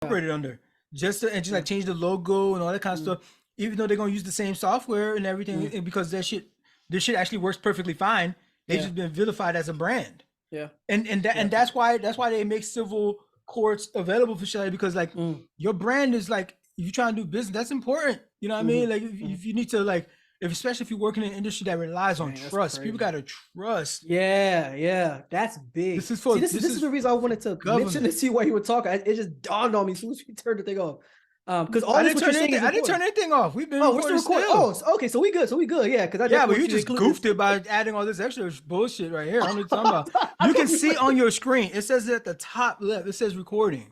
incorporated under and just like change the logo and all that kind of stuff. Even though they're gonna use the same software and everything, because this shit actually works perfectly fine. They've just been vilified as a brand. Yeah, and that's why they make civil courts available for shit, because like your brand is like, if you're trying to do business, that's important. You know what I mean? Like if you need to like, especially if you're working in an industry that relies on trust, people gotta trust. Yeah, that's big. This is the reason I wanted to mention and see why you were talking. It just dawned on me as soon as we turned the thing off. Because I didn't turn anything off. We've been recording still. Oh, okay, so we good. Yeah, because but you just goofed it by adding all this extra bullshit right here. I'm talking about. You can see on your screen. It says at the top left. It says recording.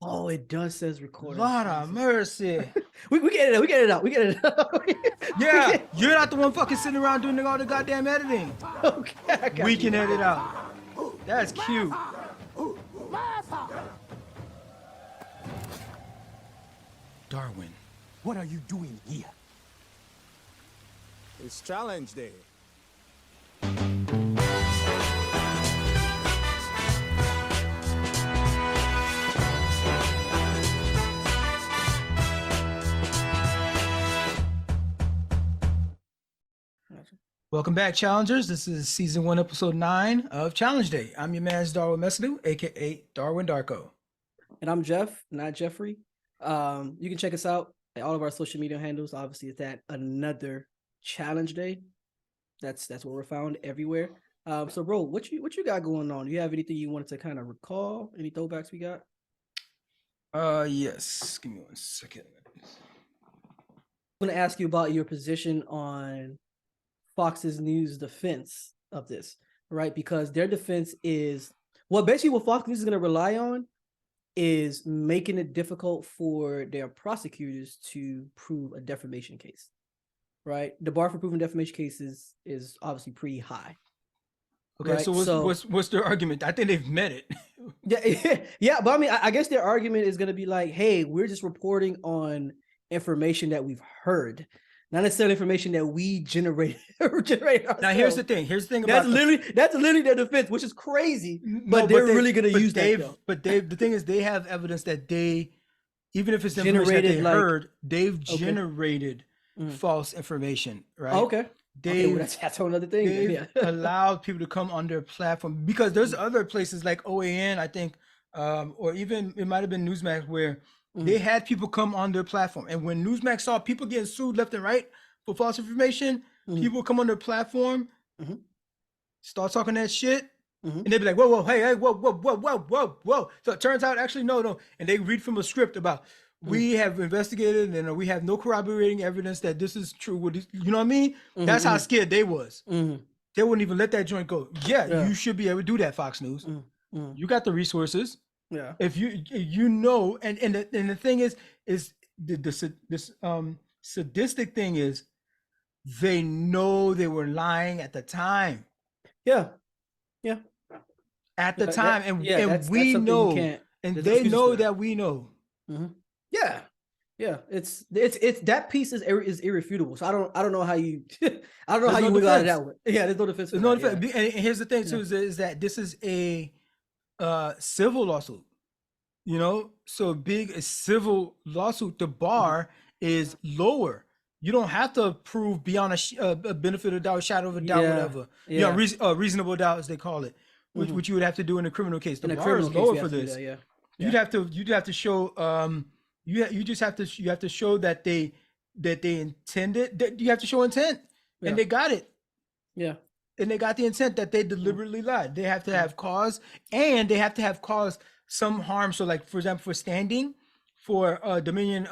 Oh, it does says recording. Lord of mercy. we get it out. We get it out. Yeah, you're not the one fucking sitting around doing all the goddamn editing. Okay, we can edit out. That's cute. Darwin, what are you doing here? It's challenge day. Welcome back, challengers. This is season 1, episode 9 of Challenge Day. I'm your man's Darwin Messidou, aka Darwin Darko. And I'm Jeff, not Jeffrey. You can check us out at all of our social media handles. Obviously, it's at Another Challenge Day. That's where we're found everywhere. So, bro, what you got going on? Do you have anything you wanted to kind of recall? Any throwbacks we got? Yes. Give me 1 second. I'm gonna ask you about your position on Fox's News defense of this, right? Because their defense is basically what Fox News is going to rely on is making it difficult for their prosecutors to prove a defamation case, right? The bar for proving defamation cases is obviously pretty high. Okay, right? So what's their argument? I think they've met it. yeah, but I mean, I guess their argument is going to be like, hey, we're just reporting on information that we've heard, not necessarily information that we generate ourselves. Now here's the thing. That's literally their defense, which is crazy. But they're really going to use that. But the thing is, they have evidence that even if it's information that they heard, they've generated false information, right? Okay. That's a whole other thing. They've allowed people to come on their platform, because there's other places like OAN, I think, or even it might have been Newsmax, where they had people come on their platform, and when Newsmax saw people getting sued left and right for false information, people come on their platform, start talking that shit, and they'd be like, "Whoa, hey, whoa!" So it turns out, actually, no, and they read from a script about we have investigated and we have no corroborating evidence that this is true. You know what I mean? That's how scared they was. They wouldn't even let that joint go. Yeah, you should be able to do that, Fox News. You got the resources. Yeah. If you know, and the thing is this sadistic thing is, they know they were lying at the time. Yeah. At the time, and we know, and they know that we know. Yeah. It's that piece is irrefutable. So I don't know how you wiggle out of that one. Yeah, there's no defense. There's no defense. And here's the thing too, is that this is a civil lawsuit, so a civil lawsuit, the bar is lower. You don't have to prove beyond a benefit of doubt, shadow of a doubt, whatever. Reasonable doubt, as they call it, which you would have to do in a criminal case. The bar is lower for this. You'd have to show you have to show that they intended, that you have to show intent, and they got it. Yeah. And they got the intent that they deliberately lied. They have to have cause, and they have to have caused some harm. So, like, for example, for standing, for Dominion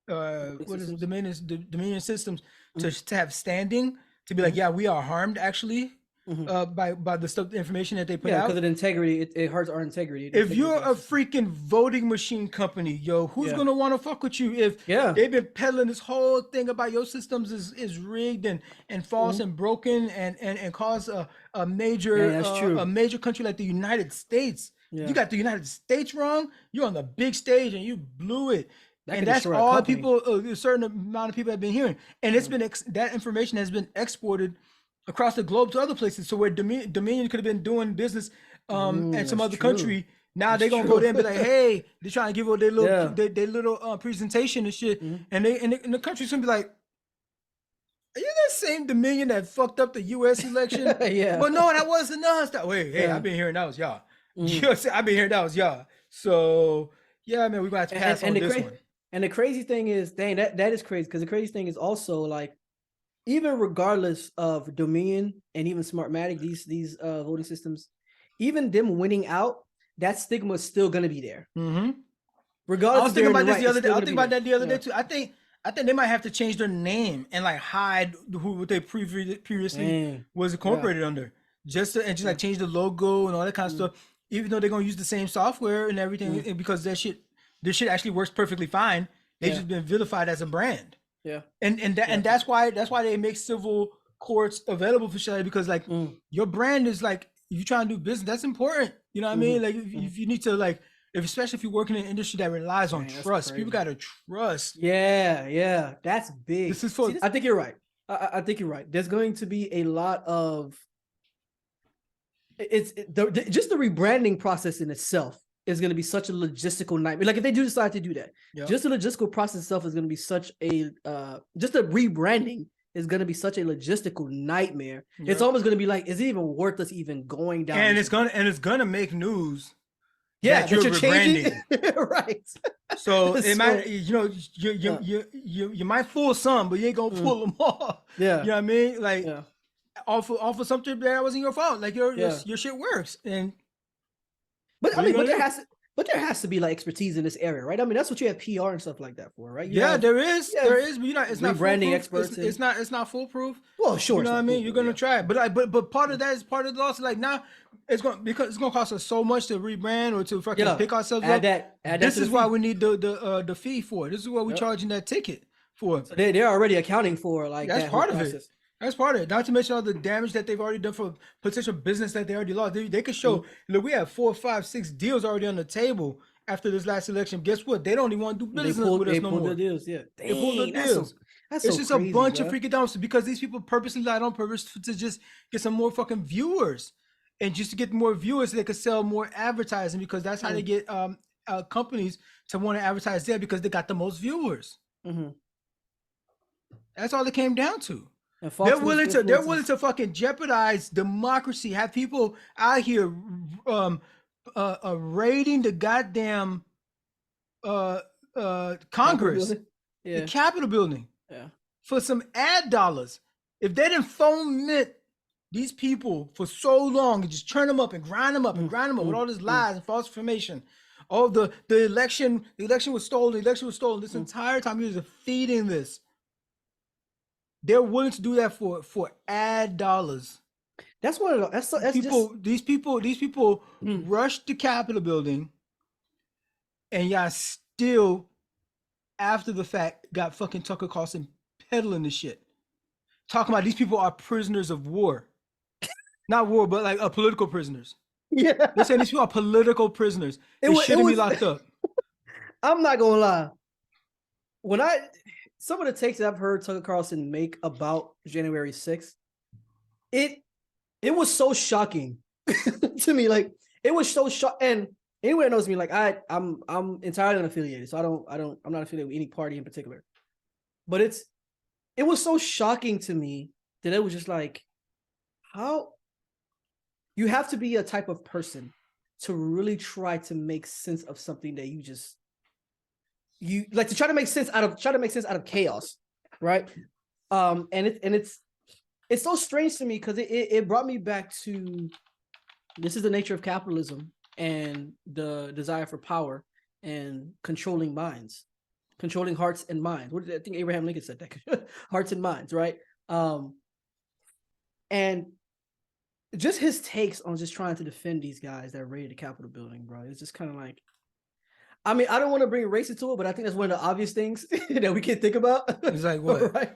Dominion systems to have standing, to be like, yeah, we are harmed actually by the information that they put out. Yeah, because of integrity, it hurts our integrity. If you're a freaking voting machine company, who's gonna want to fuck with you if they've been peddling this whole thing about your systems is rigged and false and broken and cause a major country like the United States. You got the United States wrong. You're on the big stage and you blew it. And that's all people, a certain amount of people have been hearing. And it's been that information has been exported across the globe to other places. So where Dominion could have been doing business and some other country, Now That's they're gonna true. go there and be like, hey, they're trying to give out their little Yeah. their little presentation and shit, Mhm. and the country's gonna be like, are you that same Dominion that fucked up the U.S. election? Yeah. But no, that wasn't us. That wait, hey, Yeah. I've been hearing that was y'all. Mhm. You know what I'm saying? I've been hearing that was y'all. So yeah, man, we're gonna have to pass on the this one. And the crazy thing is, dang, that is crazy because the crazy thing is also like, even regardless of Dominion and even Smartmatic, these voting systems, even them winning out, that stigma is still gonna be there. Mm-hmm. I Regardless was if thinking they're about in the this right, the it's other day. still I was gonna thinking be about there. that the other Yeah. day too. I think they might have to change their name and like hide what they previously Dang. was incorporated under, just like change the logo and all that kind of Mm. stuff. Even though they're gonna use the same software and everything, and because this shit actually works perfectly fine. They've Yeah. just been vilified as a brand, Yeah. and Yeah. that's why they make civil courts available for shit, because like your brand is like, if you're trying to do business, that's important. You know what I mean? Like if you need to like, especially if you're working in an industry that relies on Dang, that's trust, people crazy. gotta trust. Yeah, that's big. This is for See, I think you're right. I think you're right. There's going to be a lot of just the rebranding process in itself is going to be such a logistical nightmare. Like if they do decide to do that, just the logistical process itself is going to be such a just the rebranding is going to be such a logistical nightmare. It's almost going to be like, is it even worth us even going down? and it's gonna make news. Yeah, that you're changing, rebranding. right? So it might, you might fool some, but you ain't gonna fool them all. Yeah, You know what I mean? Like yeah. off of something that wasn't your fault. Like your shit works, and But what I mean, are you but gonna there has to be like expertise in this area, right? I mean, that's what you have PR and stuff like that for, right? You yeah, have, there is, but you know, it's not rebranding foolproof. experts. It's not foolproof. Well, sure. You know what I mean? You're gonna try it, but part of that is part of the loss. Like now, because it's gonna cost us so much to rebrand or to fucking pick ourselves up. This is why we need the fee for it. This is what we're charging that ticket for. So they're already accounting for like that's that part of process. it. That's part of it. Not to mention all the damage that they've already done for potential business that they already lost. They could show, look, we have 4, 5, 6 deals already on the table after this last election. Guess what? They don't even want to do business with us no more. They pulled the deals, yeah. They pulled the deals. That's it's so just crazy, a bunch bro. of freaking dumps because these people purposely lied on purpose to just get some more fucking viewers, and just to get more viewers so they could sell more advertising, because that's how they get companies to want to advertise there, because they got the most viewers. That's all it came down to. They're willing to fucking jeopardize democracy, have people out here raiding the goddamn Congress, the Capitol building, for some ad dollars. If they didn't foment these people for so long and just turn them up and grind them up and grind them up with all this lies and false information, the election was stolen, this entire time he was feeding this. They're willing to do that for ad dollars. That's what that's people. These people rushed the Capitol building, and y'all still, after the fact, got fucking Tucker Carlson peddling the shit, talking about these people are prisoners of war, not war, but like political prisoners. Yeah, they're saying these people are political prisoners. They shouldn't be locked up. I'm not gonna lie. Some of the takes that I've heard Tucker Carlson make about January 6th, it was so shocking to me. Like it was so shocking. And anyone that knows me, like I'm entirely unaffiliated, so I'm not affiliated with any party in particular. But it was so shocking to me that it was just like, how you have to be a type of person to really try to make sense of something that you like, to try to make sense out of chaos, right? And it's so strange to me because it brought me back to, this is the nature of capitalism and the desire for power and controlling minds, controlling hearts and minds. I think Abraham Lincoln said that, hearts and minds, right? And just his takes on just trying to defend these guys that raided the Capitol building, bro. It's just kind of like, I mean, I don't want to bring race into it, but I think that's one of the obvious things that we can think about. It's like what? Right?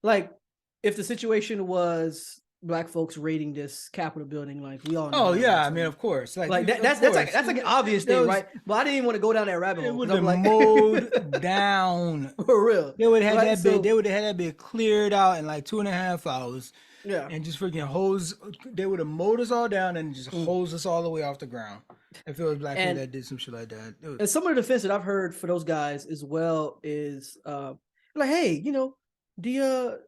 Like, if the situation was Black folks raiding this Capitol building, like we all know. Oh yeah, I mean, of course. That's like an obvious thing, right? But I didn't even want to go down that rabbit hole. It would have been mowed down for real. They would have had that bit. They would have had that bit cleared out in like 2.5 hours. Yeah, and just freaking hose. They would have mowed us all down and just hose us all the way off the ground. If it was black people And- that did some shit like that. It was- And some of the defense that I've heard for those guys as well is like, hey, you know, the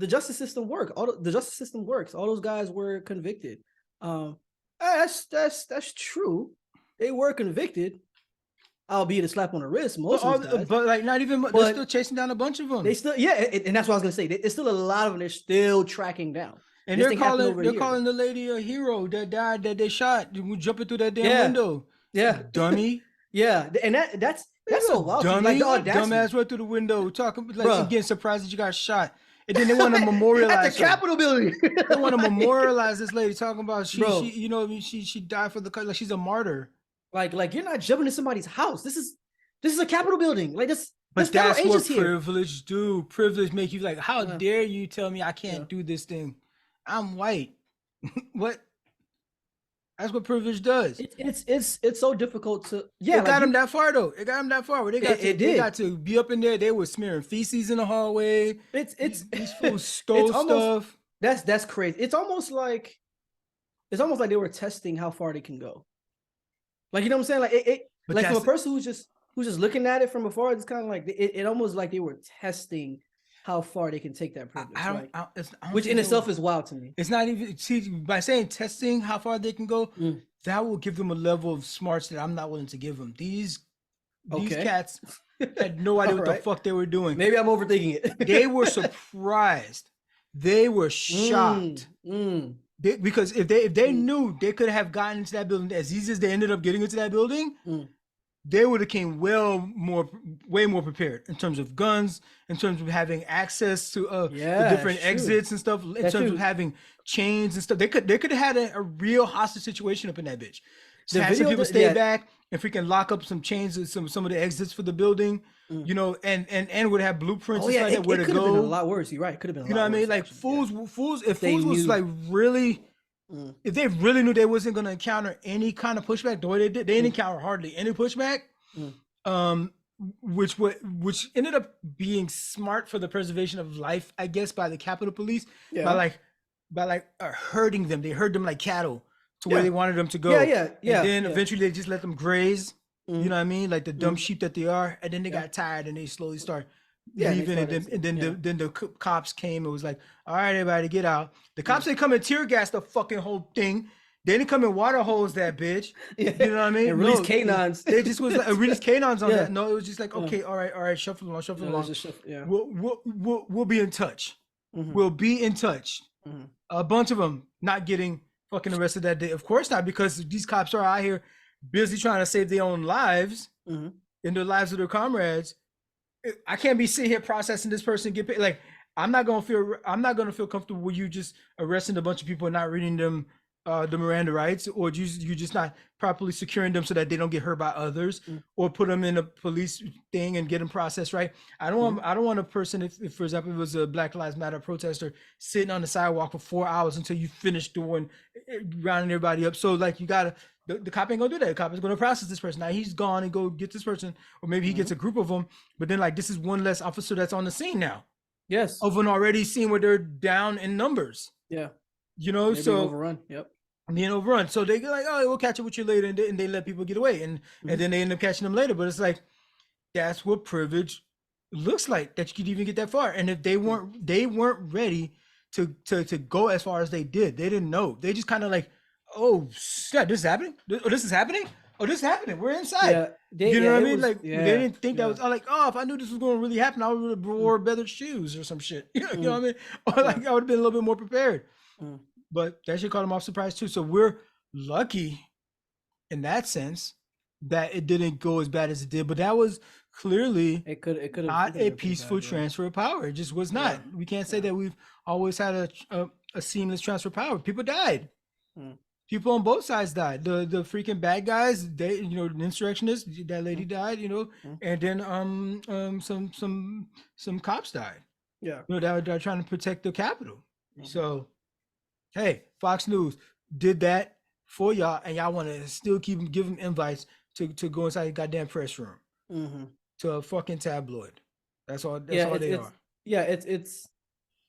justice system work. The justice system works. All those guys were convicted. That's true. They were convicted, albeit a slap on the wrist. Most of those guys. but like not even they're But still chasing down a bunch of them. They still, yeah, and that's what I was gonna say. It's still a lot of them. They're still tracking down. And This they're thing happened calling over a they're year. calling the lady a hero that died that they shot jumping through that damn Yeah. window. Yeah, Dummy. yeah, and that's so wild. Dummy. Like the What audacity. dumbass right through the window talking like Bruh. getting surprised that you got shot. And then they want to memorialize at the her. Capitol building. They want to memorialize this lady talking about Bro. she you know she died for the like she's a martyr. like you're not jumping in somebody's house. This is a Capitol building. Like this. But there's federal that's what agents here. privilege do. Privilege make you like, how Yeah. dare you tell me I can't Yeah. do this thing? I'm white. What? That's what privilege does. It's so difficult to It got them that far though. It got them that far. Where they got It they did. got to be up in there. They were smearing feces in the hallway. It's These fools stole almost- stuff. that's crazy. It's almost like they were testing how far they can go. Like, you know what I'm saying? Like it But like from a that's- person who's just looking at it from afar, it's kind of like it almost like they were testing how far they can take that privilege. I like, don't which think in they itself were- is wild to me. It's not even see by saying testing how far they can go. Mm. That will give them a level of smarts that I'm not willing to give them. These Okay. cats had no idea what the Alright. fuck they were doing. Maybe I'm overthinking it. They were surprised. They were shocked. Because if they knew they could have gotten into that building as easy as they ended up getting into that building, they would have came way more prepared in terms of guns, in terms of having access to the Yeah, different true. exits and stuff, in That's terms true. of having chains and stuff. They could have had a real hostage situation up in that bitch. The Had some video people that- stay yeah. back and freaking lock up some chains and some of the exits for the building, you know, and would have blueprints Oh and yeah, stuff like it that where could to have been a go. lot worse. You're right. It could have been a You lot know what I mean? worse, Like actually, yeah. fools. If They fools was knew. like really, if they really knew they wasn't gonna encounter any kind of pushback, the way they did, they didn't encounter hardly any pushback. Which ended up being smart for the preservation of life, I guess, by the Capitol Police. Yeah. By herding them. They herd them like cattle to where Yeah. they wanted them to go. Yeah. And then yeah. eventually they just let them graze. You know what I mean? Like the dumb Mhm. sheep that they are. And then they Yeah. got tired and they slowly start Yeah, they leaving. started- And then yeah. then the cops came and was like, all right, everybody get out. The cops didn't come and tear gas the fucking whole thing. They didn't come and water hose that bitch. Yeah. You know what I mean? And release No, canines. They just was like release canines on Yeah. that. No, it was just like, okay, all right, shuffle along. No, it Along. was just yeah. We'll be in touch. Mhm. We'll be in touch. Mhm. A bunch of them not getting fucking arrested that day. Of course not, because these cops are out here busy trying to save their own lives Mhm. and the lives of their comrades. I can't be sitting here processing this person get paid. Like I'm not gonna feel comfortable with you just arresting a bunch of people and not reading them the Miranda rights, or you just not properly securing them so that they don't get hurt by others, or put them in a police thing and get them processed right. I don't want a person if for example it was a Black Lives Matter protester sitting on the sidewalk for 4 hours until you finish doing rounding everybody up. So like you gotta the cop ain't gonna do that. The cop is gonna process this person. Now he's gone and go get this person, or maybe he gets a group of them. But then like this is one less officer that's on the scene now Yes. of an already scene where they're down in numbers. Yeah. You know, Maybe so overrun. Yep. being overrun. So they go like, oh, we'll catch up with you later, and they let people get away, and then they end up catching them later. But it's like that's what privilege looks like, that you could even get that far. And if they weren't ready to go as far as they did. They didn't know. They just kind of like, oh shit, this is happening. Oh, this is happening. Oh, this is happening. We're inside. Yeah. You know yeah, what I it mean? was- Like yeah, they didn't think yeah. that was like, oh, if I knew this was going to really happen, I would have wore better shoes or some shit. You know what I mean? Or like I would have been a little bit more prepared. But that shit caught them off surprise too. So we're lucky in that sense that it didn't go as bad as it did. But that was clearly It could not a peaceful transfer of power. It just was not. We can't say that we've always had a seamless transfer of power. People died. People on both sides died. The freaking bad guys, they, you know, the insurrectionists, that lady died, you know, and then some cops died. Yeah. You know, that are trying to protect the Capitol. So hey, Fox News did that for y'all, and y'all want to still give them invites to go inside the goddamn press room to a fucking tabloid. That's all. That's all they are. Yeah, it's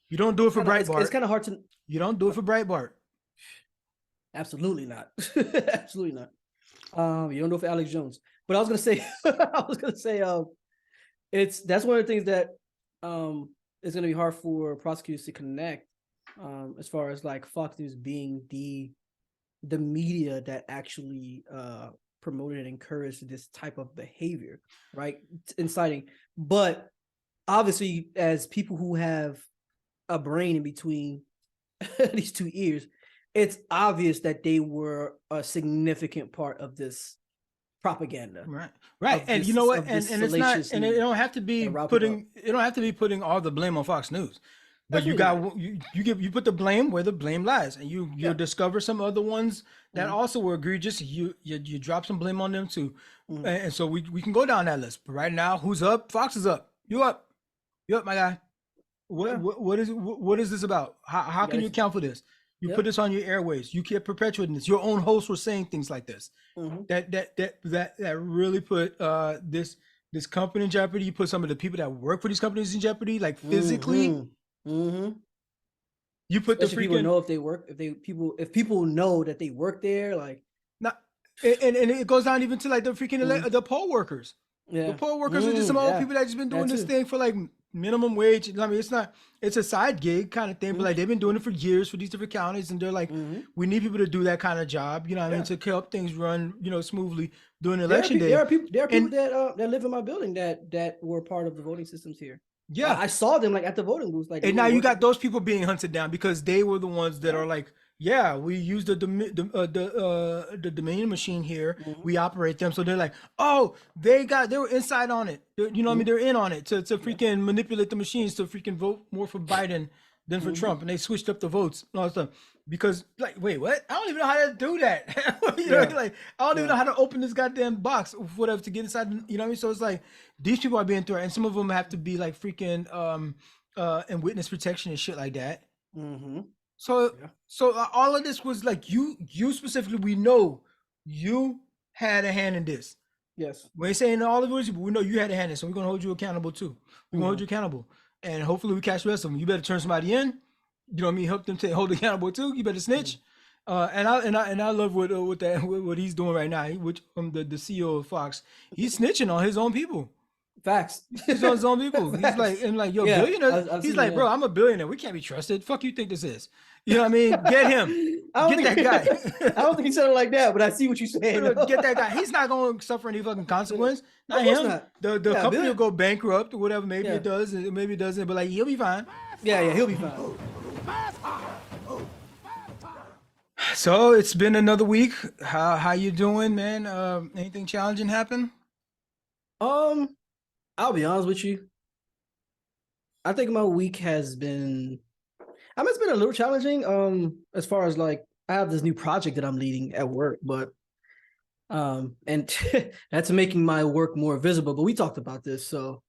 You don't do it for Breitbart. It's kind of hard to. You don't do it for Breitbart. Absolutely not. Absolutely not. You don't know for Alex Jones, but I was gonna say, that's one of the things that is gonna be hard for prosecutors to connect, as far as like Fox News being the media that actually promoted and encouraged this type of behavior, right? Inciting, but obviously, as people who have a brain in between these two ears, it's obvious that they were a significant part of this propaganda. Right. And you know what? And it's not, and it don't have to be putting all the blame on Fox News. But you got you put the blame where the blame lies, and you discover some other ones that also were egregious. You drop some blame on them too, and so we can go down that list. But right now, who's up? Fox is up. You up, my guy. What is this about? How can you account for this? You put this on your airways. You keep perpetuating this. Your own hosts were saying things like this. That really put this company in jeopardy. You put some of the people that work for these companies in jeopardy, like physically. You put especially the freaking people know if they work, if people know that they work there, like not, and it goes down even to like the freaking the poll workers. The poll workers are just some old people that just been doing this thing for like minimum wage. I mean, it's a side gig kind of thing, but like they've been doing it for years for these different counties, and they're like, we need people to do that kind of job, you know what I mean, to help things run, smoothly during election day. There are people that live in my building that were part of the voting systems here. Yeah, I saw them like at the voting booth. Like, and now you got those people being hunted down because they were the ones that are like, yeah, we use the Dominion machine here. We operate them, so they're like, oh, they were inside on it. You know what I mean? They're in on it to freaking manipulate the machines to freaking vote more for Biden than for Trump, and they switched up the votes and all that stuff. Because like, wait, what? I don't even know how to do that. Like, I don't even know how to open this goddamn box or whatever to get inside. You know what I mean? So it's like these people are being threatened, and some of them have to be like freaking and witness protection and shit like that. So all of this was like you specifically. We know you had a hand in this. Yes, we ain't saying all of it, but we know you had a hand in it. So we're gonna hold you accountable too. We're gonna hold you accountable, and hopefully we catch the rest of them. You better turn somebody in. You know what I mean? Help them hold accountable too. You better snitch. And I love what he's doing right now. Which the CEO of Fox, he's snitching on his own people. Facts. He's on his own people. He's like, yo, billionaire. He's like, bro, I'm a billionaire. We can't be trusted. Fuck you think this is? You know what I mean? Get him. Get that guy. I don't think he said it like that, but I see what you're saying. Get that guy. He's not going to suffer any fucking consequence. Not him. Not. The company will go bankrupt or whatever. Maybe it does. Maybe it doesn't. But like, he'll be fine. Yeah, he'll be fine. So it's been another week. How you doing, man? Anything challenging happen? I'll be honest with you. I think my week has been, it's been a little challenging. As far as like, I have this new project that I'm leading at work, but and that's making my work more visible. But we talked about this, so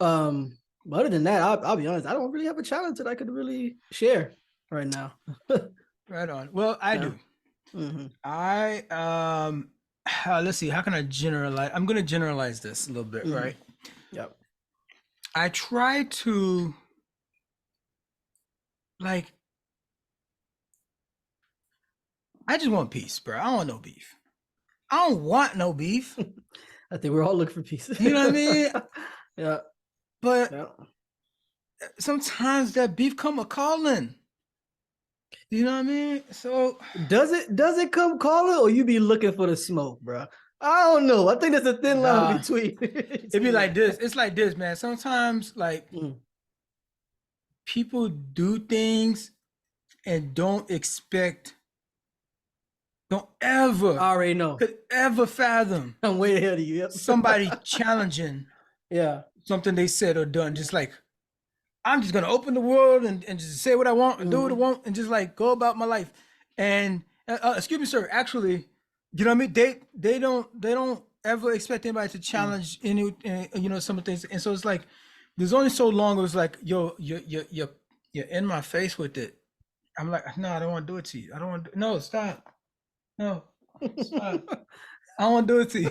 but other than that, I'll be honest, I don't really have a challenge that I could really share right now. Right on. Well, I do. I let's see. How can I generalize? I'm going to generalize this a little bit, right? Yep. I try to like. I just want peace, bro. I don't want no beef. I don't want no beef. I think we're all looking for peace. You know what I mean? Yeah. But sometimes that beef come a calling. You know what I mean? So does it come calling, or you be looking for the smoke, bro? I don't know. I think there's a thin line between. It'd be like this. It's like this, man. Sometimes like people do things and don't ever I already know. Could ever fathom. I'm way ahead of you. Yep. Somebody challenging something they said or done. Just like, I'm just gonna open the world and just say what I want and do what I want and just like go about my life. And excuse me, sir. Actually, you know what I mean? They don't ever expect anybody to challenge any some of the things. And so it's like there's only so long it was like, yo, you're in my face with it. I'm like, no, I don't want to do it to you. I don't want to. No, stop. No, stop. I don't want to do it to you.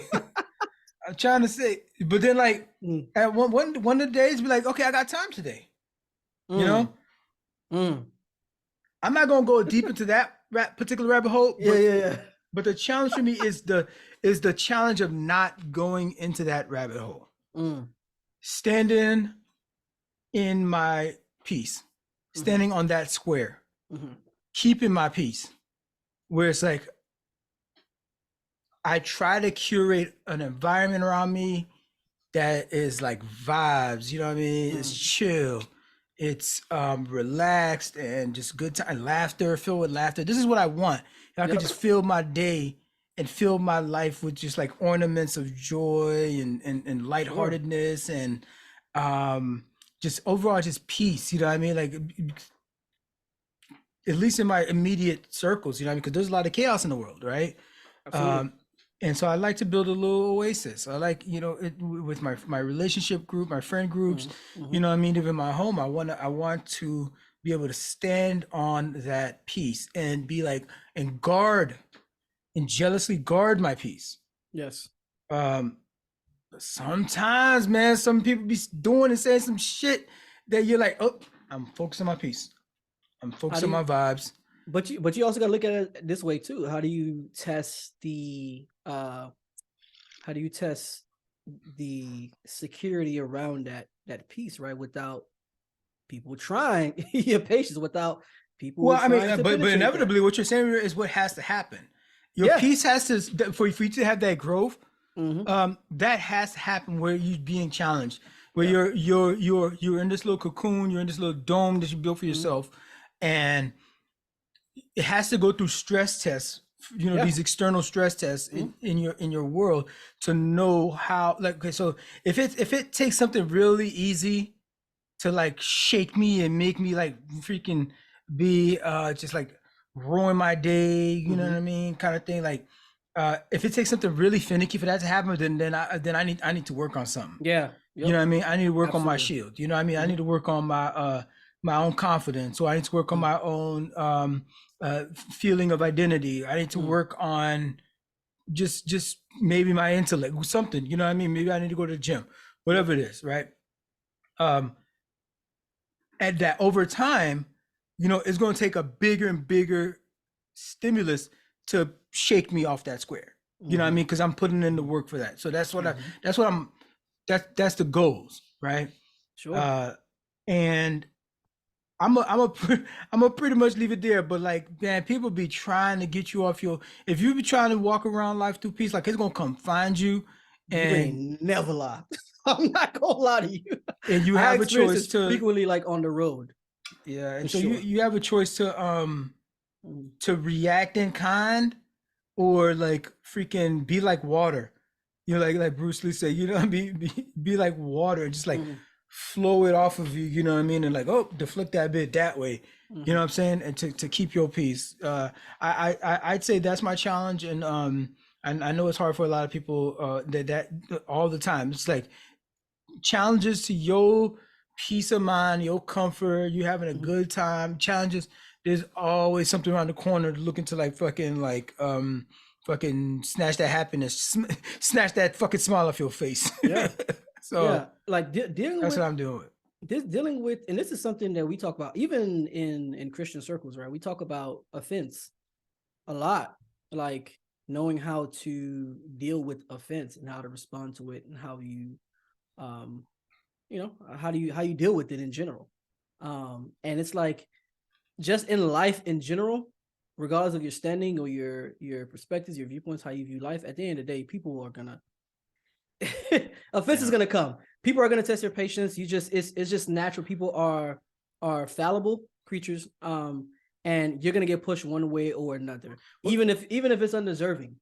I'm trying to say, but then like at one of the days, be like, okay, I got time today. You know, I'm not gonna go deep into that particular rabbit hole. But But the challenge for me is the challenge of not going into that rabbit hole. Standing in my peace, standing on that square, keeping my peace. Where it's like I try to curate an environment around me that is like vibes, you know what I mean? It's chill, it's relaxed and just good time, laughter, filled with laughter. This is what I want. If I could just fill my day and fill my life with just like ornaments of joy and lightheartedness and just overall just peace, you know what I mean? Like at least in my immediate circles, you know what I mean? Because there's a lot of chaos in the world, right? And so I like to build a little oasis. I like, you know, with my relationship group, my friend groups, you know what I mean? Even my home, I want to be able to stand on that peace and be like, and jealously guard my peace. Yes. Sometimes, man, some people be doing and saying some shit that you're like, oh, I'm focused on my peace. I'm focused on my vibes. But you also gotta look at it this way too. How do you test the security around that piece, right? Without people trying your patience, without people. Well, I mean, but inevitably, what you're saying is what has to happen. Your piece has to, for you to have that growth. That has to happen where you're being challenged, where you're in this little cocoon, you're in this little dome that you built for yourself, and it has to go through stress tests, you know, these external stress tests in your world to know how, like, okay, so if it takes something really easy to like shake me and make me like freaking be just like ruin my day, you know what I mean, kind of thing, like if it takes something really finicky for that to happen, then I need to work on something. Yeah. You know what I mean? I need to work on my shield. You know what I mean? I need to work on my own confidence, or I need to work on my own feeling of identity. I need to work on just maybe my intellect, something, you know what I mean? Maybe I need to go to the gym, whatever it is, right? And that over time, you know, it's going to take a bigger and bigger stimulus to shake me off that square. You know what I mean? Because I'm putting in the work for that. So that's the goals, right? Sure. And I'm a pretty much leave it there. But like, man, people be trying to get you off if you be trying to walk around life through peace, like it's gonna come find you. And you ain't never lie. I'm not gonna lie to you. And you have a choice to frequently like on the road. Yeah, and so you have a choice to react in kind, or like freaking be like water. You know, like Bruce Lee said, you know, be like water and just like flow it off of you, you know what I mean? And like, oh, deflect that bit that way. You know what I'm saying? And to keep your peace. I'd say that's my challenge. And I know it's hard for a lot of people that all the time. It's like challenges to your peace of mind, your comfort, you having a good time, challenges. There's always something around the corner looking to like fucking snatch that happiness, snatch that fucking smile off your face. Yeah. So yeah, like dealing that's with, what I'm doing with. Dealing with, and this is something that we talk about even in Christian circles, right? We talk about offense a lot, like knowing how to deal with offense and how to respond to it and how you, you know, how you deal with it in general. And it's like just in life in general, regardless of your standing or your perspectives, your viewpoints, how you view life, at the end of the day, people are gonna offense is gonna come. People are gonna test your patience. It's just natural. People are fallible creatures. And you're gonna get pushed one way or another, even if it's undeserving,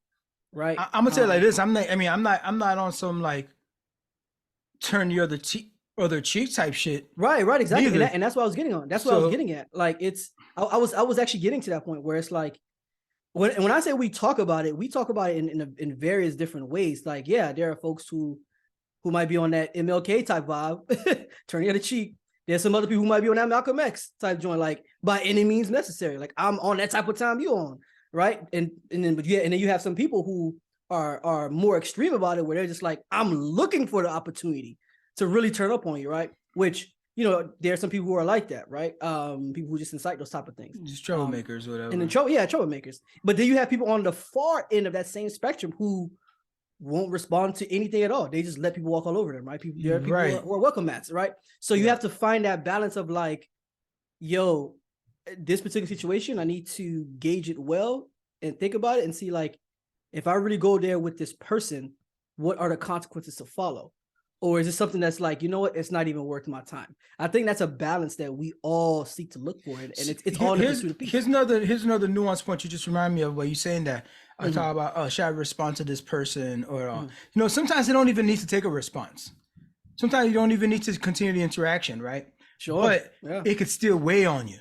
right? I'm gonna tell you like this. I'm not on some like turn the other cheek type shit. Right, exactly. And that's what I was getting on. That's what I was getting at. Like I was actually getting to that point where it's like when I say we talk about it in various different ways. Like, yeah, there are folks who might be on that MLK type vibe, turn the other cheek. There's some other people who might be on that Malcolm X type joint, like by any means necessary. Like I'm on that type of time you on, right? And then you have some people who are more extreme about it, where they're just like, I'm looking for the opportunity to really turn up on you, right? Which there are some people who are like that, right? People who just incite those type of things. Just troublemakers, whatever. And then troublemakers. But then you have people on the far end of that same spectrum who won't respond to anything at all. They just let people walk all over them, right? There are people who are welcome mats, right? So you have to find that balance of like, yo, this particular situation, I need to gauge it well and think about it and see like, if I really go there with this person, what are the consequences to follow? Or is it something that's like, you know what, it's not even worth my time? I think that's a balance that we all seek to look for, and it's all in the pursuit of peace. Here's another nuance point. You just remind me of what you're saying that I talk about. Should I respond to this person or sometimes they don't even need to take a response. Sometimes you don't even need to continue the interaction, right? Sure, but it could still weigh on you.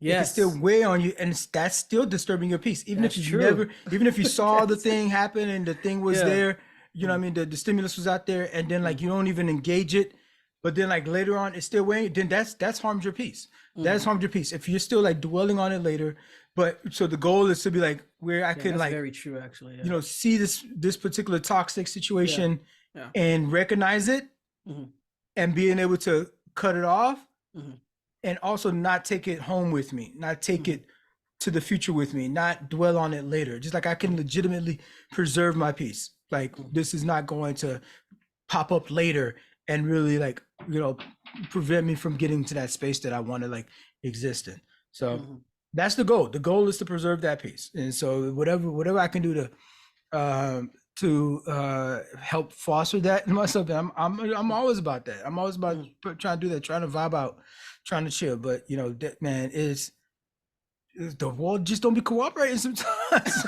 Yes. It can still weigh on you, and that's still disturbing your peace. Even if you saw the thing happen and the thing was there. You know what I mean? The stimulus was out there, and then like you don't even engage it, but then like later on it's still weighing. Then that's harmed your peace. That's harmed your peace. If you're still like dwelling on it later, but so the goal is to be like where I can like very true actually. See this particular toxic situation and recognize it, and being able to cut it off, and also not take it home with me, not take it to the future with me, not dwell on it later. Just like I can legitimately preserve my peace. Like this is not going to pop up later and really like, prevent me from getting to that space that I want to like exist in. So that's the goal. The goal is to preserve that peace. And so whatever I can do to help foster that in myself, I'm always about that. I'm always about trying to do that, trying to vibe out, trying to chill. But that, man, is the world just don't be cooperating sometimes.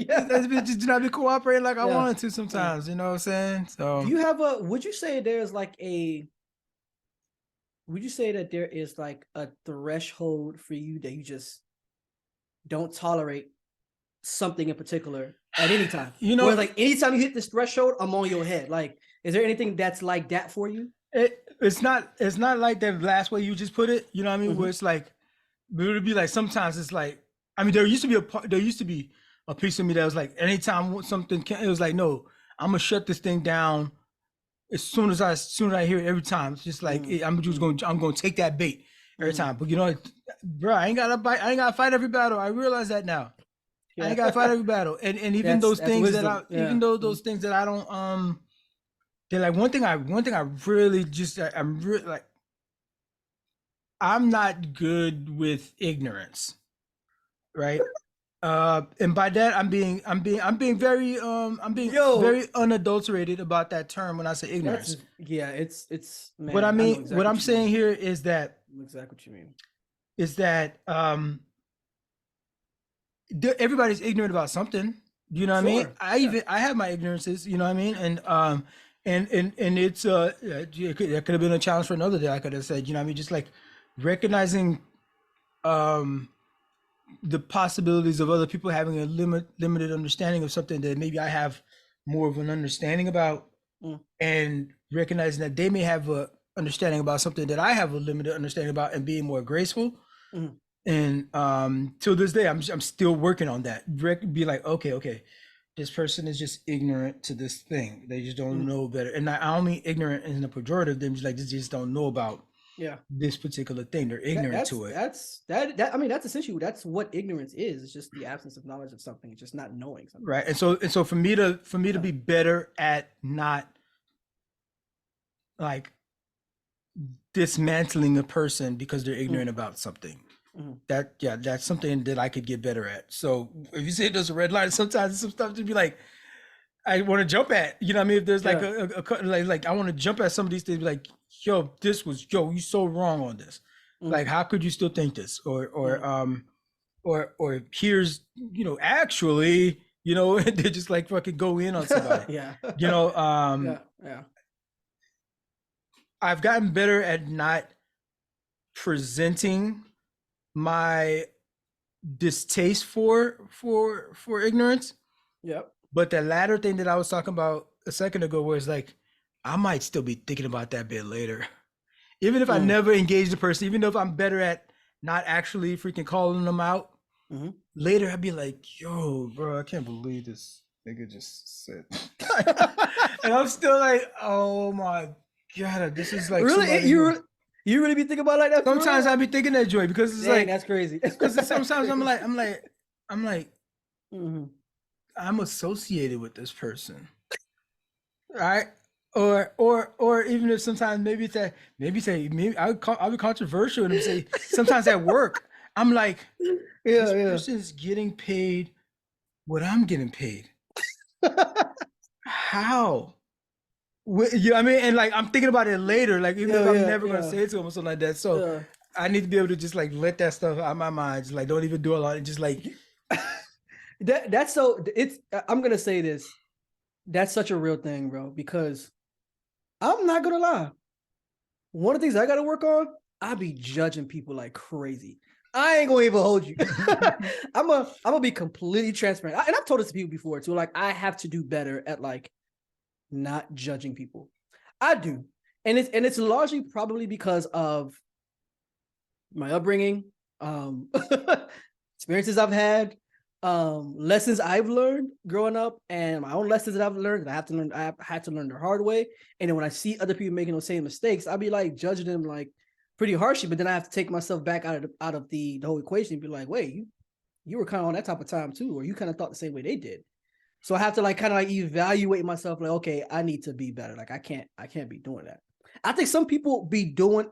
Just do not be cooperating like I wanted to sometimes. You know what I'm saying? So do you have would you say that there is like a threshold for you that you just don't tolerate something in particular at any time? Where like anytime you hit this threshold, I'm on your head. Like, is there anything that's like that for you? It's not like that last way you just put it. You know what I mean? Where it's like, it would be like sometimes it's like, I mean, there used to be a piece of me that was like, anytime something it was like, no, I'm gonna shut this thing down as soon as I hear it every time. It's just like I'm gonna take that bait every time. But bro, I ain't gotta fight every battle. I realize that now. I ain't gotta fight every battle. And even those things wisdom. Those things that I don't they're like one thing I really just I'm really like, I'm not good with ignorance, right? And by that I'm being very very unadulterated about that term when I say ignorance. It's man, what I mean. Exactly what I'm saying here is that exactly what you mean. Is that everybody's ignorant about something. You know what I mean? I have my ignorances. You know what I mean? And it's it could have been a challenge for another day. I could have said, you know what I mean, just like recognizing the possibilities of other people having a limited understanding of something that maybe I have more of an understanding about, and recognizing that they may have a understanding about something that I have a limited understanding about, and being more graceful. And till this day, I'm still working on that. Be like, okay, this person is just ignorant to this thing. They just don't know better. And I don't mean ignorant in a pejorative. They're just like, they just don't know about this particular thing. They're ignorant to it. I mean, that's essentially, that's what ignorance is. It's just the absence of knowledge of something. It's just not knowing something. Right. And so for me to be better at not like dismantling a person because they're ignorant about something. That's something that I could get better at. So if you say there's a red line, sometimes some stuff to be like, I want to jump at, you know what I mean? If there's like like I want to jump at some of these things, be like, you so wrong on this. Like, how could you still think this? Or here's, actually, they just like fucking go in on somebody. I've gotten better at not presenting my distaste for ignorance. But the latter thing that I was talking about a second ago, where it's like, I might still be thinking about that bit later. Even if I never engage the person, even if I'm better at not actually freaking calling them out, later I'd be like, yo, bro, I can't believe this nigga just said. And I'm still like, oh my God, this is like Really? somebody You who. really, you really be thinking about it like that? For Sometimes real? I be thinking that joy because it's Dang, like that's crazy. because sometimes I'm like Mhm. I'm associated with this person, right? Or even if sometimes maybe I'll be controversial and say sometimes at work I'm like Yeah, this yeah. person is getting paid what I'm getting paid. How? You know what I mean? And like I'm thinking about it later, like even if Yeah, I'm yeah, never gonna yeah, say it to him or something like that. So yeah. I need to be able to just like let that stuff out of my mind. Just like don't even do a lot. Just like That's so it's I'm gonna say this. That's such a real thing, bro, because I'm not gonna lie. One of the things I gotta work on, I be judging people like crazy. I ain't gonna even hold you. I'm gonna be completely transparent. And I've told this to people before too. Like I have to do better at like not judging people. I do. And it's largely probably because of my upbringing, experiences I've had, lessons I've learned growing up, and my own lessons that I've learned that I have to learn. I had to learn the hard way. And then when I see other people making those same mistakes, I'll be like judging them like pretty harshly. But then I have to take myself back out of the whole equation and be like, wait, you were kind of on that type of time too, or you kind of thought the same way they did. So I have to like kind of like evaluate myself, like, okay, I need to be better. Like I can't be doing that. I think some people be doing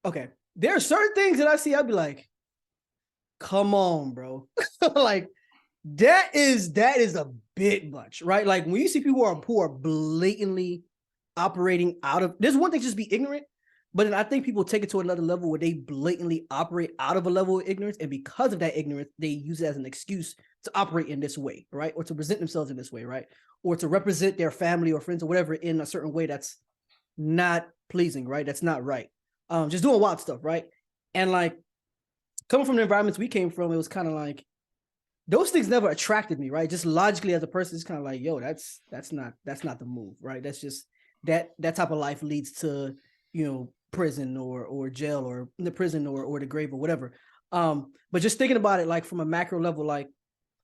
okay. There are certain things that I see, I'd be like, come on, bro. Like that is a bit much, right? Like when you see people who are blatantly operating out of there's one thing just be ignorant, but then I think people take it to another level where they blatantly operate out of a level of ignorance, and because of that ignorance, they use it as an excuse to operate in this way, right? Or to present themselves in this way, right? Or to represent their family or friends or whatever in a certain way that's not pleasing, right? That's not right. Just doing wild stuff, right? And like coming from the environments we came from, it was kind of like those things never attracted me, right? Just logically as a person, it's kind of like, yo, that's not the move, right? That's just that type of life leads to, prison or jail or the prison or the grave or whatever. But just thinking about it, like from a macro level, like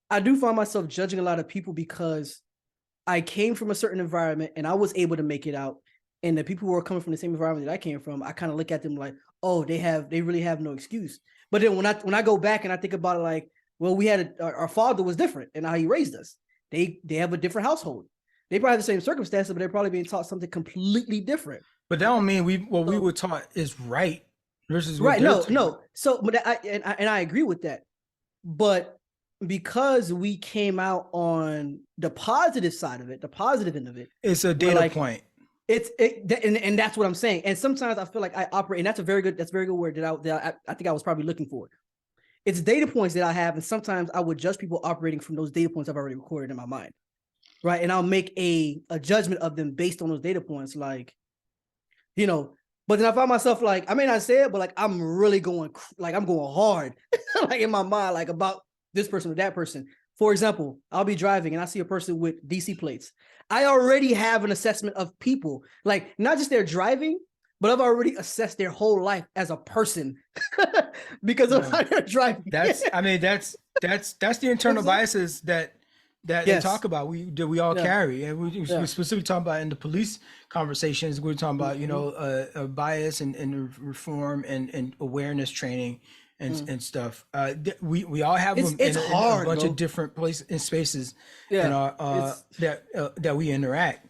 I do find myself judging a lot of people because I came from a certain environment and I was able to make it out. And the people who are coming from the same environment that I came from, I kind of look at them like, oh, they really have no excuse. But then when I go back and I think about it, like, well, we had our father was different and how he raised us. They have a different household. They probably have the same circumstances, but they're probably being taught something completely different. but that don't mean what we So, were taught is right versus what right? they're No, taught. no. So, but I agree with that. But because we came out on the positive side of it, the positive end of it, It's a we're data like, point. and that's what I'm saying. And sometimes I feel like I operate, and that's a very good word that I think I was probably looking for. It's data points that I have, and sometimes I would judge people operating from those data points I've already recorded in my mind, right? And I'll make a judgment of them based on those data points, like, But then I find myself like I may not say it, but like I'm really going I'm going hard, like in my mind, like about this person or that person. For example, I'll be driving and I see a person with DC plates. I already have an assessment of people, like not just their driving, but I've already assessed their whole life as a person because of how they're driving. That's the internal biases that they talk about. We all carry, and we're specifically talking about in the police conversations. We're talking about a bias and reform and awareness training and stuff. We all have them in a bunch of different places and spaces in our that we interact.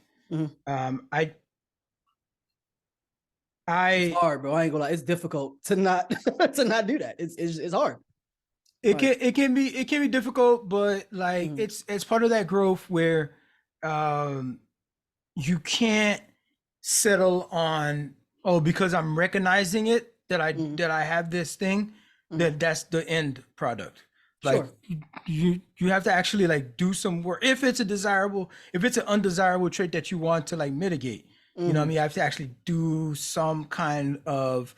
It's hard, bro. I ain't gonna lie. It's difficult to not to not do that. It's hard. It can be difficult, but like it's part of that growth where you can't settle on because I'm recognizing it that I have this thing that's the end product. Like you have to actually like do some work if it's an undesirable trait that you want to like mitigate. You know what I mean? You have to actually do some kind of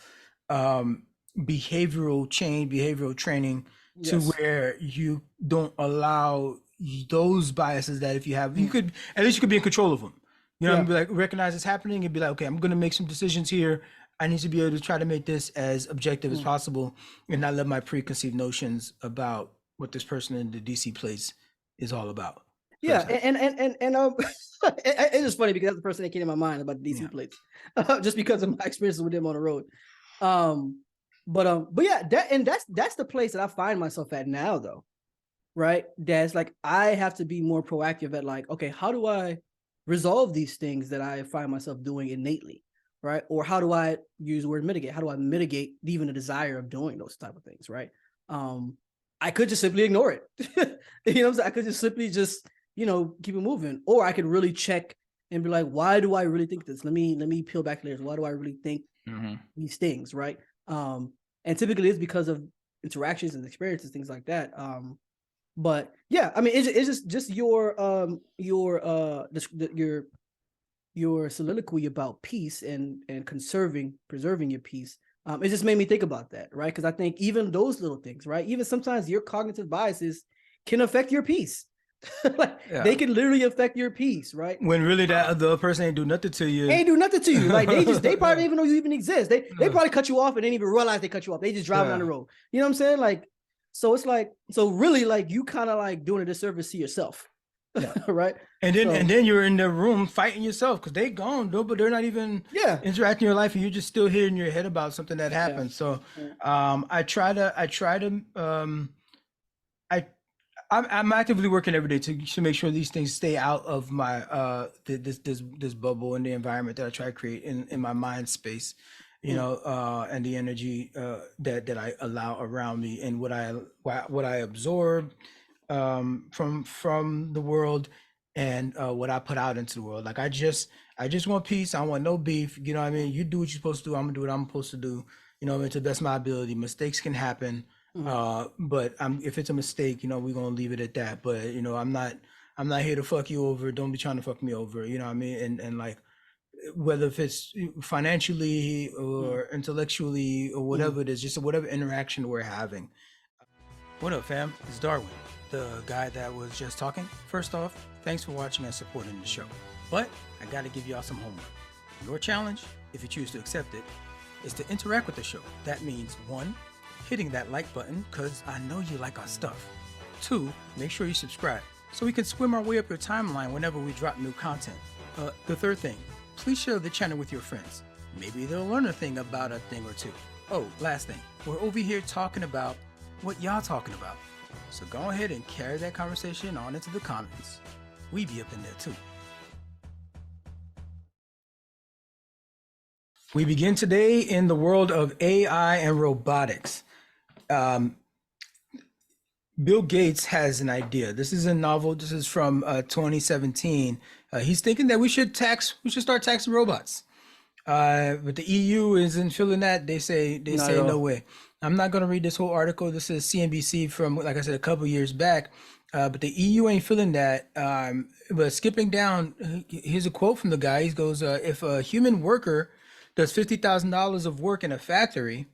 behavioral change, behavioral training to where you don't allow those biases that if you have, you could at least be in control of them. You know what I mean? Be like recognize it's happening and be like, okay, I'm gonna make some decisions here. I need to be able to try to make this as objective as possible and not let my preconceived notions about what this person in the DC place is all about. Yeah, firsthand. and it's just funny because that's the first thing that came to my mind about the DC plates, just because of my experiences with them on the road. But yeah, that's the place that I find myself at now, though, right? That's like I have to be more proactive at like, okay, how do I resolve these things that I find myself doing innately, right? Or how do I use the word mitigate? How do I mitigate even the desire of doing those type of things, right? I could just simply ignore it. You know what I'm saying? I could just simply keep it moving. Or I could really check and be like, why do I really think this? Let me peel back layers. Why do I really think these things, right? And typically it's because of interactions and experiences, things like that. But yeah, I mean, it's just your soliloquy about peace and preserving your peace. It just made me think about that, right? Because I think even those little things, right? Even sometimes your cognitive biases can affect your peace. They can literally affect your peace, right? When really the other person ain't do nothing to you. Ain't do nothing to you. Like they probably even know you even exist. They probably cut you off and didn't even realize they cut you off. They just driving down the road. You know what I'm saying? Like, so it's like, so really like you kind of like doing a disservice to yourself. Right. And then you're in the room fighting yourself because they gone, though, but they're not even interacting in your life, and you're just still here in your head about something that happened. So I'm actively working every day to make sure these things stay out of my this bubble and the environment that I try to create in my mind space, and the energy that I allow around me, and what I absorb from the world, and what I put out into the world. Like I just want peace. I want no beef. You know what I mean? You do what you're supposed to do. I'm gonna do what I'm supposed to do. You know, to the best of my ability. Mistakes can happen. But if it's a mistake, we're gonna leave it at that. But I'm not here to fuck you over. Don't be trying to fuck me over. You know what I mean? And like, whether if it's financially or intellectually or whatever it is, just whatever interaction we're having. What up, fam? It's Darwin, the guy that was just talking. First off, thanks for watching and supporting the show. But I gotta give y'all some homework. Your challenge, if you choose to accept it, is to interact with the show. That means 1, hitting that like button, because I know you like our stuff. 2, make sure you subscribe so we can swim our way up your timeline whenever we drop new content. The third thing, please share the channel with your friends. Maybe they'll learn a thing about a thing or two. Oh, last thing, we're over here talking about what y'all talking about. So go ahead and carry that conversation on into the comments. We be up in there too. We begin today in the world of AI and robotics. Bill Gates has an idea. This is a novel. This is from 2017. He's thinking that we should start taxing robots. But the EU isn't feeling that. They say no way. I'm not going to read this whole article. This is CNBC from, like I said, a couple years back. But the EU ain't feeling that. But skipping down, here's a quote from the guy. He goes, if a human worker does $50,000 of work in a factory,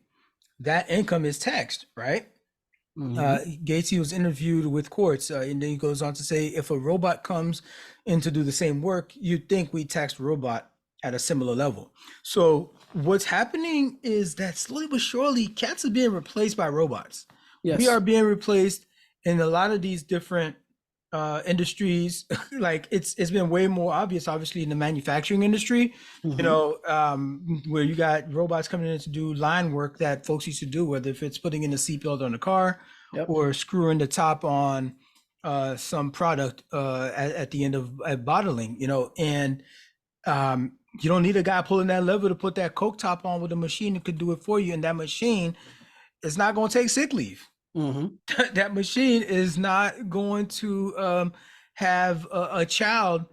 that income is taxed, right? Gates, he was interviewed with Quartz, and then he goes on to say, if a robot comes in to do the same work, you'd think we tax the robot at a similar level. So what's happening is that slowly but surely, cats are being replaced by robots. Yes. We are being replaced in a lot of these different industries. Like it's been way more obvious, obviously, in the manufacturing industry, where you got robots coming in to do line work that folks used to do, whether if it's putting in a seatbelt on the car or screwing the top on some product at the end of bottling, and you don't need a guy pulling that lever to put that Coke top on with a machine that could do it for you. And that machine is not going to take sick leave. That machine is not going to have a child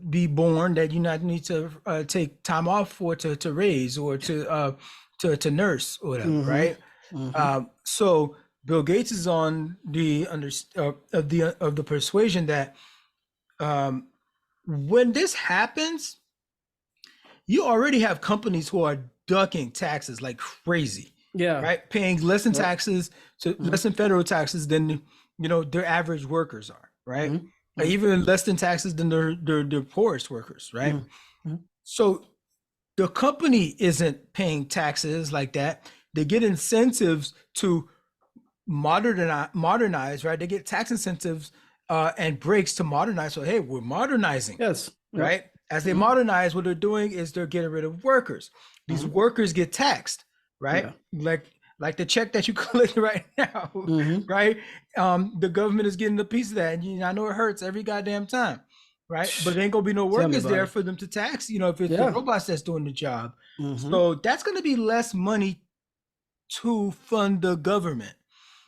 be born that you not need to take time off for to raise or to nurse or whatever, right? So Bill Gates is on the persuasion that when this happens, you already have companies who are ducking taxes like crazy. Right. Paying less than taxes to less than federal taxes than their average workers are, right? Even less than taxes than their poorest workers, right? So the company isn't paying taxes like that. They get incentives to modernize, right? They get tax incentives and brakes to modernize. So hey, we're modernizing. Yes. Yep. Right? As they Mhm. modernize, what they're doing is they're getting rid of workers. These workers get taxed, right? Yeah. Like the check that you collect right now, Mhm. right? The government is getting a piece of that, and I know it hurts every goddamn time, right? But it ain't gonna be no Tell me workers about there it. for them to tax. If it's the Yeah. robots that's doing the job, Mhm. so that's gonna be less money to fund the government.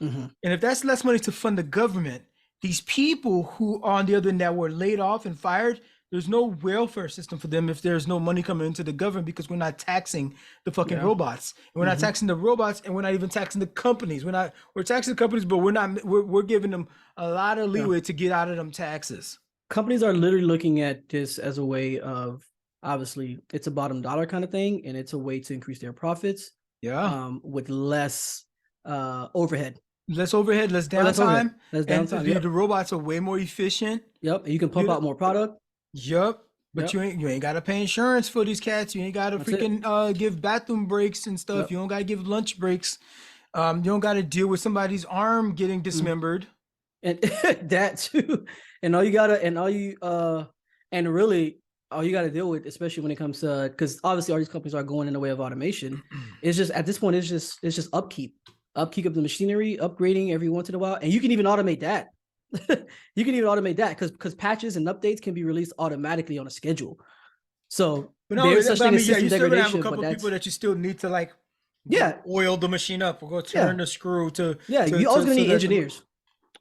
Mhm. And if that's less money to fund the government, these people who are on the other end that were laid off and fired, there's no welfare system for them if there's no money coming into the government because we're not taxing the fucking Yeah. robots. And we're not taxing the robots, and we're not even taxing the companies. We're taxing the companies, but we're giving them a lot of leeway to get out of them taxes. Companies are literally looking at this as a way of, obviously it's a bottom dollar kind of thing, and it's a way to increase their profits. Yeah. With less overhead. Less overhead, less Less overhead. downtime. Less And downtime. the robots are way more efficient. Yep. And you can pump out more product. Yup. But Yep. you ain't gotta pay insurance for these cats. You ain't gotta That's it. freaking give bathroom breaks and stuff. Yep. You don't gotta give lunch breaks. You don't gotta deal with somebody's arm getting dismembered. And that too. And all you gotta deal with, especially when it comes to, because obviously all these companies are going in the way of automation. It's just at this point, it's just upkeep of the machinery, upgrading every once in a while, and you can even automate that. You can even automate that because patches and updates can be released automatically on a schedule. So But no, there's such but I thing mean, as yeah, system you still gonna have a degradation, couple but of people that you still need to like yeah, oil the machine up or go turn the screw to you always gonna need engineers.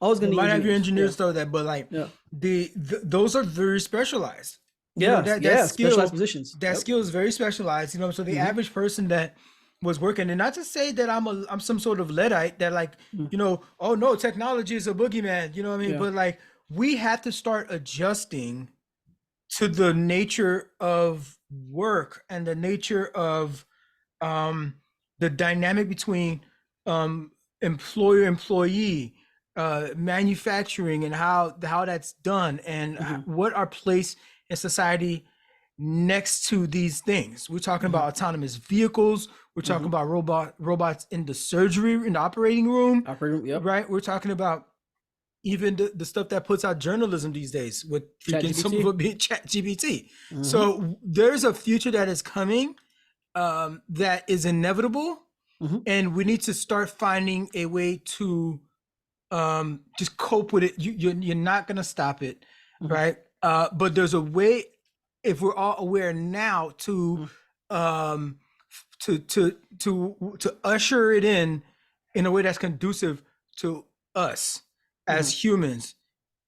Always gonna You need might have your engineers Yeah. throw that, but like those are very specialized. Yeah, skill, specialized positions. that skill is very specialized. So the average person that was working, and not to say that I'm some sort of Luddite that like oh no, technology is a boogeyman. You know what I mean? Yeah. But like we have to start adjusting to the nature of work and the nature of the dynamic between employer employee, manufacturing, and how that's done, and what our place in society next to these things. We're talking about autonomous vehicles. We're talking about robots in the surgery, in the operating room. Right. We're talking about even the stuff that puts out journalism these days with freaking some of it being ChatGPT. So there's a future that is coming that is inevitable, and we need to start finding a way to just cope with it. You're not gonna stop it, right? But there's a way, if we're all aware now, to usher it in a way that's conducive to us as humans,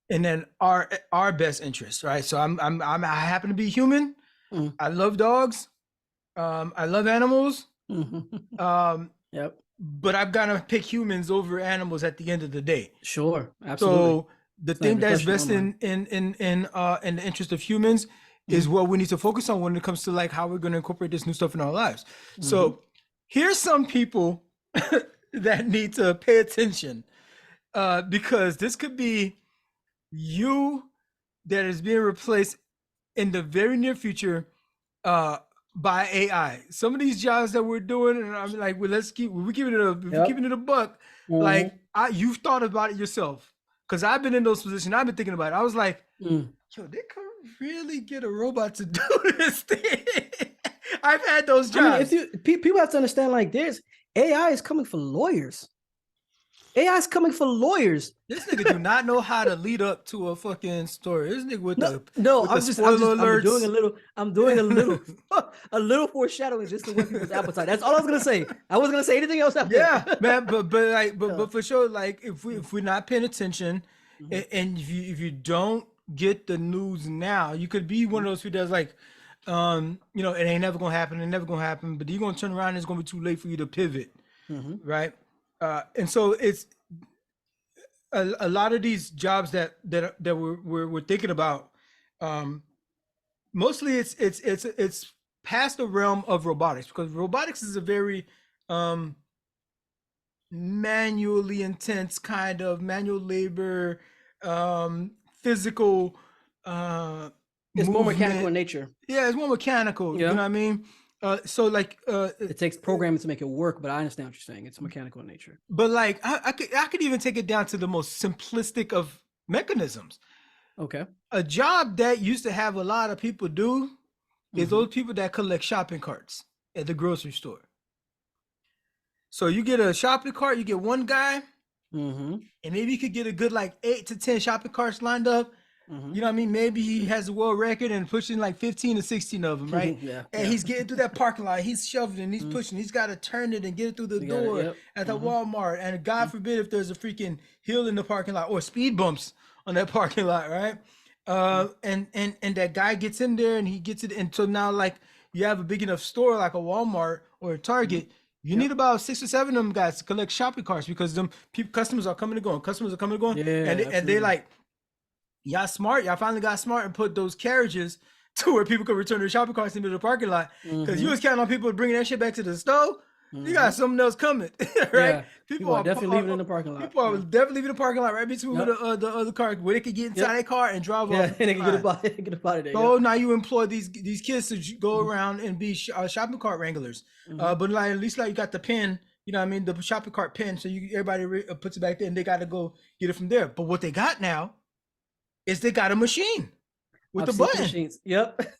and then our best interest, right? So I happen to be human. I love dogs. I love animals. But I've got to pick humans over animals at the end of the day. Sure, absolutely. So the thing that's best in the interest of humans is what we need to focus on when it comes to like how we're going to incorporate this new stuff in our lives. So here's some people that need to pay attention, because this could be you that is being replaced in the very near future by AI. Some of these jobs that we're doing, and I'm like, well, we're keeping it a buck. Like you've thought about it yourself, because I've been in those positions. I've been thinking about it. I was like, yo, they could really get a robot to do this thing. I've had those jobs. I mean, people have to understand, like, there's AI is coming for lawyers. AI is coming for lawyers. This nigga do not know how to lead up to a fucking story. This nigga with I'm doing a little foreshadowing just to whet people's appetite. That's all I was gonna say. I wasn't gonna say anything else after that. Man, but for sure, like if we're not paying attention, and if you don't get the news now, you could be one of those people that's like, it ain't never gonna happen, but you're gonna turn around and it's gonna be too late for you to pivot, right? And so it's a lot of these jobs that we're thinking about. Mostly it's past the realm of robotics, because robotics is a very manually intense kind of manual labor, physical. It's more mechanical in nature. Yeah, it's more mechanical. You know what I mean? So like it takes programming to make it work, but I understand what you're saying. It's mechanical in nature. But like I could even take it down to the most simplistic of mechanisms. Okay. A job that used to have a lot of people do is those people that collect shopping carts at the grocery store. So you get a shopping cart, you get one guy, Mm-hmm. and maybe you could get a good like 8 to 10 shopping carts lined up. Mm-hmm. You know what I mean? Maybe he has a world record and pushing like 15 to 16 of them, right? Yeah. And he's getting through that parking lot. He's shoving, he's Mhm. pushing. He's got to turn it and get it through the You got it, door yep. at the Mhm. Walmart. And God forbid if there's a freaking hill in the parking lot or speed bumps on that parking lot, right? And that guy gets in there and he gets it. And so now, like, you have a big enough store like a Walmart or a Target. You Yep. need about 6 or 7 of them guys to collect shopping carts because them people, customers are coming and going. Customers are coming and going. Yeah, and they absolutely. like, y'all smart. Y'all finally got smart and put those carriages to where people could return their shopping carts into the parking lot. Because you was counting on people bringing that shit back to the store. You got something else coming, right? Yeah. People are definitely leaving in the parking lot. People are Yeah. definitely leaving the parking lot right between Yep. the other car where they could get inside their car and drive Yeah, off. and they can get fine. get a body there. So Yep. now you employ these kids to go around and be shopping cart wranglers. But like at least like you got the pin, you know what I mean, the shopping cart pin. So everybody puts it back there and they got to go get it from there. But what they got now is they got a machine with I've a seen the button. machines. Yep.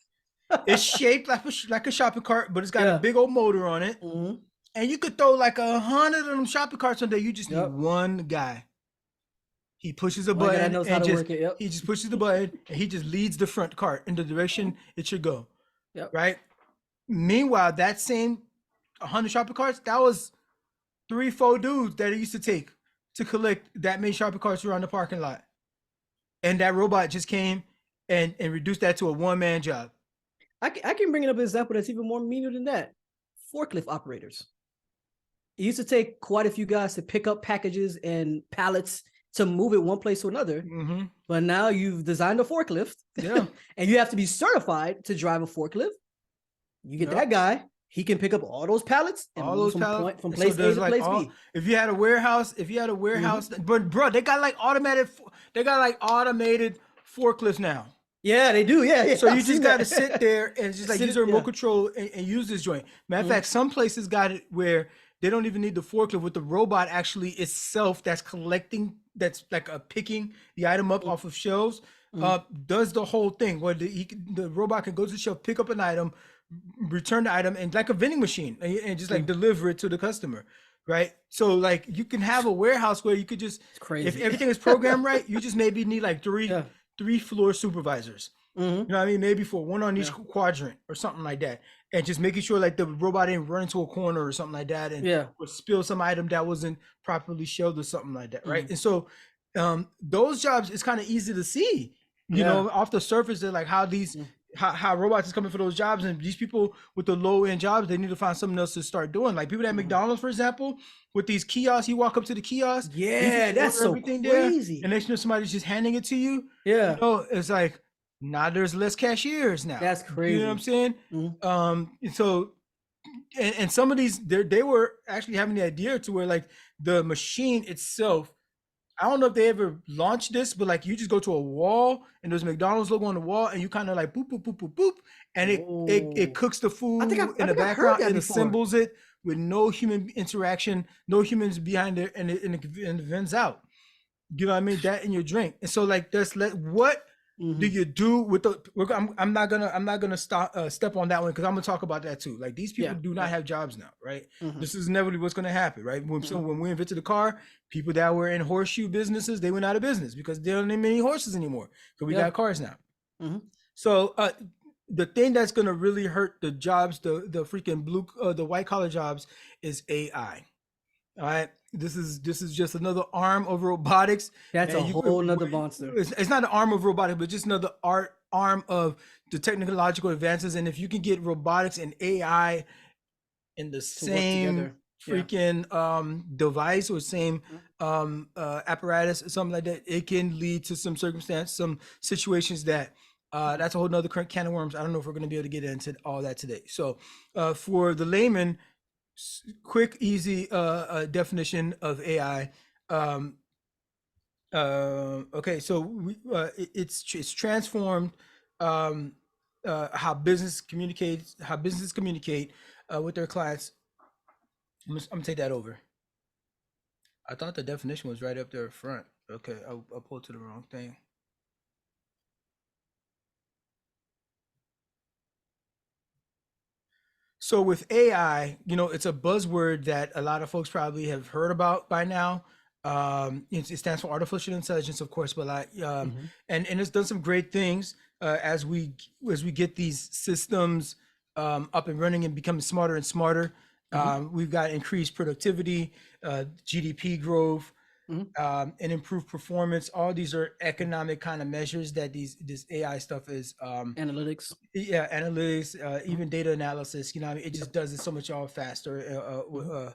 It's shaped like a shopping cart, but it's got Yeah. a big old motor on it. Mhm. And you could throw like 100 of them shopping carts on there. You just Yep. need one guy. He pushes a One guy that button knows how and to just work it, yep. he just pushes the button and he just leads the front cart in the direction it should go. Yep. Right. Meanwhile, that same 100 shopping carts, that was 3-4 dudes that it used to take to collect that many shopping carts around the parking lot. And that robot just came and reduced that to a one-man job. I can bring up an example that's even more meaner than that. Forklift operators. It used to take quite a few guys to pick up packages and pallets to move it one place to another. But now you've designed a forklift. Yeah. And you have to be certified to drive a forklift. You get that guy. He can pick up all those pallets and all move those pallets from place A to like place B. If you had a warehouse, but bro, they got like automated forklifts now. Yeah, they do. Yeah. So you I've just seen got to that. sit there and just like Sit- use a yeah. remote control and use this joint. Matter of fact, some places got it where they don't even need the forklift with the robot actually itself that's collecting, that's like picking the item up off of shelves, does the whole thing where the robot can go to the shelf, pick up an item, return the item, and like a vending machine and just like deliver it to the customer. Right. So like you can have a warehouse where you could just, crazy. if everything is programmed right, you just maybe need like three floor supervisors. You know what I mean? Maybe for one on each quadrant or something like that. And just making sure like the robot didn't run into a corner or something like that and or spill some item that wasn't properly shelved or something like that. Right. And so those jobs, it's kind of easy to see, you know, off the surface, they're like how these how robots is coming for those jobs, and these people with the low end jobs, they need to find something else to start doing. Like people at McDonald's, for example, with these kiosks, you walk up to the kiosk, that's so crazy. There, and next to somebody's just handing it to you. Yeah, you know, it's like now there's less cashiers now. That's crazy. You know what I'm saying? So and some of these they were actually having the idea to where like the machine itself, I don't know if they ever launched this, but like you just go to a wall and there's McDonald's logo on the wall and you kind of like boop, boop, boop, boop, boop. And it cooks the food in the background and assembles it with no human interaction, no humans behind it, and it vents out. You know what I mean? That in your drink. And so like what do you do with the, I'm not gonna step on that one because I'm gonna talk about that too. Like these people do not have jobs now, right? This is inevitably what's gonna happen, right? When we invented the car, people that were in horseshoe businesses, they went out of business because there aren't many horses anymore because we got cars now. So the thing that's gonna really hurt the jobs, the freaking the white collar jobs, is AI. All right, this is just another arm of robotics. That's a whole nother monster. It's not an arm of robotics, but just another arm of the technological advances. And if you can get robotics and AI in the same freaking device or same apparatus or something like that, it can lead to some situations that that's a whole nother can of worms. I don't know if we're going to be able to get into all that today. So for the layman, quick, easy definition of AI. Okay, so it's transformed how businesses communicate with their clients. I'm gonna take that over. I thought the definition was right up there front. Okay, I'll pull to the wrong thing. So with AI, it's a buzzword that a lot of folks probably have heard about by now. It stands for artificial intelligence, of course, but Mhm. and it's done some great things as we get these systems up and running and becoming smarter and smarter. Mhm. We've got increased productivity, GDP growth, Mhm. and improved performance. All these are economic kind of measures that this AI stuff is Analytics. yeah, analytics, Mhm. even data analysis. What I mean, it just Yep. does it so much all faster Mhm.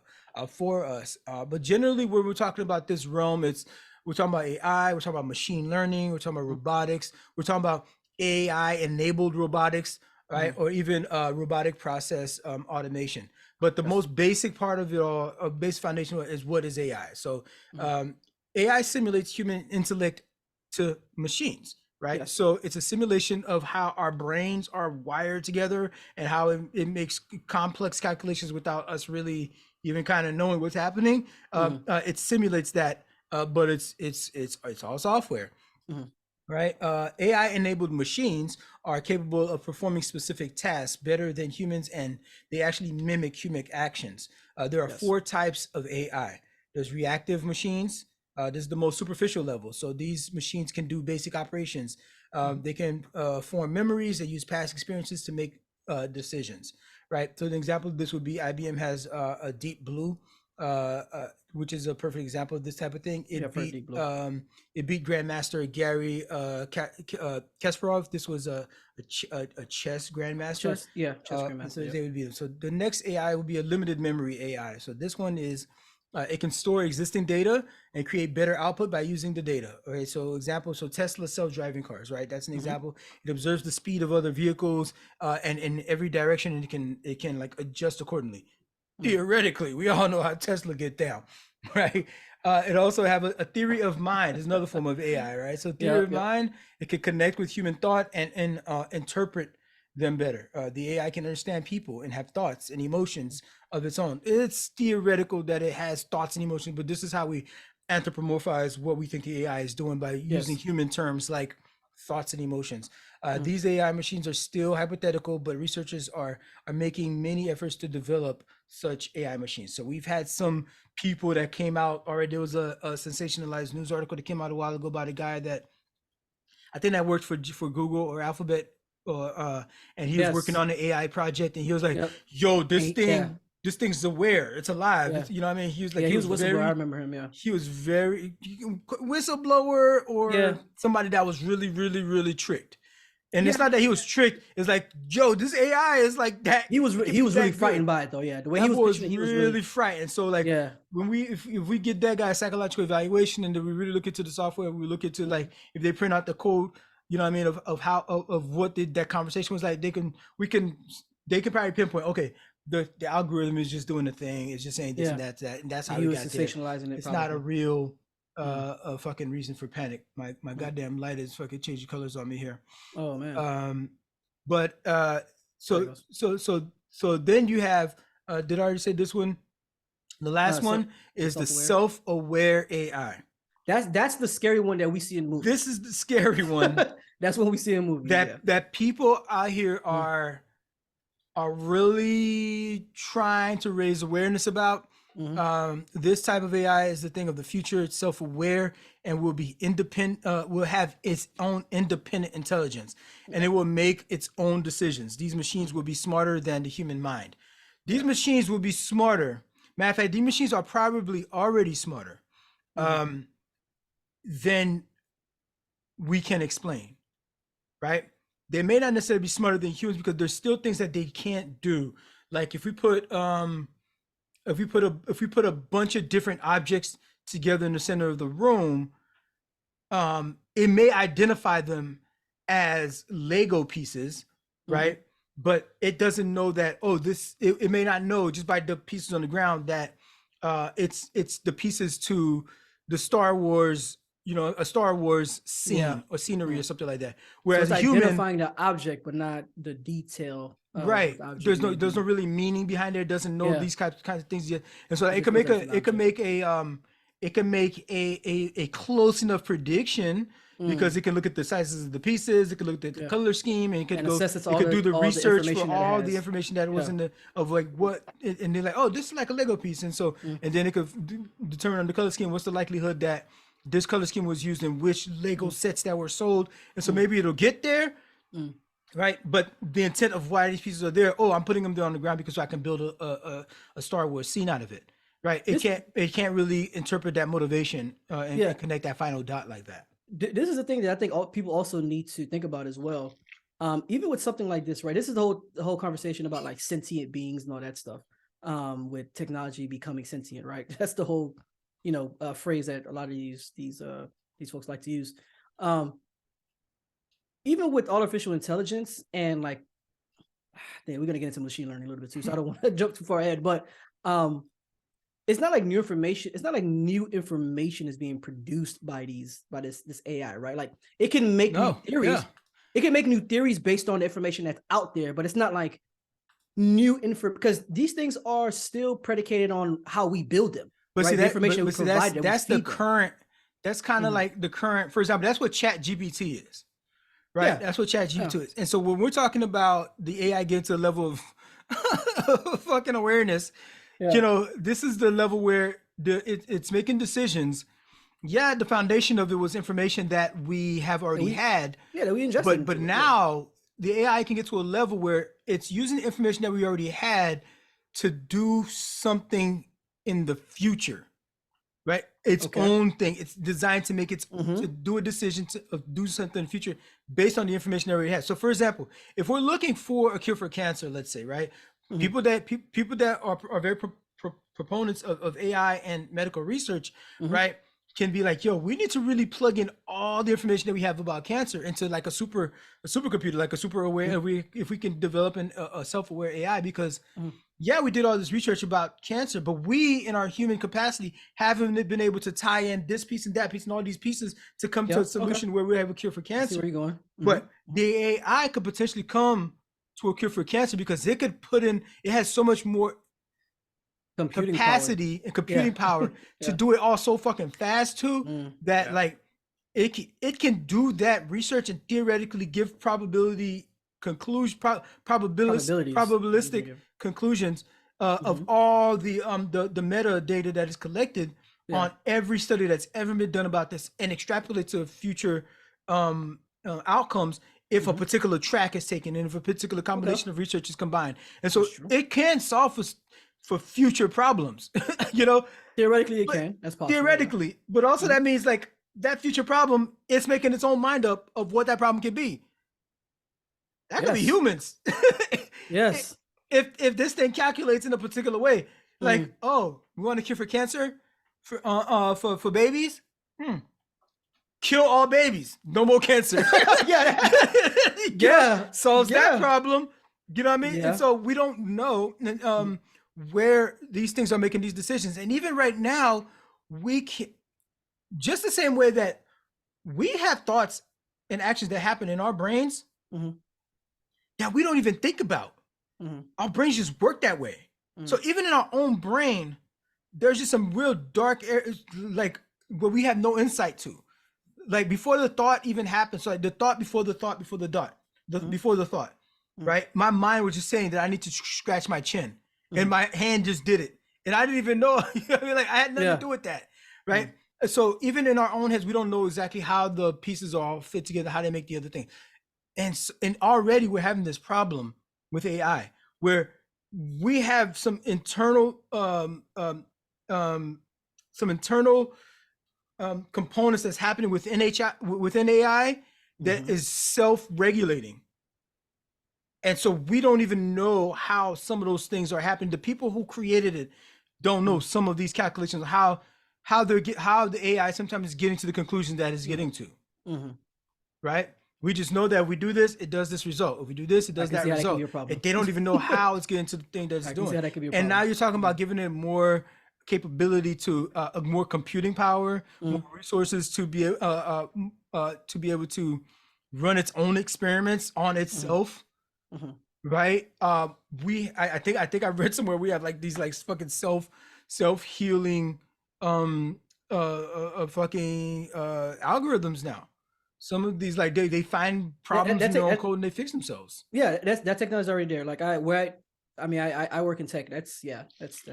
for us. But generally, when we're talking about this realm, we're talking about AI, we're talking about machine learning, we're talking about Mhm. robotics, we're talking about AI enabled robotics, right, Mhm. or even robotic process automation. But the Yes. most basic part of it all, basic foundation is what is AI. So Mhm. um, AI simulates human intellect to machines, right? Yes. So it's a simulation of how our brains are wired together and how it makes complex calculations without us really even kind of knowing what's happening. Mhm. It simulates that, but it's all software, Mhm. right? AI enabled machines are capable of performing specific tasks better than humans, and they actually mimic human actions. There are Yes. 4 types of AI. There's reactive machines. This is the most superficial level. So these machines can do basic operations. Mhm. They can form memories. They use past experiences to make decisions, right? So an example of this would be IBM has a Deep Blue, which is a perfect example of this type of thing. Yeah, for Deep Blue. It beat Grandmaster Gary Kasparov. This was a chess grandmaster. Chess. Yeah, chess So grandmaster. Yep. they would be so the next AI will be a limited memory AI. So this one is it can store existing data and create better output by using the data. Okay, so example, so Tesla self-driving cars, right? That's an Mhm. example. It observes the speed of other vehicles and in every direction, and it can like adjust accordingly. Mhm. Theoretically, we all know how Tesla get down, right? It also have a theory of mind is another form of AI, right? So theory Yep. of Yep. mind, it can connect with human thought and interpret them better. The AI can understand people and have thoughts and emotions of its own. It's theoretical that it has thoughts and emotions, but this is how we anthropomorphize what we think the AI is doing by using Yes. human terms like thoughts and emotions. Mhm. These AI machines are still hypothetical, but researchers are making many efforts to develop such AI machines. So we've had some people that came out already. There was a sensationalized news article that came out a while ago about a guy that I think that worked for Google or Alphabet, or and he was working Yes. on the AI project, and he was like, Yep. "Yo, And yeah. this thing's aware. It's alive. Yeah. You know what I mean?" He was like, Yeah. He was a whistleblower. I remember him. Yeah. he was very whistleblower Yeah. or somebody that was really, really, really tricked. And it's Yeah. not that he was tricked. It's like, yo, this AI is like that. It can He be was really that good. frightened by it though. Yeah. The way he That was boy was pitching it, he was really really. frightened. So like Yeah. when if we get that guy psychological evaluation and then we really look into the software, we look into Mhm. like if they print out the code, you know what I mean, of how of what that conversation was like, they can probably pinpoint, okay, the algorithm is just doing the thing, it's just saying this Yeah. and that, and that's And how he we was got there. sensationalizing it It's not a probably. real Mm. a fucking reason for panic. My Mm. goddamn light is fucking changing colors on me here. Oh man. Um, but There it goes. so then you have did I already say this one? The last So one the is the self-aware. self-aware AI. That's the scary one that we see in This movies. is the scary one That's what we see in movies. Yeah. that people out here Mm. are really trying to raise awareness about. Mhm. This type of AI is the thing of the future. It's self-aware and will be independent. Will have its own independent intelligence, and Yeah. it will make its own decisions. These machines will be smarter than the human mind. These Yeah. machines will be smarter. Matter of fact, these machines are probably already smarter Mhm. than we can explain. Right? They may not necessarily be smarter than humans because there's still things that they can't do. Like if we put a bunch of different objects together in the center of the room, it may identify them as Lego pieces, Mhm. right? But it doesn't know that, oh, it may not know just by the pieces on the ground that it's the pieces to the Star Wars, a Star Wars Yeah. scene or scenery or Mm. something like that. So Whereas it's a human, identifying the object, but not the detail of what right, the object there's no may there's no be. really meaning behind it. It doesn't know Yeah. these kinds of things yet. And so It just knows that it's an it can object. make it can make a close enough prediction because it can look at the sizes of the pieces, it can look at the color scheme, and it could do the research for all the information that was in the like what, and they're like, oh, this is like a Lego piece, and so and then it could determine on the color scheme what's the likelihood that this color scheme was used in which Lego sets that were sold, and so maybe it'll get there. Right, but the intent of why these pieces are there, I'm putting them there on the ground because I can build a Star Wars scene out of it. Right, it can't really interpret that motivation and connect that final dot like that. This is the thing that I think people also need to think about as well. Even with something like this, right? This is the whole conversation about like sentient beings and all that stuff. With technology becoming sentient, right? That's the whole, phrase that a lot of these folks like to use. Even with artificial intelligence and like, we're gonna get into machine learning a little bit too, so I don't want to jump too far ahead, but it's not like new information. It's not like new information is being produced by this AI, right? Like it can make new theories. Yeah. It can make new theories based on the information that's out there, but it's not like new info because these things are still predicated on how we build them. But right? see, the information we provide them. That's the current. That's kind of like the current. For example, that's what ChatGPT is. Right, yeah. That's what ChatGPT is. And so when we're talking about the AI getting to a level of fucking awareness, this is the level where it's making decisions. Yeah, the foundation of it was information that we have already had. Yeah, that we ingested. But now the AI can get to a level where it's using the information that we already had to do something in the future. Right, its own thing. It's designed to make to do a decision to do something in the future based on the information that we have. So, for example, if we're looking for a cure for cancer, let's say, right, people that are very proponents of AI and medical research, right, can be like, yo, we need to really plug in all the information that we have about cancer into like a supercomputer, like a super aware. If we can develop a self-aware AI, because we did all this research about cancer, but we, in our human capacity, haven't been able to tie in this piece and that piece and all these pieces to come to a solution where we have a cure for cancer. Where you going? But the AI could potentially come to a cure for cancer because it could put in. It has so much more capacity and computing power to do it all so fucking fast too that like it can do that research and theoretically give probabilistic conclusions of all the metadata that is collected on every study that's ever been done about this and extrapolate to future outcomes if a particular track is taken and if a particular combination of research is combined. And so it can solve for future problems, Theoretically, it can. That's possible. Theoretically, but also that means like that future problem, it's making its own mind up of what that problem could be. That could be humans. Yes. If this thing calculates in a particular way, like, we want a cure for cancer for babies. Kill all babies. No more cancer. Solves that problem. You know what I mean? And so we don't know where these things are making these decisions. And even right now, we can, just the same way that we have thoughts and actions that happen in our brains that we don't even think about. Our brains just work that way. So even in our own brain, there's just some real dark areas, like where we have no insight to. Like before the thought even happens, so like the thought before the thought before the dot, before the thought, right? My mind was just saying that I need to scratch my chin, and my hand just did it, and I didn't even know. You know what I mean? Like I had nothing to do with that, right? So even in our own heads, we don't know exactly how the pieces all fit together, how they make the other thing, and already we're having this problem with AI where we have some internal components that's happening within AI that is self-regulating. And so we don't even know how some of those things are happening. The people who created it don't know some of these calculations, how the AI sometimes is getting to the conclusion that it's getting to. Right? We just know that if we do this, it does this result. If we do this, it does that result. They don't even know how it's getting to the thing that it's doing. And now you're talking about giving it more capability to more computing power, more resources to be able to run its own experiments on itself, right? I think I read somewhere we have like these like fucking self-healing fucking algorithms now. Some of these, like, they find problems in their own code and they fix themselves. Yeah, that technology is already there. Like I work in tech. That's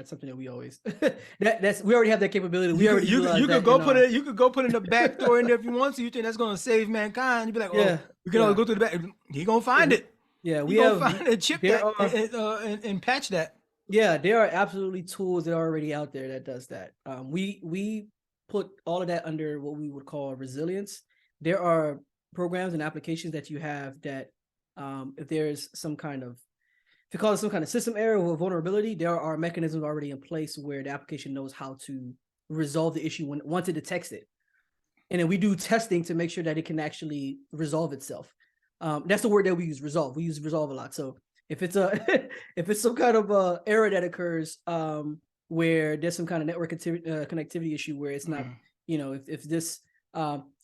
something that we always we already have that capability. You could go put it. You could go put in the back door in there if you want to. You think that's gonna save mankind? You'd be like, oh, we can only go through the back. He gonna find it. Yeah, we gonna find it, chip that, and patch that. Yeah, there are absolutely tools that are already out there that does that. We put all of that under what we would call resilience. There are programs and applications that you have that if there's some kind of, if you call it some kind of system error or vulnerability, there are mechanisms already in place where the application knows how to resolve the issue once it detects it. And then we do testing to make sure that it can actually resolve itself. That's the word that we use, resolve. We use resolve a lot. So if it's if it's some kind of error that occurs where there's some kind of network connectivity issue where it's not, if this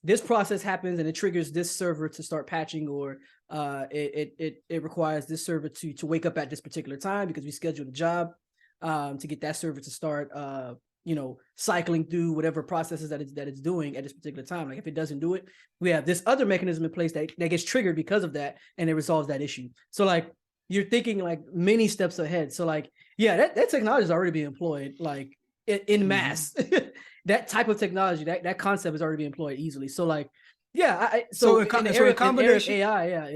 this process happens and it triggers this server to start patching, or it requires this server to wake up at this particular time because we scheduled a job to get that server to start cycling through whatever processes that it's doing at this particular time. Like if it doesn't do it, we have this other mechanism in place that gets triggered because of that, and it resolves that issue. So like you're thinking like many steps ahead. So like, yeah, that technology is already being employed like in mass. That type of technology, that concept is already being employed easily. So like, yeah, so in combination AI,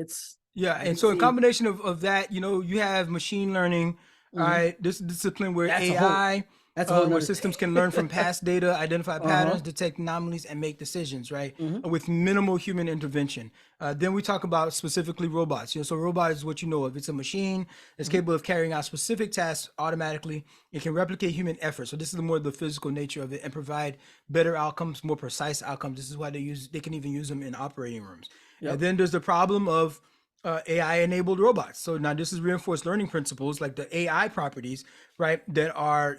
in combination of that, you have machine learning, right? This discipline where AI, where systems can learn from past data, identify patterns, detect anomalies, and make decisions, right? With minimal human intervention. Then we talk about specifically robots. So robot is what you know of. It's a machine that's capable of carrying out specific tasks automatically. It can replicate human effort. So this is more the physical nature of it, and provide better outcomes, more precise outcomes. This is why they can even use them in operating rooms. And then there's the problem of AI-enabled robots. So now this is reinforced learning principles, like the AI properties, right, that are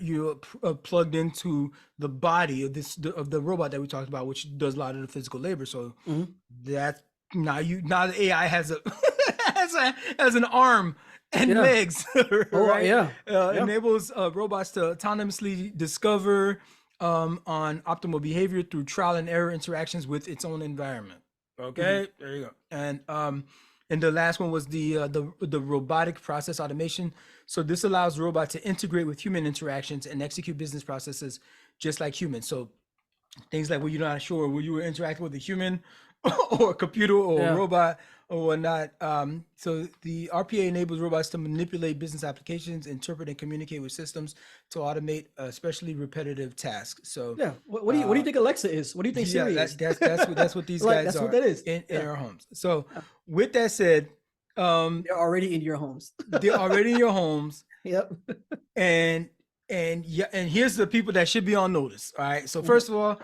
plugged into the body of the robot that we talked about, which does a lot of the physical labor. So that now the AI has has an arm and legs, right? Enables robots to autonomously discover on optimal behavior through trial and error interactions with its own environment. Okay, there you go. And the last one was the robotic process automation. So this allows robots to integrate with human interactions and execute business processes just like humans. So things like when you're not sure whether you were interacting with a human or a computer or a robot or whatnot. So the RPA enables robots to manipulate business applications, interpret and communicate with systems to automate especially repetitive tasks. So what do you think Alexa is? What do you think Siri is? That's what these guys are. What that is in our homes. So with that said, they're already in your homes. They're already in your homes. Yep. And here's the people that should be on notice. All right. So first of all,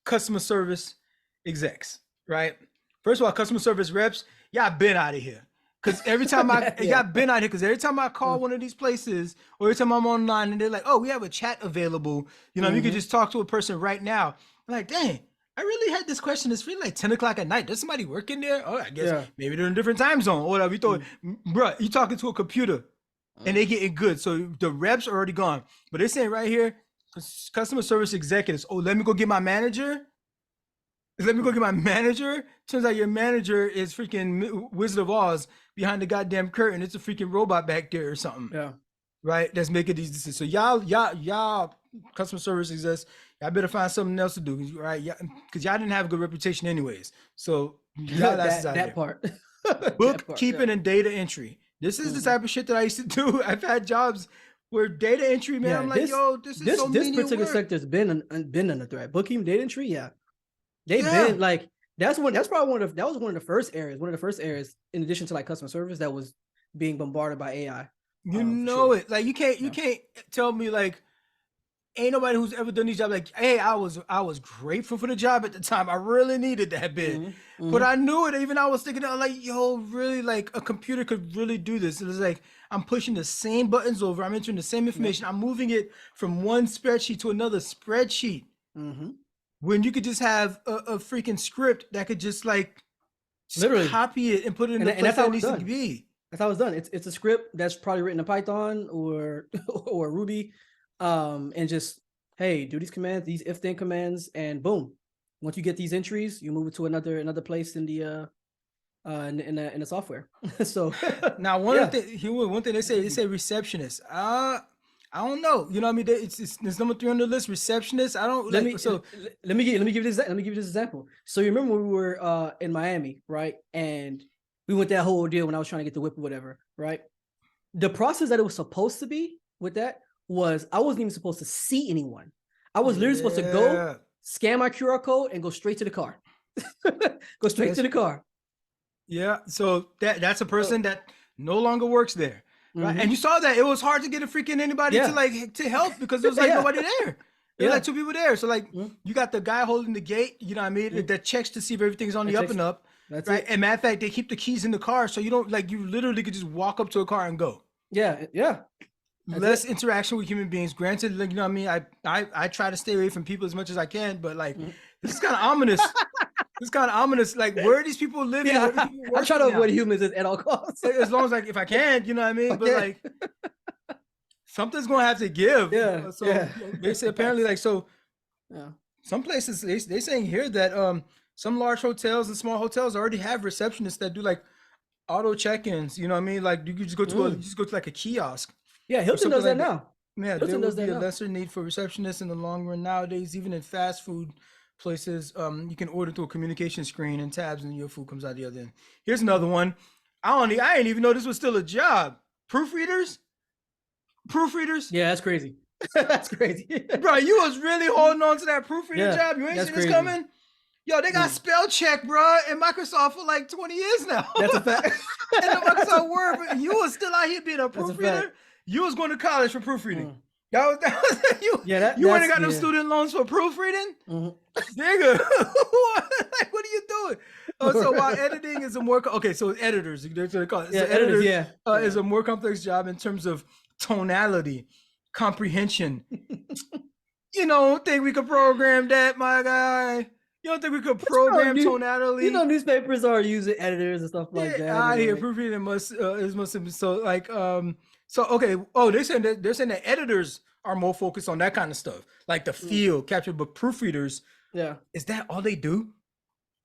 customer service execs, right? First of all, customer service reps, y'all been out of here. Because every time every time I call one of these places, or every time I'm online and they're like, oh, we have a chat available, you could just talk to a person right now. I'm like, dang, I really had this question. It's really like 10 o'clock at night. Does somebody work in there? Oh, I guess maybe they're in a different time zone or whatever. You thought, bro, you talking to a computer and they getting good. So the reps are already gone. But they're saying right here, customer service executives, oh, let me go get my manager. Turns out your manager is freaking Wizard of Oz behind the goddamn curtain. It's a freaking robot back there or something. Yeah. Right? That's making these decisions. So y'all customer service execs, y'all better find something else to do, right? Because y'all didn't have a good reputation anyways. So y'all that part. Bookkeeping and data entry. This is the type of shit that I used to do. I've had jobs where data entry, man. I'm like, this particular sector's been under threat. Bookkeeping, data entry, they've been like that was one of the first areas in addition to like customer service that was being bombarded by AI. It like you can't tell me like ain't nobody who's ever done these jobs like, hey, I was grateful for the job at the time. I really needed that bit. But I knew it. Even I was thinking like, yo, really, like a computer could really do this. It was like I'm pushing the same buttons over, I'm entering the same information, I'm moving it from one spreadsheet to another spreadsheet. When you could just have a freaking script that could just like literally copy it and put it in the place that it needs to be. That's how it's done. It's a script that's probably written in Python or Ruby, and just hey, do these commands, these if then commands, and boom. Once you get these entries, you move it to another place in the in the software. So Now, one thing they say receptionist. I don't know. You know what I mean? It's number 3 on the list. Receptionist. I don't let like. me So let me give you this example. So you remember when we were in Miami, right? And we went that whole ordeal when I was trying to get the whip or whatever, right? The process that it was supposed to be with that was I wasn't even supposed to see anyone. I was literally supposed to go scan my QR code and go straight to the car. Go straight to the car. Yeah. So that's a person that no longer works there. Right. Mhm. And you saw that it was hard to get a freaking anybody to help because there was like nobody there. There was like 2 people there. So like you got the guy holding the gate, you know what I mean? That checks to see if everything's on the up and up. That's right. it. And matter of fact, they keep the keys in the car. So you don't like you literally could just walk up to a car and go. Yeah. Less interaction with human beings. Granted, like, you know what I mean? I try to stay away from people as much as I can, but like this is kind of ominous. It's kind of ominous. Like, where are these people living? Yeah, I try to avoid humans at all costs. As long as, like, if I can, you know what I mean? But like, something's gonna have to give. Yeah. So they say apparently, like, so some places they saying here that some large hotels and small hotels already have receptionists that do like auto check-ins. You know what I mean? Like, you could just go to like a kiosk. Yeah, Hilton does that now. Yeah, there would be a lesser need for receptionists in the long run nowadays. Even in fast food places, you can order through a communication screen and tabs, and your food comes out the other end. Here's another one. I didn't even know this was still a job. Proofreaders. Yeah, that's crazy. That's crazy, bro. You was really holding on to that proofreader job. You ain't seen this coming. Yo, they got spell check, bro, in Microsoft for like 20 years now. That's a fact. And the Microsoft Word, but you was still out here being a proofreader. You was going to college for proofreading. That was you. Yeah, you went and got them student loans for proofreading, nigga. Like, what are you doing? So while editing is a more so editors, that's what they call it. So editors, is a more complex job in terms of tonality, comprehension. You don't think we could program that, my guy? You don't think we could program tonality? You know, newspapers are using editors and stuff like that. I hear proofreading must have been so like So okay. Oh, they're saying that editors are more focused on that kind of stuff, like the feel captured. But proofreaders, is that all they do?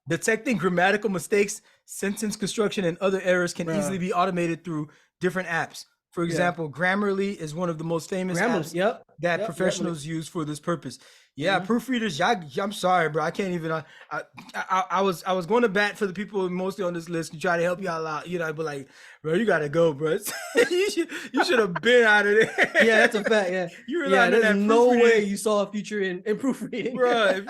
Detecting grammatical mistakes, sentence construction, and other errors can easily be automated through different apps. For example, Grammarly is one of the most famous apps that professionals use for this purpose. Yeah, proofreaders. I'm sorry, bro. I can't even. I was going to bat for the people mostly on this list to try to help y'all out. You know, but like, bro, you gotta go, bro. you should have been out of there. Yeah, that's a fact. Yeah, you relying on that. No way you saw a future in proofreading, bro.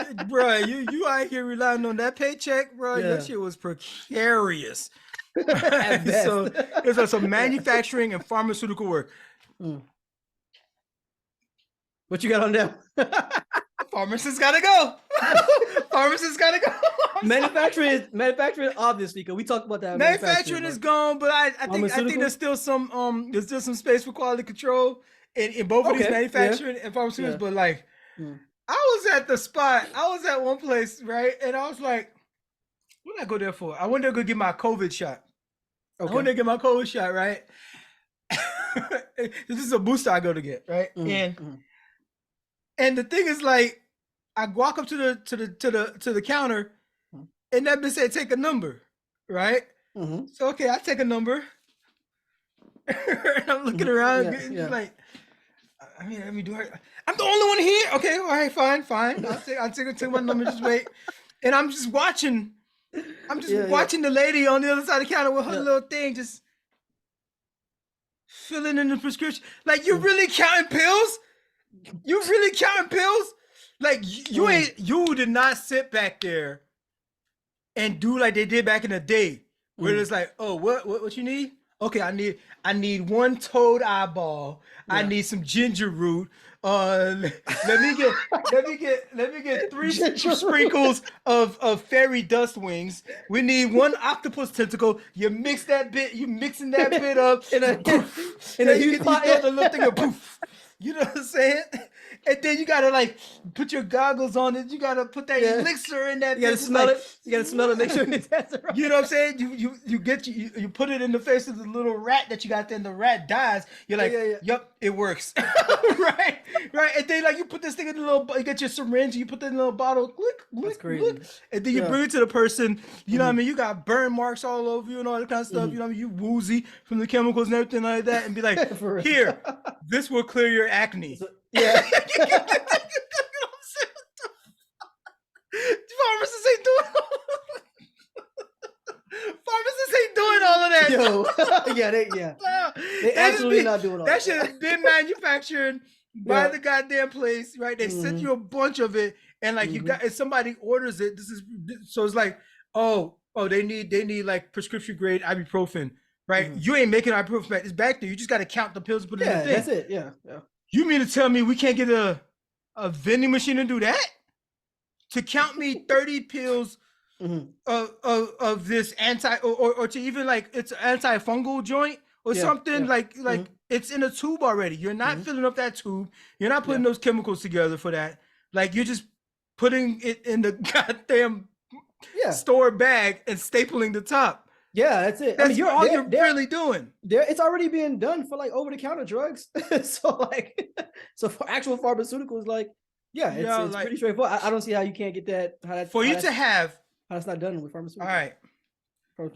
You out here relying on that paycheck, bro. That shit was precarious. So there's some manufacturing and pharmaceutical work. What you got on them? Pharmacists gotta go. Pharmacists gotta go. Manufacturing, obviously, because we talked about that. Manufacturing is gone, but I think there's still some space for quality control in both of these manufacturing and pharmaceuticals. But like, I was at the spot. I was at one place, right, and I was like, what did I go there for? I went there to go get my COVID shot. I went there to get my COVID shot, right? This is a booster I go to get, right? And the thing is, like, I walk up to the counter, and that bitch said, "Take a number," right? So okay, I take a number, and I'm looking around, like, I mean, I'm the only one here. Okay, all right, fine. I'll take my number. Just wait, and I'm just watching. I'm just watching the lady on the other side of the counter with her little thing, just filling in the prescription. Like, you really counting pills? You really counting pills? Like, you did not sit back there and do like they did back in the day, where it's like, oh, what you need? Okay, I need one toad eyeball. I need some ginger root. Let me get 3 sprinkles of fairy dust wings. We need 1 octopus tentacle. You mixing that bit up in a huge pot. The little thing of poof. You know what I'm saying? And then you gotta like put your goggles on it. You gotta put that elixir in that. You gotta bitch. It's smell like, it. You gotta smell it. Make sure it's right. You know what I'm saying? You put it in the face of the little rat that you got there, and the rat dies. You're like, yep, it works. right. And then like you put this thing in the little, you get your syringe, you put that in a little bottle, That's crazy. and then you bring it to the person. You know what I mean? You got burn marks all over you and all that kind of stuff. You know what I mean? You woozy from the chemicals and everything like that, and be like, here, this will clear your acne. Yeah. Pharmacists ain't doing all of that. Yo, they absolutely not doing all that. That shit has been manufactured by the goddamn place, right? They sent you a bunch of it, and like you got, if somebody orders it, so it's like, oh, they need like prescription grade ibuprofen, right? You ain't making ibuprofen, it's back there. You just got to count the pills and put it in the thing. That's it. Yeah. You mean to tell me we can't get a vending machine to do that? To count me 30 pills of this or to even like it's an antifungal joint or something like it's in a tube already. You're not filling up that tube. You're not putting those chemicals together for that. Like you're just putting it in the goddamn store bag and stapling the top. Yeah, that's it. That's all you're really doing. It's already being done for like over-the-counter drugs. so for actual pharmaceuticals, like it's like, pretty straightforward. I don't see how you can't get that. How that's not done with pharmaceuticals. All right. For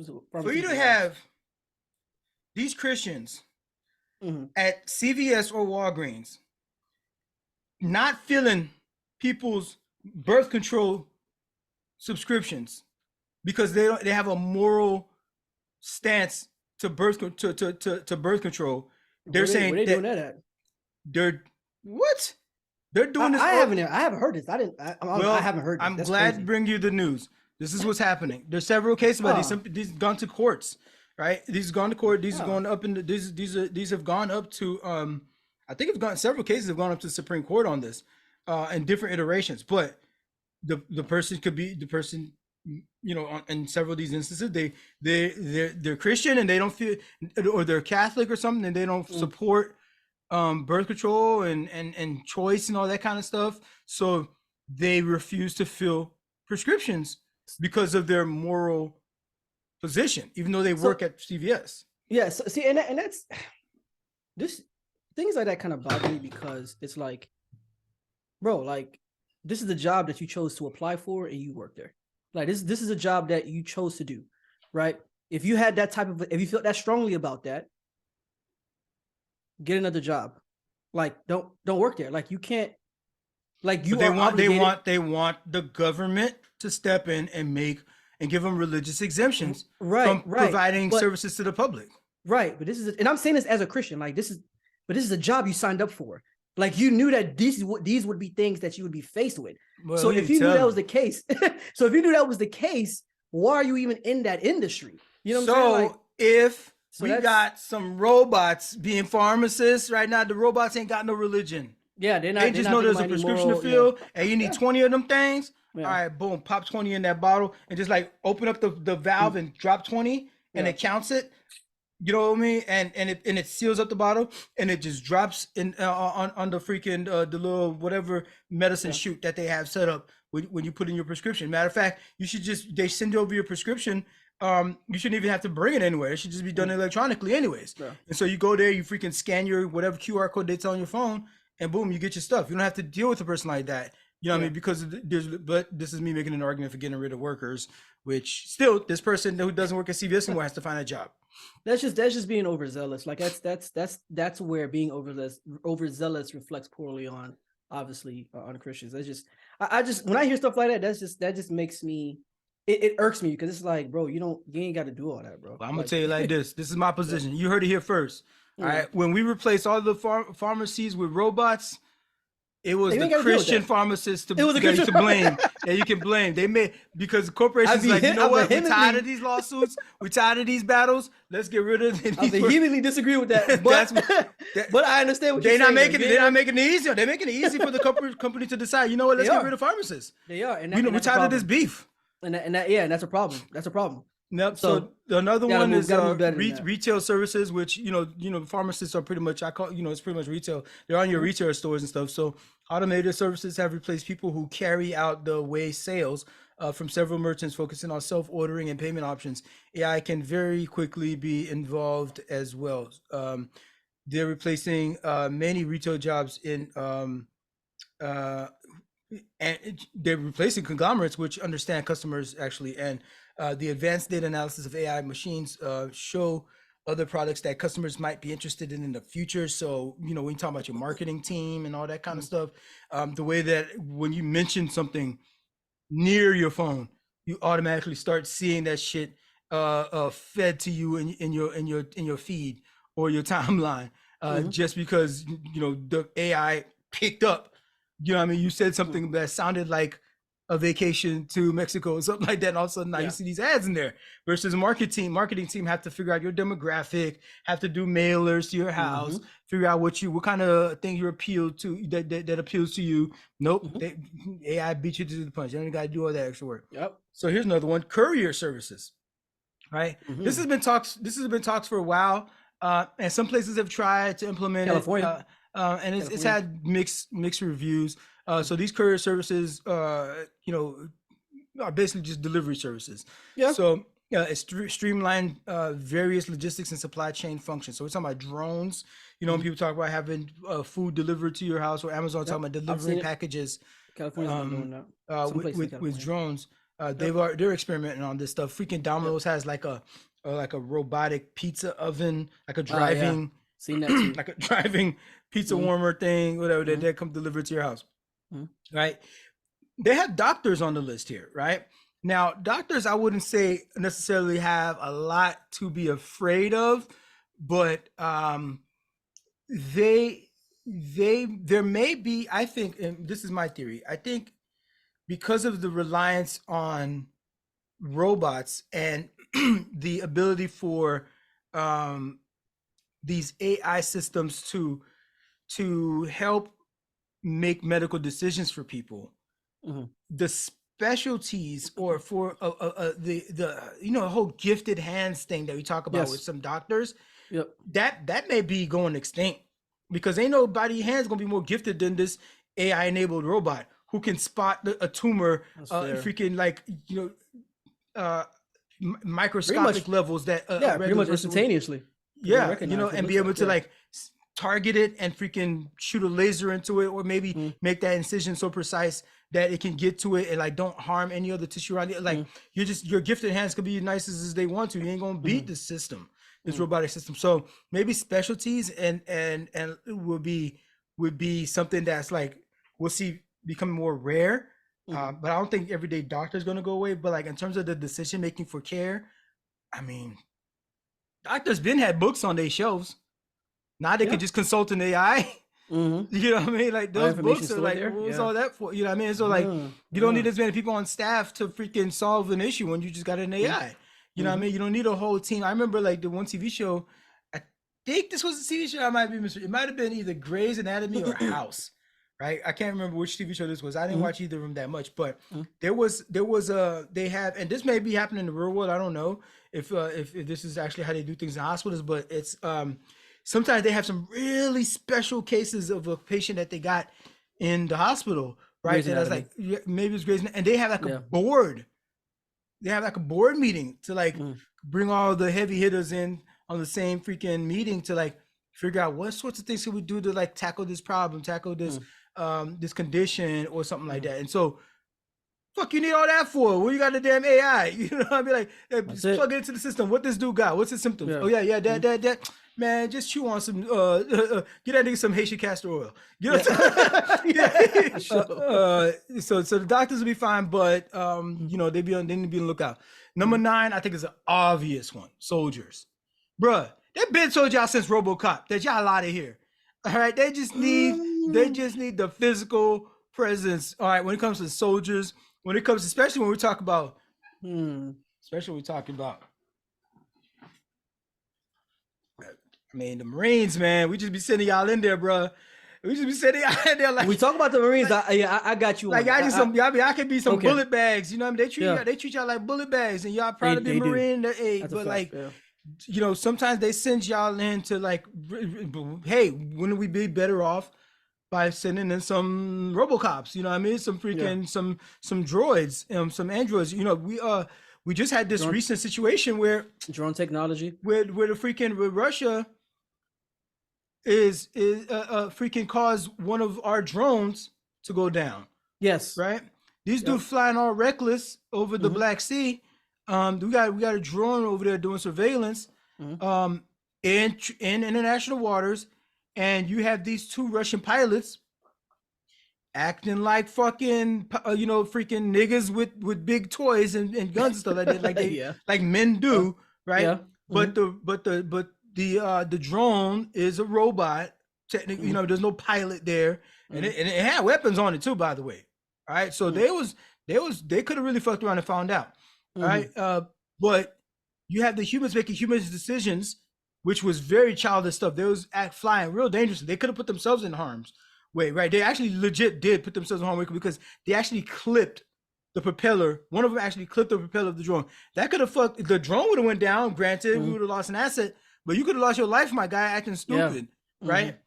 you to have these Christians at CVS or Walgreens not filling people's birth control subscriptions because they have a moral stance to birth control. They're saying where they doing that at? They're what? They're doing this. I haven't heard this. I haven't heard this. I'm glad to bring you the news. This is what's happening. There's several cases about these have gone to courts, right? These have gone to court. These have gone up in these have gone up to I think several cases have gone up to the Supreme Court on this in different iterations. But the person could be the person, you know, in several of these instances, they're Christian and they don't feel, or they're Catholic or something, and they don't support birth control and choice and all that kind of stuff. So they refuse to fill prescriptions because of their moral position, even though they work at CVS. Yeah. So, see, and that's this things like that kind of bother me because it's like, bro, like this is the job that you chose to apply for and you work there. Like this is a job that you chose to do, right? If you had that if you felt that strongly about that, get another job. Like don't work there. Like you can't. Like you. They want the government to step in and give them religious exemptions from providing services to the public. Right, but and I'm saying this as a Christian. Like this is a job you signed up for. Like you knew that these would be things that you would be faced with. Well, so if you knew that was the case, why are you even in that industry? You know what I'm saying? Like, if we got some robots being pharmacists right now, the robots ain't got no religion. Yeah, they just know there's a prescription to fill, and you need 20 of them things. Yeah. All right, boom, pop 20 in that bottle, and just like open up the valve and drop 20, and it counts it. You know what I mean? And it seals up the bottle, and it just drops in on the freaking the little whatever medicine chute that they have set up when you put in your prescription. Matter of fact, they send over your prescription. You shouldn't even have to bring it anywhere. It should just be done electronically anyways. Yeah. And so you go there, you freaking scan your whatever QR code that's on your phone, and boom, you get your stuff. You don't have to deal with a person like that. You know what I mean? Because but this is me making an argument for getting rid of workers, which still this person who doesn't work at CVS anymore has to find a job. That's just being overzealous. Like that's where being overzealous reflects poorly on obviously on Christians. I just when I hear stuff like that, that just makes me it irks me because it's like, bro, you ain't got to do all that, bro. Well, I'm gonna tell you like this. This is my position. You heard it here first. All right. When we replace all the pharmacies with robots, it was the Christian pharmacists to blame. Yeah, you can blame. They made because corporations like, you know what? We're tired of these lawsuits. We're tired of these battles. Let's get rid of these. I vehemently disagree with that. But I understand what you're saying. They're not making it easier. They're making it easy for the company to decide. You know what? Let's get rid of pharmacists. They are. And we're tired of this beef. And that's a problem. That's a problem. Nope. So So another gotta one move, is gotta move better than that. retail services, which pharmacists are pretty much it's pretty much retail. They're on your retail stores and stuff. So automated services have replaced people who carry out the way sales from several merchants, focusing on self-ordering and payment options. AI can very quickly be involved as well. They're replacing many retail jobs uh, they're replacing conglomerates which understand customers actually, and the advanced data analysis of AI machines show other products that customers might be interested in the future. So when you talk about your marketing team and all that kind of stuff, the way that when you mention something near your phone, you automatically start seeing that shit fed to you in your feed or your timeline, just because the AI picked up. You know what I mean? You said something that sounded like a vacation to Mexico or something like that, and all of a sudden now you see these ads in there. Versus marketing team have to figure out your demographic, have to do mailers to your house, figure out what kind of thing you appeal to that appeals to you. Nope, AI beat you to the punch. You don't got to do all that extra work. Yep. So here's another one: courier services. Right. This has been talks for a while, and some places have tried to implement California. and it's had mixed reviews. So these courier services, are basically just delivery services. Yeah. So it's streamlined various logistics and supply chain functions. So we're talking about drones. When people talk about having food delivered to your house, or Amazon talking about delivering packages. California's been doing that. With drones. They're experimenting on this stuff. Freaking Domino's has like a robotic pizza oven, like a driving, seen that too. like a driving pizza warmer thing, whatever that come delivered to your house. Right? They have doctors on the list here, right? Now, doctors, I wouldn't say necessarily have a lot to be afraid of, but there may be, I think, and this is my theory, I think because of the reliance on robots and the ability for these AI systems to help make medical decisions for people, the specialties, or for the whole gifted hands thing that we talk about with some doctors, that may be going extinct, because ain't nobody hands gonna be more gifted than this AI enabled robot who can spot a tumor, freaking microscopic levels that pretty much instantaneously. And be able to target it and freaking shoot a laser into it, or maybe make that incision so precise that it can get to it and don't harm any other tissue around it. Your gifted hands can be as nice as they want to. You ain't gonna beat the system, this robotic system. So maybe specialties and would be something that's we'll see becoming more rare. But I don't think everyday doctor is gonna go away. But in terms of the decision making for care, I mean, doctors been had books on their shelves. Now they could just consult an AI. You know what I mean? Those books are what was all that for? You know what I mean? So you don't need as many people on staff to freaking solve an issue when you just got an AI. You know what I mean? You don't need a whole team. I remember the one TV show, I think this was a TV show, it might have been either Grey's Anatomy or House. Right? I can't remember which TV show this was. I didn't watch either of them that much, but they have, and this may be happening in the real world. I don't know if this is actually how they do things in hospitals, but it's sometimes they have some really special cases of a patient that they got in the hospital, right? And I was maybe it's Grey's, and they have a board. They have a board meeting to bring all the heavy hitters in on the same freaking meeting to figure out what sorts of things can we do to tackle this problem, tackle this this condition or something like that. And so, fuck, you need all that for? Well, you got the damn AI. You know what I mean? Just plug it into the system. What this dude got? What's his symptoms? Oh yeah, that. Man, just chew on some. Get that nigga some Haitian castor oil. You know what I'm saying? So the doctors will be fine, but they need to be on the lookout. Number 9, I think, is an obvious one. Soldiers, bruh. They've been told y'all since RoboCop that y'all out of here. All right, they just need the physical presence. All right, when it comes to soldiers, especially when we talk about, I mean, the Marines, man, we just be sending y'all in there, bro. We just be sitting out there like we talk about the Marines. I got you. like on I it. need some. I could be some okay. bullet bags. You know what I mean? Yeah. They treat y'all like bullet bags, and y'all proud to be They do. Marine. Hey, That's a but fact. like Yeah. you know, sometimes they send y'all in to like, hey, wouldn't we be better off by sending in some RoboCops? You know what I mean? Some freaking some droids, some androids. You know, we just had this Drone- recent situation where Drone technology. where the freaking with Russia is freaking caused one of our drones to go down. Yes. Right? These dudes flying all reckless over the Black Sea. We got a drone over there doing surveillance in international waters, and you have these two Russian pilots acting like fucking freaking niggas with big toys and guns and stuff like that, like they like men do, right? Yeah. But the drone is a robot. Technically, you know, there's no pilot there, and it had weapons on it too, by the way. All right, so they could have really fucked around and found out. All right, but you have the humans making humans decisions, which was very childish stuff. They was flying real dangerously. They could have put themselves in harm's way, right? They actually legit did put themselves in harm's way because they actually clipped the propeller. One of them actually clipped the propeller of the drone. That could have fucked. The drone would have went down. Granted, we would have lost an asset, but you could have lost your life, my guy, acting stupid, right?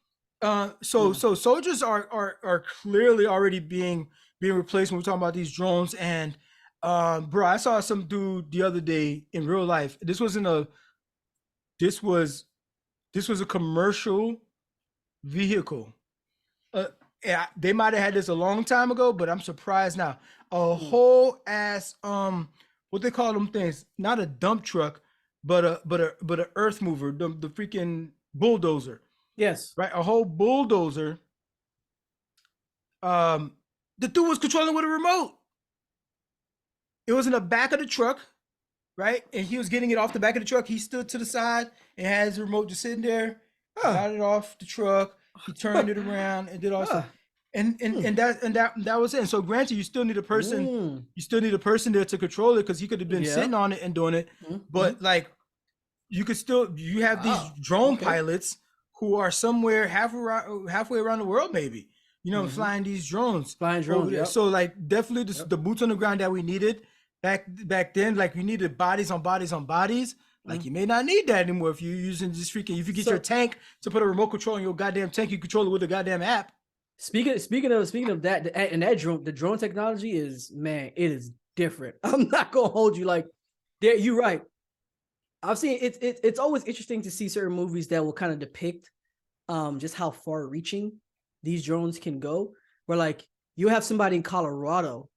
So soldiers are clearly already being replaced when we're talking about these drones. And bro, I saw some dude the other day in real life. This was a commercial vehicle. Yeah, they might have had this a long time ago, but I'm surprised now. A whole ass what they call them things, not a dump truck, but a earth mover, the freaking bulldozer. Yes. Right, a whole bulldozer. The dude was controlling with a remote. It was in the back of the truck, right? And he was getting it off the back of the truck. He stood to the side and had his remote just sitting there. Got it off the truck. He turned it around and did all stuff. And that was it. And so granted, you still need a person. You still need a person there to control it because he could have been sitting on it and doing it. But like, you have these drone pilots who are somewhere halfway around the world, maybe. You know, flying these drones. Yep. So like, definitely the boots on the ground that we needed back then. Like, we needed bodies on bodies on bodies. Like, you may not need that anymore if you're using this freaking. If you get your tank to put a remote control in your goddamn tank, you control it with a goddamn app. Speaking of that, and that drone, the drone technology is, man, it is different. I'm not gonna hold you like, there. You're right. I've seen it. It's always interesting to see certain movies that will kind of depict just how far-reaching these drones can go. Where like you have somebody in Colorado,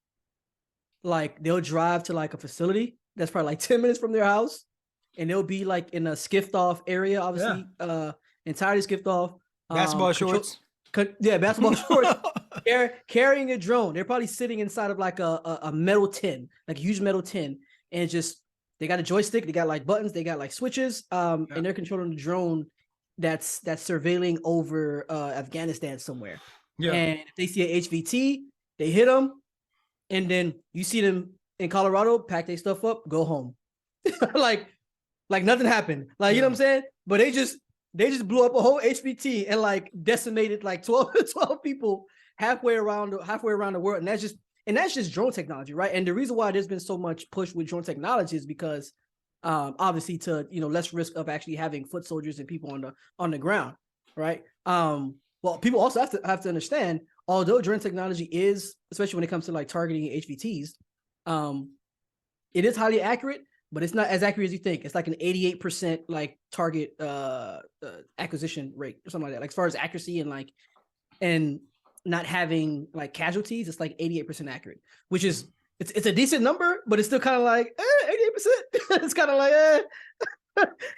like they'll drive to like a facility that's probably like 10 minutes from their house, and they'll be like in a skiffed off area, obviously, entirely skiffed off. Basketball shorts. Basketball shorts. Carrying a drone. They're probably sitting inside of like a metal tin, like a huge metal tin, and just they got a joystick, they got like buttons, they got like switches, and they're controlling the drone that's surveilling over Afghanistan somewhere. Yeah. And if they see an HVT, they hit them, and then you see them in Colorado pack their stuff up, go home, like nothing happened. Like you know what I'm saying? But they just blew up a whole HVT and like decimated like 12 people halfway around the world, and that's just drone technology, right? And the reason why there's been so much push with drone technology is because obviously to less risk of actually having foot soldiers and people on the ground, right? Well, people also have to understand, although drone technology is, especially when it comes to like targeting HVTs, it is highly accurate, but it's not as accurate as you think. It's like an 88% like target acquisition rate or something like that. Like as far as accuracy and not having like casualties, it's like 88% accurate, which is it's a decent number, but it's still kind of like 88%. It's kind of like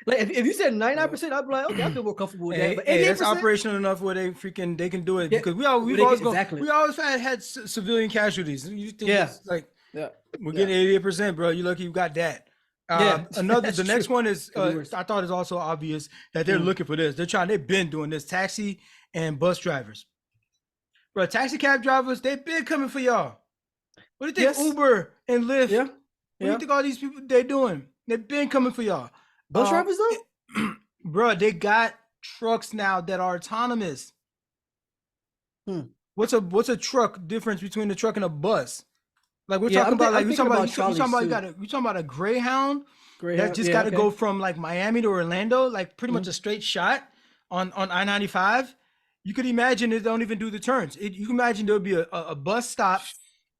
like if you said 99%, I'd be like, okay, I feel more comfortable with that. But that's operational enough where they can do it, because we always had civilian casualties. You think it's like we're getting 88%, bro. You lucky you got that. The next one is I thought is also obvious that they're looking for this. They've been doing this. Taxi and bus drivers, bro. Taxi cab drivers, they've been coming for y'all. What do you think Uber and Lyft? What do you think all these people they're doing? They've been coming for y'all. Bus drivers though, bro, they got trucks now that are autonomous. What's a truck difference between a truck and a bus? Like we're Yeah, talking about, like I'm we thinking talking about, about you talking trolleys about, too. you talking about a Greyhound that Greyhound, just yeah, got to okay. go from like Miami to Orlando, like pretty much a straight shot on I-95. You could imagine it don't even do the turns. You can imagine there'll be a bus stop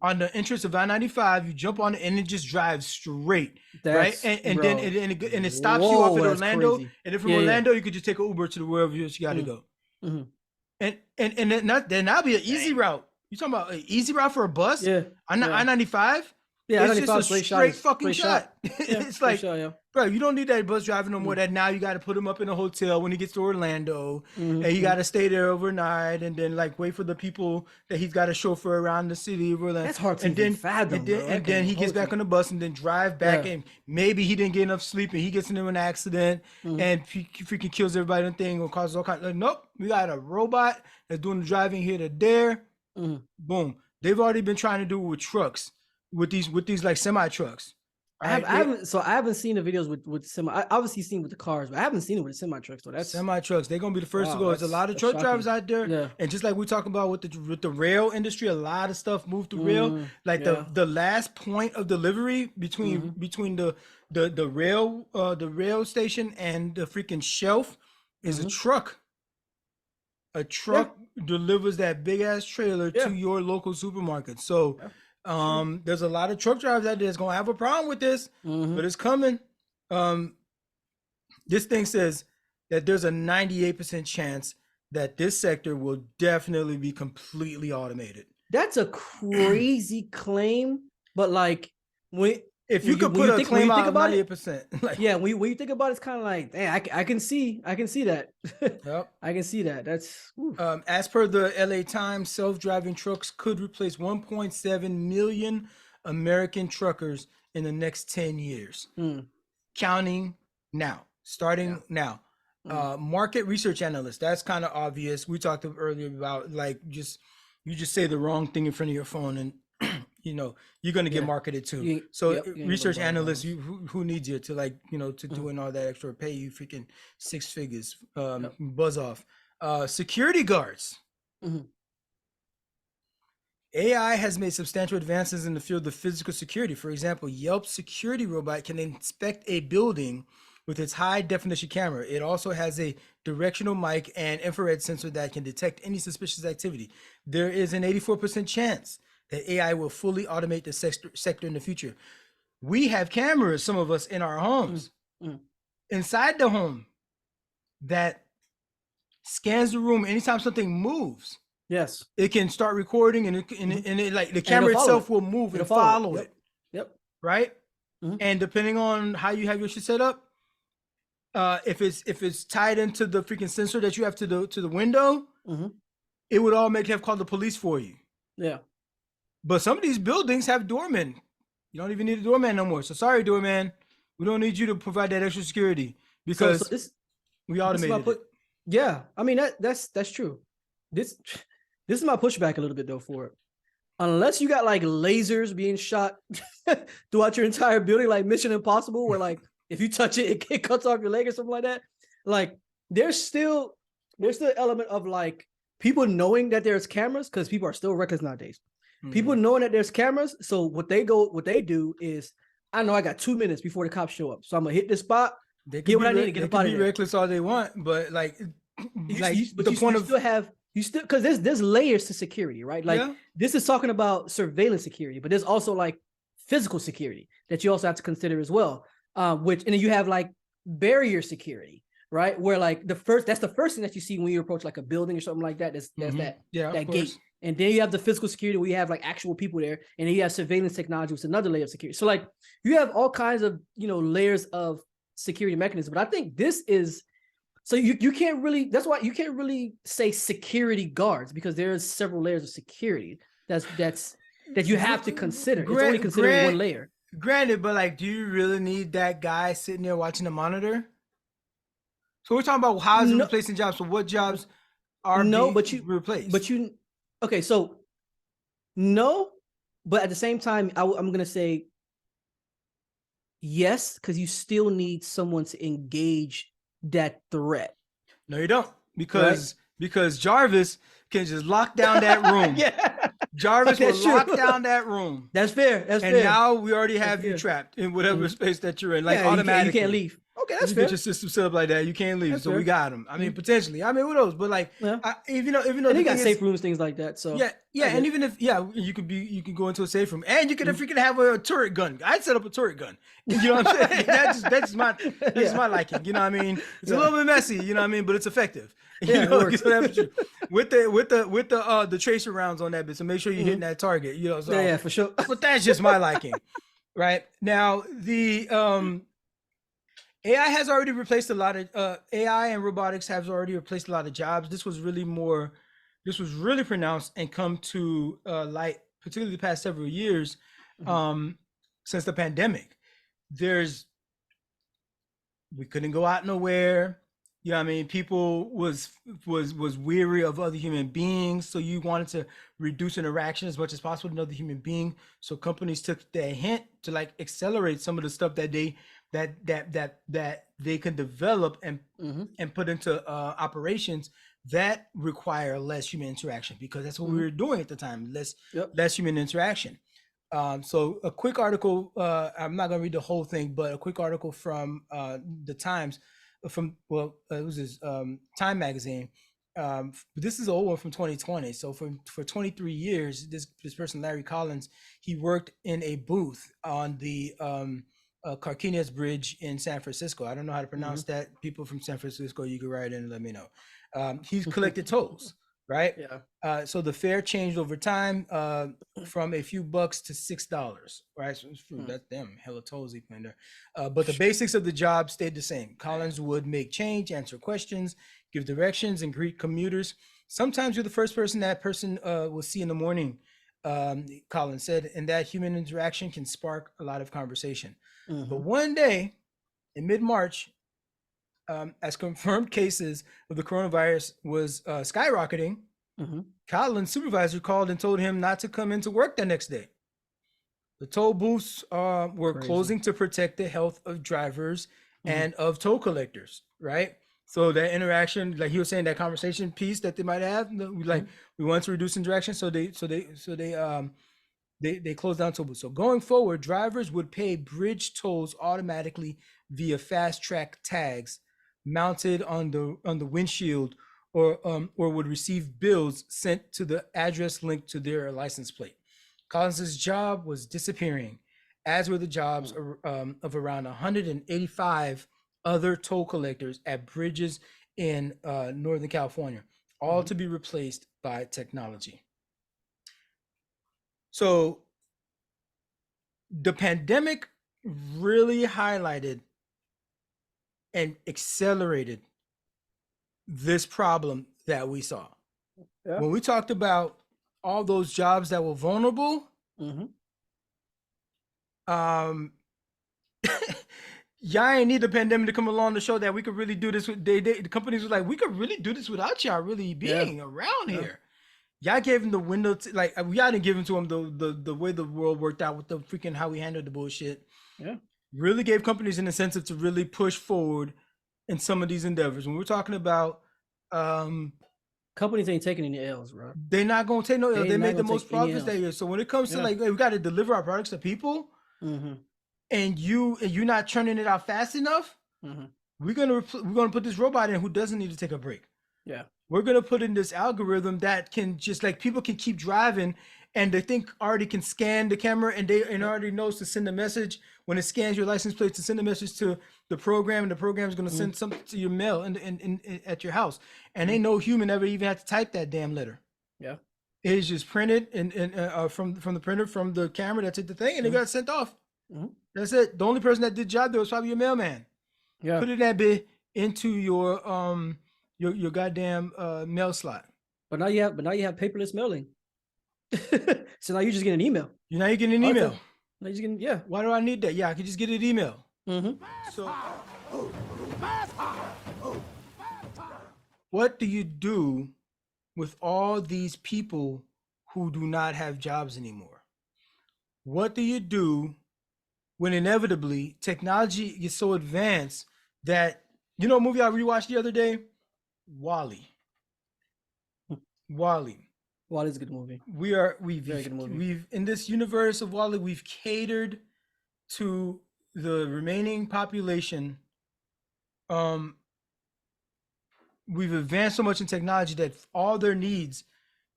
on the entrance of I-95. You jump on it and it just drives straight, right? That's And then bro. it stops you off Whoa, at that's Orlando, crazy. and then from Yeah, yeah. Orlando you could just take an Uber to wherever you got to go. Mm-hmm. And then that'll be an easy route. You talking about an easy route for a bus? Yeah, yeah. I-95? Yeah, It's just a straight straight is fucking straight shot. Yeah, It's straight like, shot, yeah. bro, you don't need that bus driver no more. That now you got to put him up in a hotel when he gets to Orlando, and he got to stay there overnight, and then like wait for the people that he's got to chauffeur around the city of Orlando. That's hard to and even then, fathom, and then, bro. I and can't then he even gets hold back you. on the bus and then drive back, Yeah. and maybe he didn't get enough sleep, and he gets into an accident, and he freaking kills everybody and thing, or causes all kinds. Like, nope, we got a robot that's doing the driving here to there. Boom. They've already been trying to do it with trucks, with these like semi trucks. I haven't seen the videos with semi. I obviously seen with the cars, but I haven't seen it with the semi trucks. So that's semi trucks. They're gonna be the first to wow, go. There's a lot of that's truck shocking. drivers out there, Yeah. and just like we talk about with the rail industry, a lot of stuff moved to rail. Like yeah. the last point of delivery between the rail station and the freaking shelf is a truck. A truck delivers that big ass trailer to your local supermarket. So there's a lot of truck drivers out there that's gonna have a problem with this, but it's coming. This thing says that there's a 98% chance that this sector will definitely be completely automated. That's a crazy claim, but like if you could put a claim out of 98%, like, yeah, when you think about it, it's kind of like, dang, I can see that. Yep. I can see that. That's as per the LA Times, self-driving trucks could replace 1.7 million American truckers in the next 10 years, counting now, starting now. Market research analyst, that's kind of obvious. We talked earlier about like you just say the wrong thing in front of your phone and you know you're going to get marketed to. Research analysts, who needs you to like to doing all that extra, pay you freaking six figures, buzz off. Security guards. AI has made substantial advances in the field of physical security. For example, Yelp's security robot can inspect a building with its high definition camera. It also has a directional mic and infrared sensor that can detect any suspicious activity. There is an 84% chance that AI will fully automate the sector in the future. We have cameras, some of us, in our homes, inside the home, that scans the room anytime something moves. Yes, it can start recording, and it like the camera itself will move and follow it. Yep. Right. And depending on how you have your shit set up, if it's tied into the freaking sensor that you have to the window, it would have called the police for you. Yeah. But some of these buildings have doormen. You don't even need a doorman no more. So sorry, doorman, we don't need you to provide that extra security because we automated it. Yeah, I mean that's true. This is my pushback a little bit though for it. Unless you got like lasers being shot throughout your entire building, like Mission Impossible, where like if you touch it, it cuts off your leg or something like that. Like there's still an element of like people knowing that there's cameras, because people are still reckless nowadays. People knowing that there's cameras, so what they do is, I know I got 2 minutes before the cops show up, so I'm gonna hit this spot. They can be reckless all they want, but like because there's layers to security, right? Like this is talking about surveillance security, but there's also like physical security that you also have to consider as well. And then you have like barrier security, right? Where like that's the first thing that you see when you approach like a building or something like that. That's that gate. And then you have the physical security where you have like actual people there, and then you have surveillance technology, which is another layer of security. So like you have all kinds of layers of security mechanisms. But I think this is so you can't really, that's why you can't really say security guards, because there's several layers of security that you have to consider. It's only considering one layer. Granted, but like, do you really need that guy sitting there watching the monitor? So we're talking about how is it replacing jobs. So what jobs are being replaced? Okay, so no, but at the same time, I'm going to say yes, because you still need someone to engage that threat. No, you don't, because because Jarvis can just lock down that room. Yeah. Jarvis will That's true. lock down that room. That's fair. That's And fair. now we already have you fair. trapped in whatever space that you're in, like yeah, you automatically. can't leave. Okay, If that's you fair. get your system set up like that, you can't leave. That's so fair. we got him. I mean, potentially. I mean, who knows? But like, Yeah. even though And the they got thing safe is, rooms, things like that. So yeah, and even if you can go into a safe room, and you can freaking have a turret gun. I'd set up a turret gun. You know what I'm saying? that's just my liking. You know what I mean? It's a little bit messy. You know what I mean? But it's effective. Yeah, it works. With the tracer rounds on that bit, so make sure you're hitting that target. You know, so yeah, for sure. But that's just my liking, right? Now the AI has already replaced a lot of AI and robotics have already replaced a lot of jobs. This was really pronounced and come to light, particularly the past several years, since the pandemic. We couldn't go out nowhere. You know what I mean? People was weary of other human beings, so you wanted to reduce interaction as much as possible with another human being. So companies took that hint to like accelerate some of the stuff that they can develop and put into operations that require less human interaction, because that's what we were doing at the time, less human interaction. So a quick article, I'm not gonna read the whole thing, but a quick article from the Times, it was this Time magazine. This is an old one from 2020. So for 23 years, this person, Larry Collins, he worked in a booth on the Carquinez Bridge in San Francisco. I don't know how to pronounce that. People from San Francisco, you can write in and let me know. He's collected tolls, right? Yeah. So the fare changed over time from a few bucks to $6, right? So that's them, hella tolls he put in there. But the basics of the job stayed the same. Collins would make change, answer questions, give directions, and greet commuters. Sometimes you're the first person that person will see in the morning, Collins said, and that human interaction can spark a lot of conversation. But one day in mid-March, as confirmed cases of the coronavirus was skyrocketing, Collins' supervisor called and told him not to come into work the next day. The toll booths were closing to protect the health of drivers and of toll collectors, right? So that interaction, like he was saying, that conversation piece that they might have, we want to reduce interaction, so they closed down toll booths. So going forward, drivers would pay bridge tolls automatically via fast track tags mounted on the windshield, or would receive bills sent to the address linked to their license plate. Collins's job was disappearing, as were the jobs of around 185 other toll collectors at bridges in Northern California, all to be replaced by technology. So the pandemic really highlighted and accelerated this problem that we saw. Yeah. When we talked about all those jobs that were vulnerable, y'all ain't need the pandemic to come along to show that we could really do this. The companies were like, we could really do this without y'all really being around here. Y'all gave him the window to, like, y'all didn't give him to him the way the world worked out with the freaking how we handled the bullshit. Yeah. Really gave companies an incentive to really push forward in some of these endeavors. When we're talking about companies ain't taking any L's, bro. They're not gonna take no L's. They made the most profits that year. So when it comes to like, hey, we got to deliver our products to people, and you're not churning it out fast enough, we're gonna put this robot in who doesn't need to take a break. Yeah. We're gonna put in this algorithm that can just, like, people can keep driving, and they think already can scan the camera, and already knows to send a message when it scans your license plate, to send a message to the program, and the program is gonna send something to your mail in at your house. And ain't no human ever even had to type that damn letter. Yeah. It's just printed and from the printer, from the camera that took the thing, and it got sent off. That's it. The only person that did the job there was probably your mailman. Yeah. Put it that bit into your goddamn mail slot. But now you have paperless mailing. So now you just get an email. Now you're getting an email. Now you just getting, Why do I need that? Yeah, I can just get an email. So what do you do with all these people who do not have jobs anymore? What do you do when inevitably technology gets so advanced that, you know, a movie I rewatched the other day, Wall-E. Wall-E. Wall-E's a good movie. Very good movie. We've in this universe of Wall-E, we've catered to the remaining population. We've advanced so much in technology that all their needs,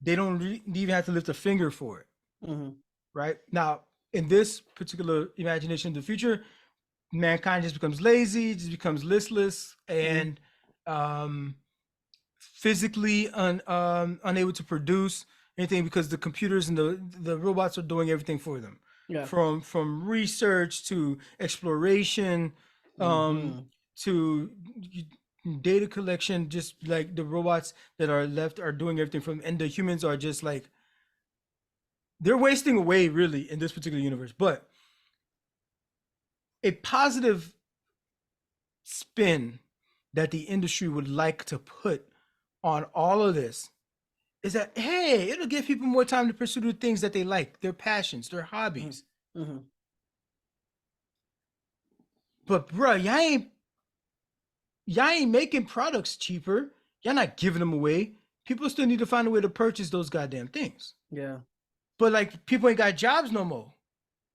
they don't even have to lift a finger for it. Mm-hmm. Right now, in this particular imagination of the future, mankind just becomes lazy, just becomes listless, and physically unable to produce anything because the computers and the robots are doing everything for them. Yeah. From research to exploration, to data collection. Just like the robots that are left are doing everything from, and the humans are just like, they're wasting away really in this particular universe. But a positive spin that the industry would like to put on all of this is that, hey, it'll give people more time to pursue the things that they like, their passions, their hobbies. Mm-hmm. But bro, y'all ain't making products cheaper. Y'all not giving them away. People still need to find a way to purchase those goddamn things. Yeah. But like, people ain't got jobs no more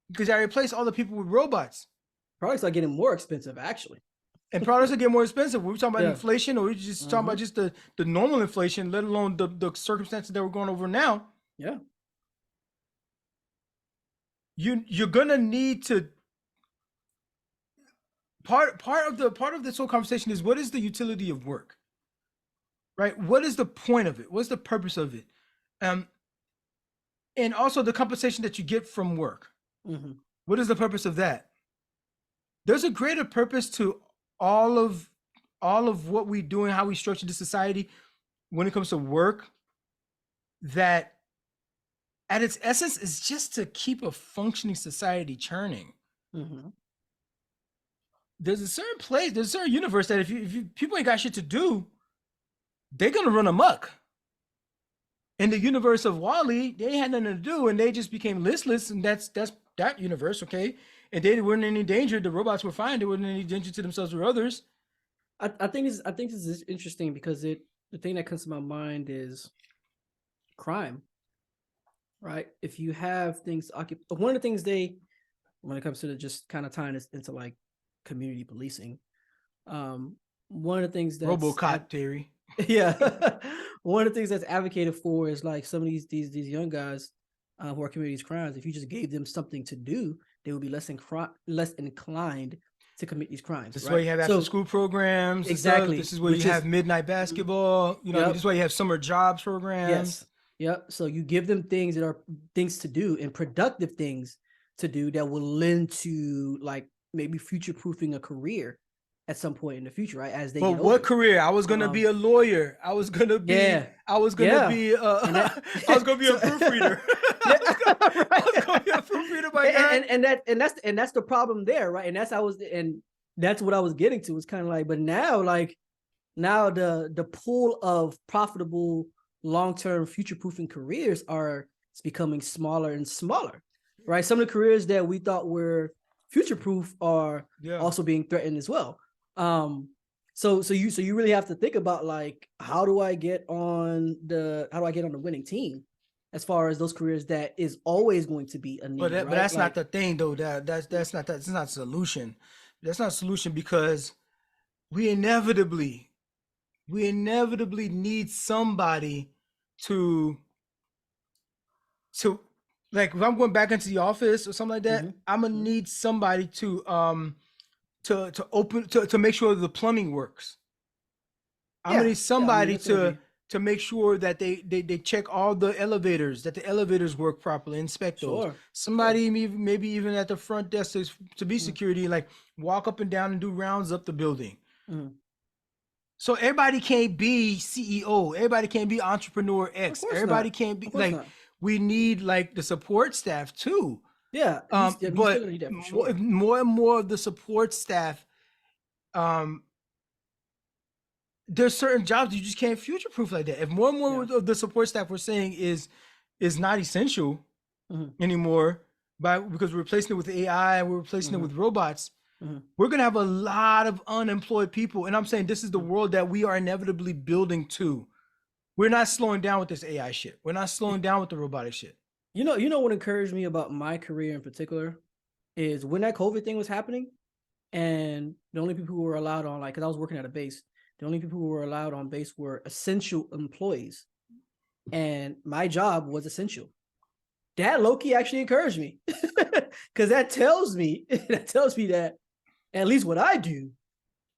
because I replaced all the people with robots. Products are getting more expensive, actually. And products are getting more expensive. We're talking about Yeah. inflation, or we're just talking about just the normal inflation, let alone the circumstances that we're going over now. Yeah. You're gonna need to part of this whole conversation is, what is the utility of work? Right? What is the point of it? What's the purpose of it? And also the compensation that you get from work. Mm-hmm. What is the purpose of that? There's a greater purpose to all of what we do and how we structure the society when it comes to work, that at its essence is just to keep a functioning society churning. Mm-hmm. There's a certain place, there's a certain universe that if you people ain't got shit to do, they're gonna run amok. In the universe of Wall-E, they ain't had nothing to do and they just became listless, and that's that universe, okay? And they weren't in any danger. The robots were fine. They weren't in any danger to themselves or others. I think this is interesting because the thing that comes to my mind is crime, right? If you have things one of the things when it comes to just kind of tying this into like community policing, one of the things that's RoboCop theory. Yeah, one of the things that's advocated for is like some of these young guys who are committing these crimes. If you just gave them something to do, they would be less inclined to commit these crimes. This is right? why you have after school programs. Exactly. This is where you have midnight basketball. You know, Yep. this is why you have summer jobs programs. Yes. Yep. So you give them things that are things to do and productive things to do that will lend to like maybe future proofing a career at some point in the future, right? As they But get what older. career? I was gonna be a lawyer. I was gonna be. Yeah. I was gonna be. that- I was gonna be a proofreader. I was gonna be a proofreader. My God. And that's the problem there, right? And that's what I was getting to. It's kind of like, but now the pool of profitable long-term future-proofing careers it's becoming smaller and smaller, right? Some of the careers that we thought were future-proof are also being threatened as well. So you really have to think about like, how do I get on the winning team as far as those careers that is always going to be a need. But right? that's like, not the thing though. That's not a solution. That's not a solution because we inevitably need somebody to like, if I'm going back into the office or something like that, I'm gonna need somebody to make sure the plumbing works. I'm gonna need somebody to make sure that they check all the elevators, that the elevators work properly, inspect those. Somebody maybe even at the front desk to be security, like walk up and down and do rounds up the building. So everybody can't be CEO. Everybody can't be entrepreneur X. Everybody can't be like. We need like the support staff too. Yeah, but more and more of the support staff, there's certain jobs you just can't future-proof like that. If more and more of the support staff we're saying is not essential anymore, because we're replacing it with AI, we're replacing it with robots, we're gonna have a lot of unemployed people. And I'm saying this is the world that we are inevitably building to. we're not slowing down with this AI shit. We're not slowing down with the robotic shit. You know what encouraged me about my career in particular is when that COVID thing was happening, and the only people who were allowed on, like, because I was working at a base, the only people who were allowed on base were essential employees, and my job was essential. That low-key actually encouraged me, because that tells me that at least what I do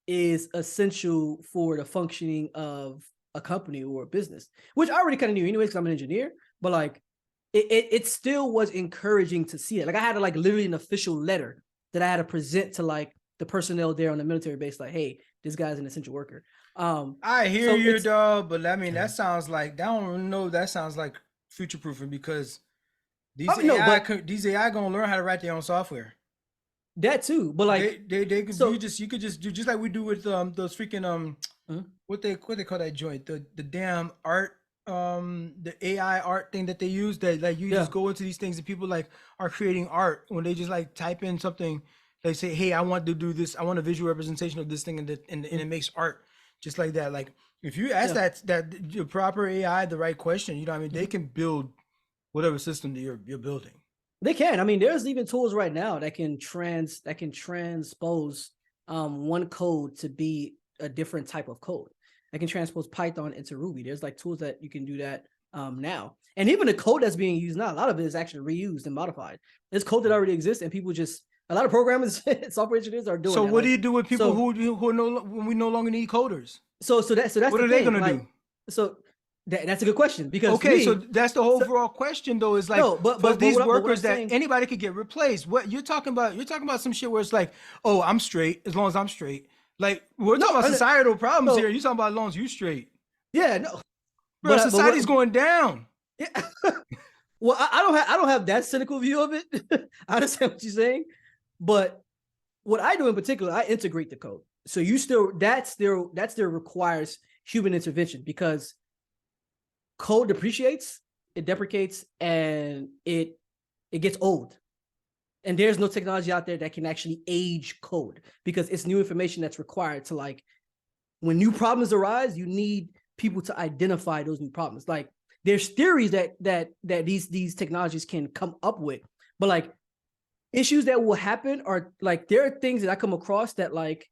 is essential for the functioning of a company or a business, which I already kind of knew anyways because I'm an engineer. But like, it still was encouraging to see it. Like, I had to like literally an official letter that I had to present to like the personnel there on the military base, like, hey, this guy's an essential worker. I hear you, dog, but I mean, that sounds like, that sounds like future proofing, because these AI gonna learn how to write their own software. That too, but like they could, so, you could just do just like we do with those freaking what they call that joint, the damn art, the AI art thing that they use, that like you just go into these things and people like are creating art when they just like type in something. They say, hey, I want to do this, I want a visual representation of this thing, and it makes art just like that. Like, if you ask that the proper AI the right question, you know what I mean, they can build whatever system that you're building. They can. I mean, there's even tools right now that can transpose one code to be a different type of code. That can transpose Python into Ruby. There's like tools that you can do that now. And even the code that's being used now, a lot of it is actually reused and modified. There's code that already exists, and people just, a lot of programmers, software engineers are doing. So what do you do with people who are when we no longer need coders? So that's what are they gonna do? So that's a good question, because so that's the whole overall question though, is like, but these workers that anybody could get replaced. What you're talking about some shit where it's like, oh, I'm straight as long as I'm straight. Like, we're talking about societal problems here. You're talking about as long as you straight. Yeah, no. Bro, society's going down. Yeah. Well, I don't have that cynical view of it. I understand what you're saying, but what I do in particular, I integrate the code. So that still requires human intervention, because code depreciates, it deprecates, and it gets old. And there's no technology out there that can actually age code, because it's new information that's required to, like, when new problems arise, you need people to identify those new problems. Like, there's theories that these technologies can come up with, but like, issues that will happen are like, there are things that I come across that like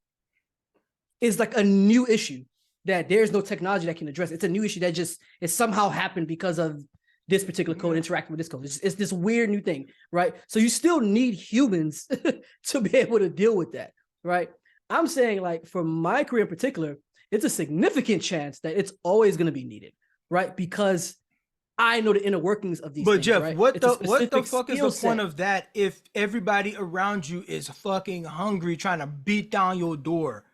is like a new issue that there's no technology that can address. It's a new issue that just it somehow happened because of this particular code interacting with this code. It's this weird new thing, right? So you still need humans to be able to deal with that, right? I'm saying, like, for my career in particular, it's a significant chance that it's always going to be needed, right? Because I know the inner workings of these things. But Jeff, right? what the fuck is the point of that if everybody around you is fucking hungry trying to beat down your door?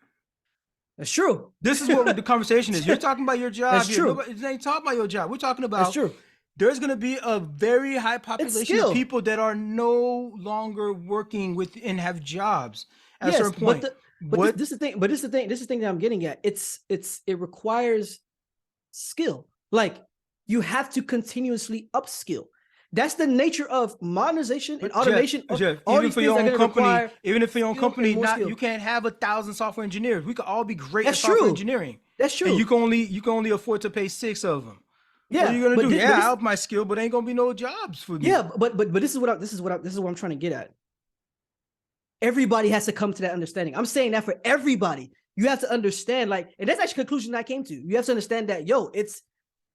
That's true. This is what the conversation is. You're talking about your job. That's true. Nobody ain't talking about your job. We're talking about. That's true. There's going to be a very high population of people that are no longer working with and have jobs at a certain point. But this is the thing that I'm getting at. It requires skill. Like, you have to continuously upskill. That's the nature of modernization and automation. Jeff, even for your own company, you can't have 1,000 software engineers. We could all be great at software engineering. That's true. And you can only afford to pay 6 of them. Yeah, what are you gonna do? I help my skill, but ain't gonna be no jobs for me. Yeah, but this is what I'm trying to get at. Everybody has to come to that understanding. I'm saying that for everybody, you have to understand, like, and that's actually the conclusion I came to. You have to understand that,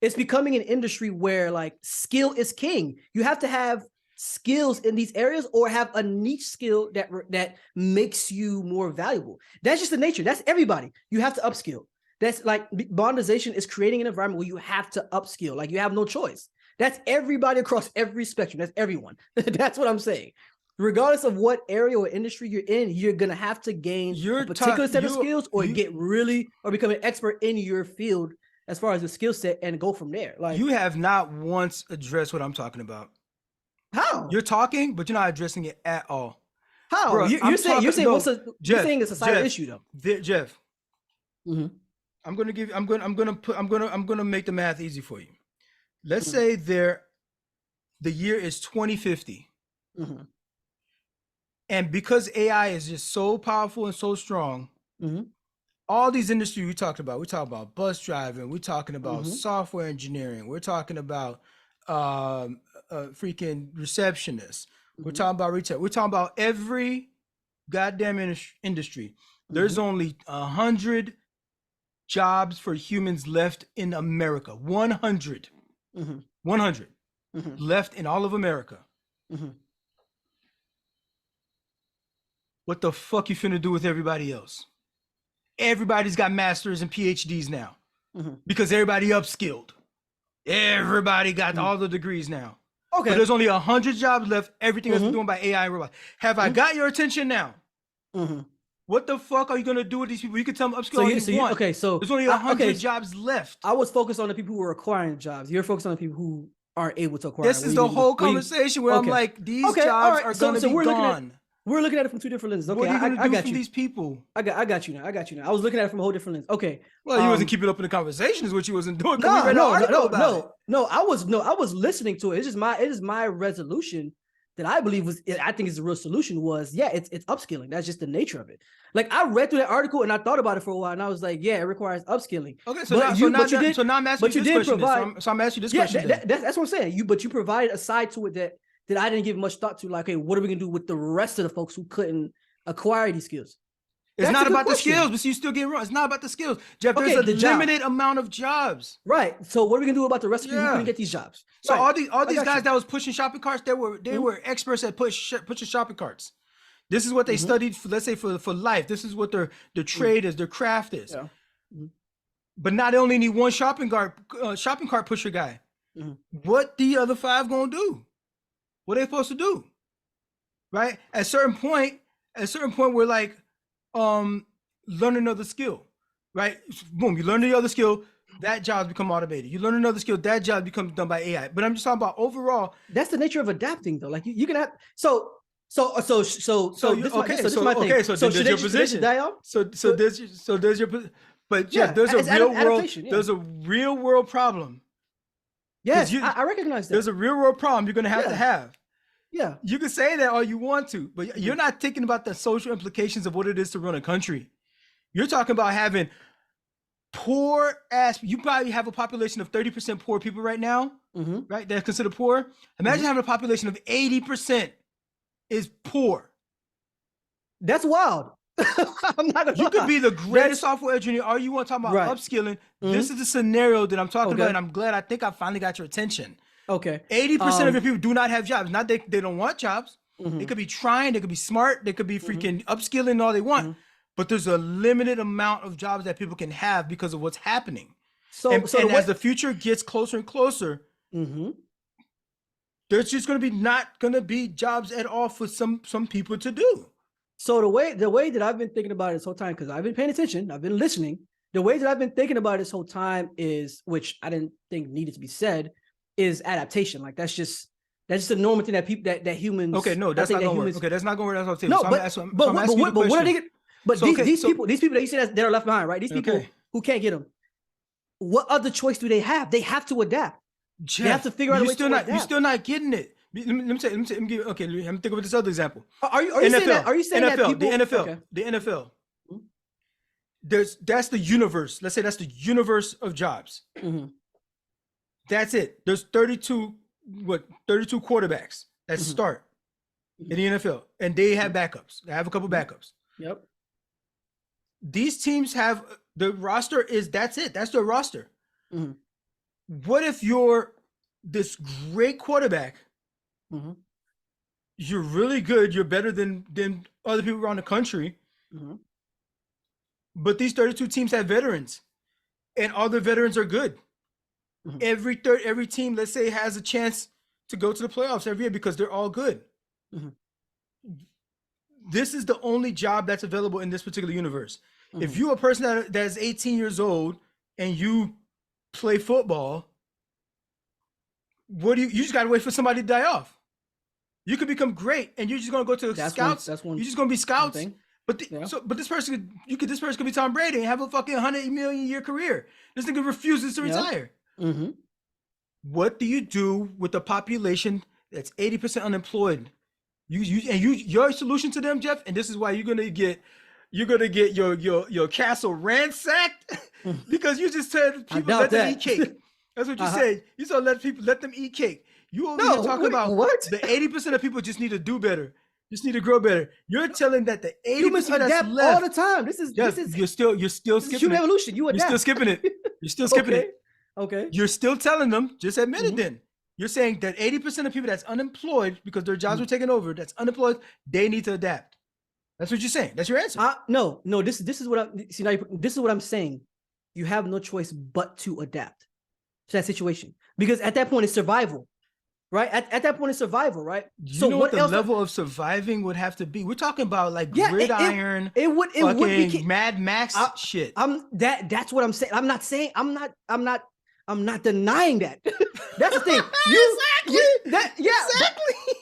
it's becoming an industry where, like, skill is king. You have to have skills in these areas, or have a niche skill that makes you more valuable. That's just the nature. That's everybody. You have to upskill. That's like, modernization is creating an environment where you have to upskill. Like, you have no choice. That's everybody across every spectrum. That's everyone. That's what I'm saying. Regardless of what area or industry you're in, you're gonna have to gain a particular set of skills, or become an expert in your field as far as the skill set, and go from there. Like, you have not once addressed what I'm talking about. How? You're talking, but you're not addressing it at all. How? Bro, you're saying it's a societal issue though. Jeff. Mm-hmm. I'm gonna make the math easy for you. Let's say the year is 2050. Mm-hmm. And because AI is just so powerful and so strong, all these industries we talked about. We talk about bus driving. We're talking about Mhm. software engineering. We're talking about freaking receptionists. We're Mhm. talking about retail. We're talking about every goddamn industry. There's Mhm. only 100 jobs for humans left in America. 100. Mhm. 100 Mhm. left in all of America. Mhm. What the fuck you finna do with everybody else? Everybody's got masters and PhDs now Mhm. because everybody upskilled. Everybody got Mhm. all the degrees now. Okay. But there's only 100 jobs left. Everything else is Mhm. doing by AI and robots. Have I Mhm. got your attention now? Mhm. What the fuck are you gonna do with these people? You can tell them upskill So all you, you so you, want. okay, so There's only okay, 100 jobs left. I was focused on the people who are acquiring jobs. You're focused on the people who aren't able to acquire. This is the whole conversation where I'm Okay. like, these Okay. All jobs right. are So gonna so be gone. we're looking at it from two different lenses. Okay, What are you gonna I do got from you. these people? I got you now. I got you now. I was looking at it from a whole different lens. Okay. Well, you wasn't keeping up in the conversation, is what you wasn't doing. Cause we read an article about it. No. I was listening to it. It is my resolution that I believe I think is the real solution was it's upskilling. That's just the nature of it. Like I read through that article and I thought about it for a while and I was like, yeah, it requires upskilling. Okay, So now I'm asking you this question. So I'm asking you this question. That's what I'm saying. You provided a side to it that I didn't give much thought to. Like, hey, what are we gonna do with the rest of the folks who couldn't acquire these skills? It's not about the skills, but you still get wrong. It's not about the skills, Jeff. There's a limited amount of jobs. Right. So what are we gonna do about the rest of people who couldn't get these jobs? So all these guys that was pushing shopping carts, they were experts at pushing shopping carts. This is what they studied for, let's say for life. This is what their trade is, their craft is. Yeah. But now they only need one shopping cart pusher guy. What the other five gonna do? What are they supposed to do? Right? At a certain point, we're like, learn another skill, right? Boom, you learn the other skill, that job's become automated. You learn another skill, that job becomes done by AI. But I'm just talking about overall. That's the nature of adapting, though. Like you can have so this is my thing. Okay, so there's your position. So there's your, but yeah, there's a real world. There's a real world problem. Yes, I recognize that. There's a real world problem you're gonna have to have. Yeah, you can say that all you want to, but you're not thinking about the social implications of what it is to run a country. You're talking about having poor ass. You probably have a population of 30% poor people right now, right? That's considered poor. Imagine having a population of 80% is poor. That's wild. I'm not you could be the greatest software engineer. All you want to talk about upskilling. This is the scenario that I'm talking about, and I'm glad. I think I finally got your attention. Okay. 80% of your people do not have jobs. Not they don't want jobs. They could be trying. They could be smart. They could be freaking upskilling all they want. But there's a limited amount of jobs that people can have because of what's happening. So as the future gets closer and closer, there's just not gonna be jobs at all for some people to do. So the way that I've been thinking about it this whole time, because I've been paying attention, I've been listening. The way that I've been thinking about it this whole time is, which I didn't think needed to be said, is adaptation. Like that's just a normal thing that people that humans. Okay, no, that's not gonna work. Okay, that's not gonna work. That's what I'm saying. No, but what are they? But these people that you said that are left behind, right? These people who can't get them. What other choice do they have? They have to adapt. Jeff, they have to figure out a way to adapt. You're still not getting it. Let me give. Okay, let me think of this other example. Are you saying that? Are you saying NFL, that people? The NFL. That's the universe. Let's say that's the universe of jobs. That's it. There's 32 quarterbacks that start in the NFL, and they have backups. They have a couple backups. Yep. These teams have the roster that's it. That's their roster. What if you're this great quarterback? You're really good. You're better than other people around the country. But these 32 teams have veterans, and all the veterans are good. Every team, let's say, has a chance to go to the playoffs every year because they're all good. This is the only job that's available in this particular universe. If you're a person that's 18 years old and you play football, you just gotta wait for somebody to die off. You could become great, and you're just gonna go to the scouts. You're just gonna be scouts. But this person could be Tom Brady and have a fucking 100 million year career. This nigga refuses to retire. What do you do with the population that's 80% unemployed? Your solution to them, Jeff, and this is why you're gonna get you're gonna get your castle ransacked because you just said people doubt let them that. eat cake. That's what you Uh-huh. said. You said let them eat cake. You over here No, talking wait, about what? the 80% of people just need to do better, just need to grow better. You're telling that the 80% Humans that's adapt left, all the time. This is you're still skipping human it. evolution. You You're adapt. still skipping it. You're still skipping Okay. it. Okay. You're still telling them, just admit it Mhm. then. You're saying that 80% of people that's unemployed because their jobs were taken over, that's unemployed, they need to adapt. That's what you're saying. That's your answer. No. This is what I'm see now. This is what I'm saying. You have no choice but to adapt to that situation because at that point it's survival, right? At that point it's survival, right? You know what the level of surviving would have to be? We're talking about like gridiron, it would be Mad Max shit. That's what I'm saying. I'm not denying that. That's the thing. Exactly.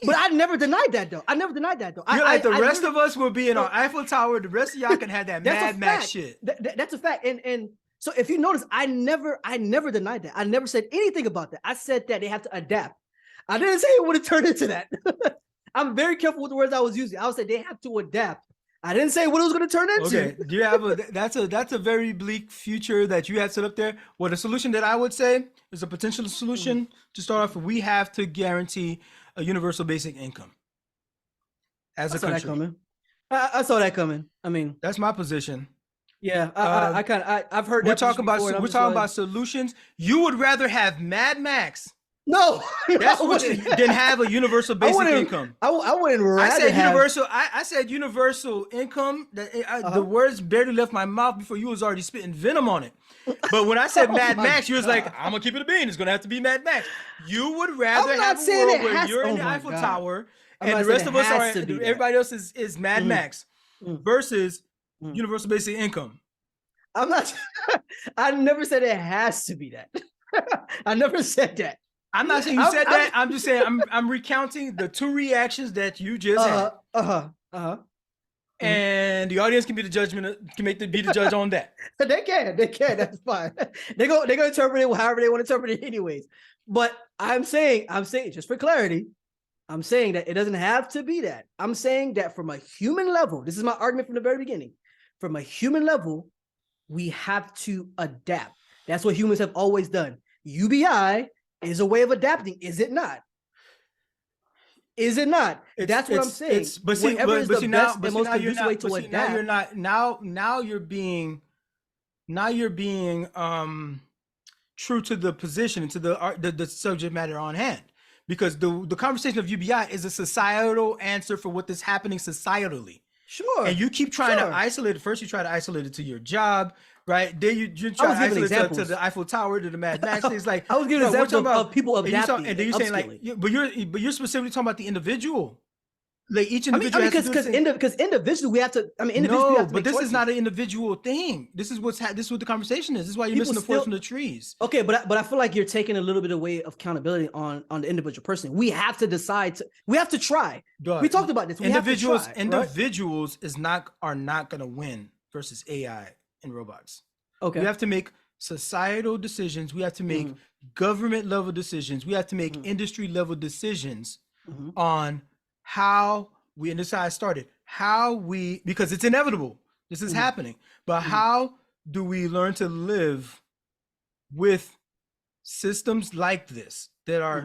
But I never denied that though. You're like the rest of us will be in our Eiffel Tower. The rest of y'all can have that Mad Max shit. That's a fact. And so if you notice, I never denied that. I never said anything about that. I said that they have to adapt. I didn't say it would have turned into that. I'm very careful with the words I was using. I would say they have to adapt. I didn't say what it was going to turn into. Okay, do you have that's a very bleak future that you had set up there. Well, the solution that I would say is a potential solution to start off. We have to guarantee a universal basic income as a country. I saw that coming. I mean, that's my position. Yeah, I've heard. We're talking about solutions. You would rather have Mad Max. No, that's what than have a universal basic income. I wouldn't rather I said universal income. The words barely left my mouth before you was already spitting venom on it. But when I said Mad Max, you was like, "I'm gonna keep it a bean. It's gonna have to be Mad Max." You would rather have a world where you're in the Eiffel Tower and the rest of us are. Everybody else is Mad Max versus universal basic income. I'm not. I never said it has to be that. I never said that. I'm not saying you said that. I'm just saying I'm recounting the two reactions that you just had. And the audience can be the judge on that. They can. That's fine. They're gonna interpret it however they want to interpret it, anyways. But I'm saying just for clarity, I'm saying that it doesn't have to be that. I'm saying that from a human level, this is my argument from the very beginning. From a human level, we have to adapt. That's what humans have always done. UBI is a way of adapting, is it not? Is it not? That's what I'm saying. But see, now you're being true to the position and to the subject matter on hand, because the conversation of UBI is a societal answer for what is happening societally. Sure. And you keep trying to isolate it. First, you try to isolate it to your job, right? Then you try to isolate it to the Eiffel Tower, to the Mad Max. It's like I was giving examples of people adapting. And then you're saying like, but you're specifically talking about the individual. Like each individual. Because individually we have to. But this is not an individual thing. This is what the conversation is. This is why you're missing the forest from the trees. Okay, but I feel like you're taking a little bit away of accountability on the individual person. We have to decide. We have to try. We talked about this. Individuals are not going to win versus AI and robots. Okay, we have to make societal decisions. We have to make government level decisions. We have to make industry level decisions on how we, and this is how I started, because it's inevitable, this is happening, but how do we learn to live with systems like this that are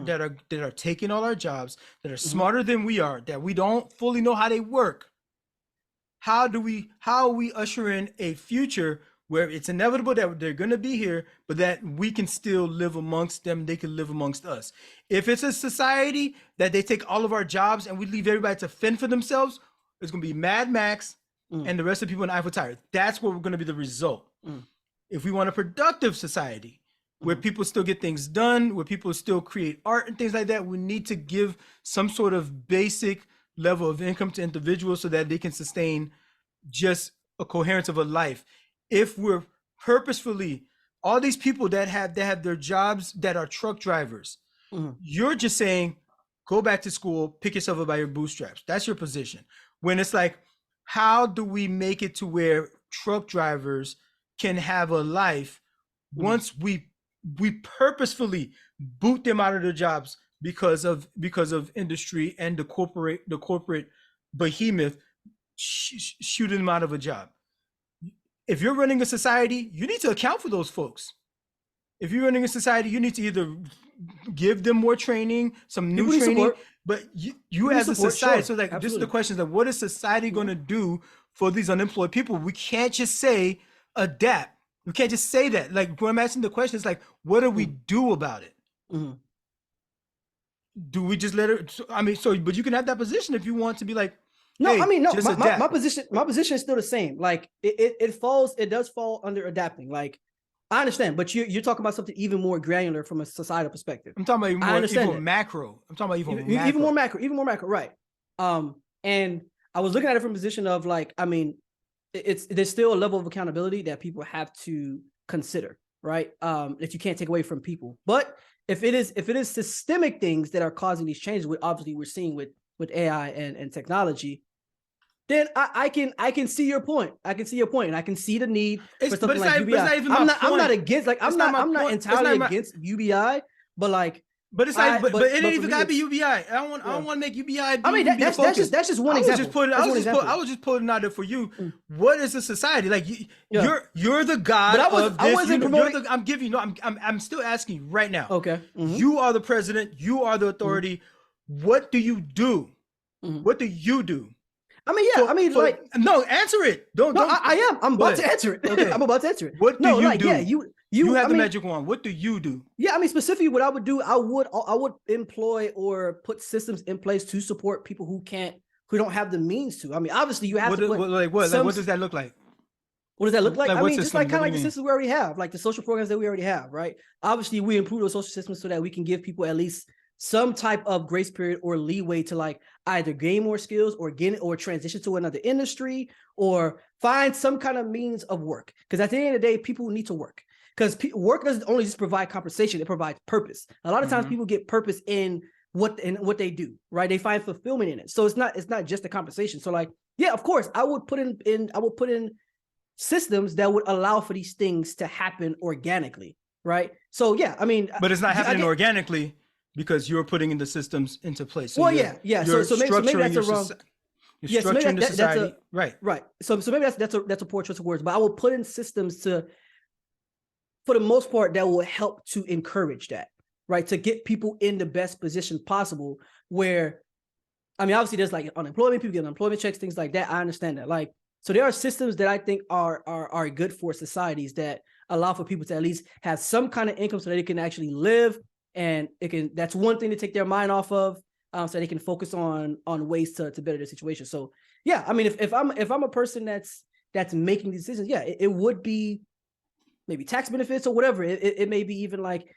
taking all our jobs, that are smarter than we are, that we don't fully know how they work? How are we usher in a future where it's inevitable that they're going to be here, but that we can still live amongst them, they can live amongst us? If it's a society that they take all of our jobs and we leave everybody to fend for themselves, it's going to be Mad Max and the rest of the people in Eiffel Tower. That's what we're going to be the result. If we want a productive society where people still get things done, where people still create art and things like that, we need to give some sort of basic level of income to individuals so that they can sustain just a coherence of a life. If we're purposefully, all these people that have their jobs that are truck drivers, you're just saying, go back to school, pick yourself up by your bootstraps. That's your position. When it's like, how do we make it to where truck drivers can have a life once we purposefully boot them out of their jobs because of industry and the corporate behemoth shooting them out of a job. If you're running a society, you need to account for those folks. If you're running a society, you need to either give them more training, some new training, but you as a society. So like, this is the question: that what is society going to do for these unemployed people? We can't just say adapt. We can't just say that. Like, when I'm asking the question, it's like, what do we do about it? Do we just let it? I mean, but you can have that position if you want to be like, no, hey, I mean, no, just my position is still the same. Like, it does fall under adapting. Like, I understand, but you're talking about something even more granular from a societal perspective. I'm talking about even macro. I'm talking about even more macro, right? And I was looking at it from a position of like, I mean, there's still a level of accountability that people have to consider, right? That you can't take away from people. But if it is systemic things that are causing these changes, which obviously we're seeing with AI and technology, then I can see your point. I can see your point, and I can see the need for something like UBI. I'm not against, like, I'm not entirely against UBI, but like, but it's like, but it ain't even gotta be UBI. I don't want to make UBI. I mean, that's just one example. I was just putting out there for you. What is a society like? You're the god of this. I'm giving you. No, I'm still asking you right now. Okay. You are the president. You are the authority. What do you do? What do you do? I mean, no, answer it. I am. I'm about to answer it. Okay. I'm about to answer it. What do you do? Yeah, you have the magic wand. What do you do? Yeah, I mean, specifically, what I would do, I would employ or put systems in place to support people who don't have the means to. I mean, obviously, you have to put what does that look like? What does that look like? I mean, just like kind of like the systems we already have, like the social programs that we already have, right? Obviously, we improve those social systems so that we can give people at least some type of grace period or leeway to like either gain more skills or transition to another industry or find some kind of means of work. Because at the end of the day, people need to work. Because work doesn't only just provide compensation; it provides purpose. A lot of times, people get purpose in what they do, right? They find fulfillment in it. So it's not just the compensation. So like, yeah, of course, I would put in systems that would allow for these things to happen organically, right? So yeah, I mean, but it's not happening organically. Because you're putting in the systems into place. So yeah. So maybe that's a wrong. You're structuring the society, right? So maybe that's a poor choice of words. But I will put in systems for the most part, that will help to encourage that, right? To get people in the best position possible. Where, I mean, obviously there's like unemployment, people get unemployment checks, things like that. I understand that. Like, so there are systems that I think are good for societies that allow for people to at least have some kind of income so that they can actually live. And that's one thing to take their mind off of, so they can focus on ways to better their situation. So yeah, I mean, if I'm a person that's making decisions, yeah, it would be maybe tax benefits or whatever. It may be even like,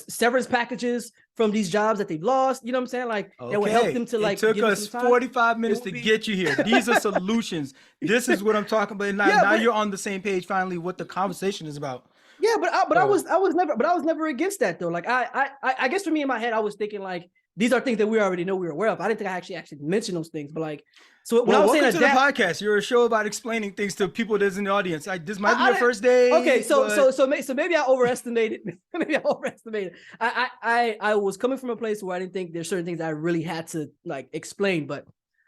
severance packages from these jobs that they've lost. You know what I'm saying? Like, that would help them to like. It took us 45 minutes to get you here. These are solutions. This is what I'm talking about. Now you're on the same page finally. What the conversation is about. Yeah, I was never against that though. Like I guess for me in my head, I was thinking like these are things that we already know we're aware of. I didn't think I actually mentioned those things, but like, so when I was saying welcome to the podcast, you're a show about explling things to people that's in the audience. This might be your first day. Okay, so maybe I overestimated. Maybe I overestimated. I was coming from a place where I didn't think there's certain things I really had to like explain, but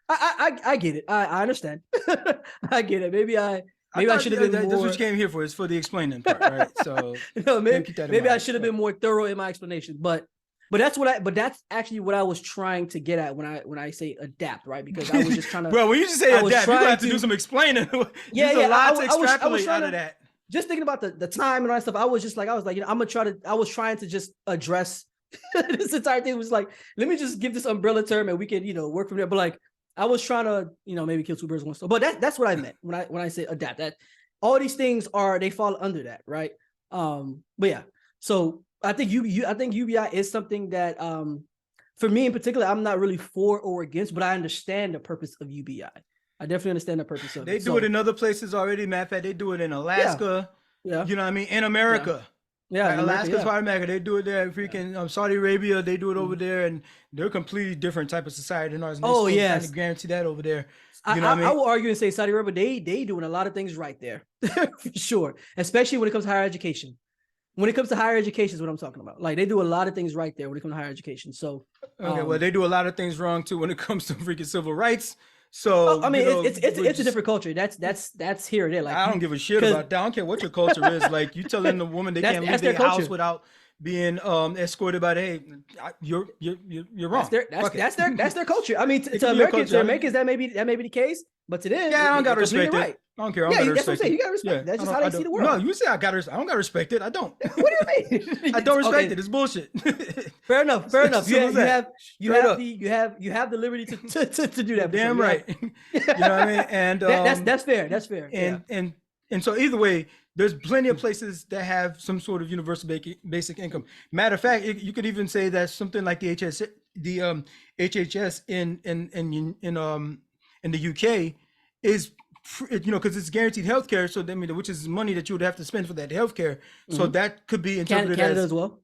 I get it. I understand. I get it. Maybe I should have been more. That's what you came here for. Is for the explaining part, right? So no, maybe I should have been more thorough in my explanation. But that's actually what I was trying to get at when I say adapt, right? Because I was just trying to. Bro, when you just say adapt, you're gonna have to do some explaining. Yeah, a lot to extrapolate out of that. Just thinking about the time and all that stuff, I was like, I was trying to just address this entire thing. It was like, let me just give this umbrella term and we can, work from there. But like, I was trying to, maybe kill two birds with one stone. But that's what I meant when I say adapt. That all these things they fall under that, right? But yeah. So I think UBI is something that for me in particular, I'm not really for or against, but I understand the purpose of UBI. I definitely understand the purpose of it. They do it in other places already. Matter of fact, they do it in Alaska. Yeah. You know what I mean? In America. Yeah. Like Alaska's part of America. They do it there. Freaking Saudi Arabia, they do it over there, and they're a completely different type of society than ours. Oh yeah, I guarantee that over there. I will argue and say Saudi Arabia, they doing a lot of things right there for sure. Especially when it comes to higher education. When it comes to higher education is what I'm talking about. Like they do a lot of things right there when it comes to higher education. So well, they do a lot of things wrong too when it comes to freaking civil rights. So I mean, you know, it's we're a just- different culture. That's here and there. Like I don't give a shit 'cause about that. I don't care what your culture is. Like you telling the woman they That's- can't that's leave their their house culture. without being escorted by the hey, you're wrong. Fuck it. that's their culture. I mean, It to can be your Americans, culture. that may be the case, but to them, Yeah, I don't gotta they're completely respect it. right. I don't care. I Yeah, don't gotta that's what I'm respect saying. it. You gotta respect. Yeah, That's just I how don't- they I see the don't- world. No, you say I don't gotta respect it. I don't. What do you mean? I don't respect Okay, it. It's bullshit. Fair enough. Fair enough. You Simple have, as you that. have Straight you have up. the you have the liberty to do that. For Damn sure. right. You know what I mean? And That's fair. That's fair. and so either way, there's plenty of places that have some sort of universal basic income. Matter of fact, you could even say that something like the HHS in the UK is because it's guaranteed healthcare. So I mean, which is money that you would have to spend for that healthcare. So that could be interpreted Canada as as well.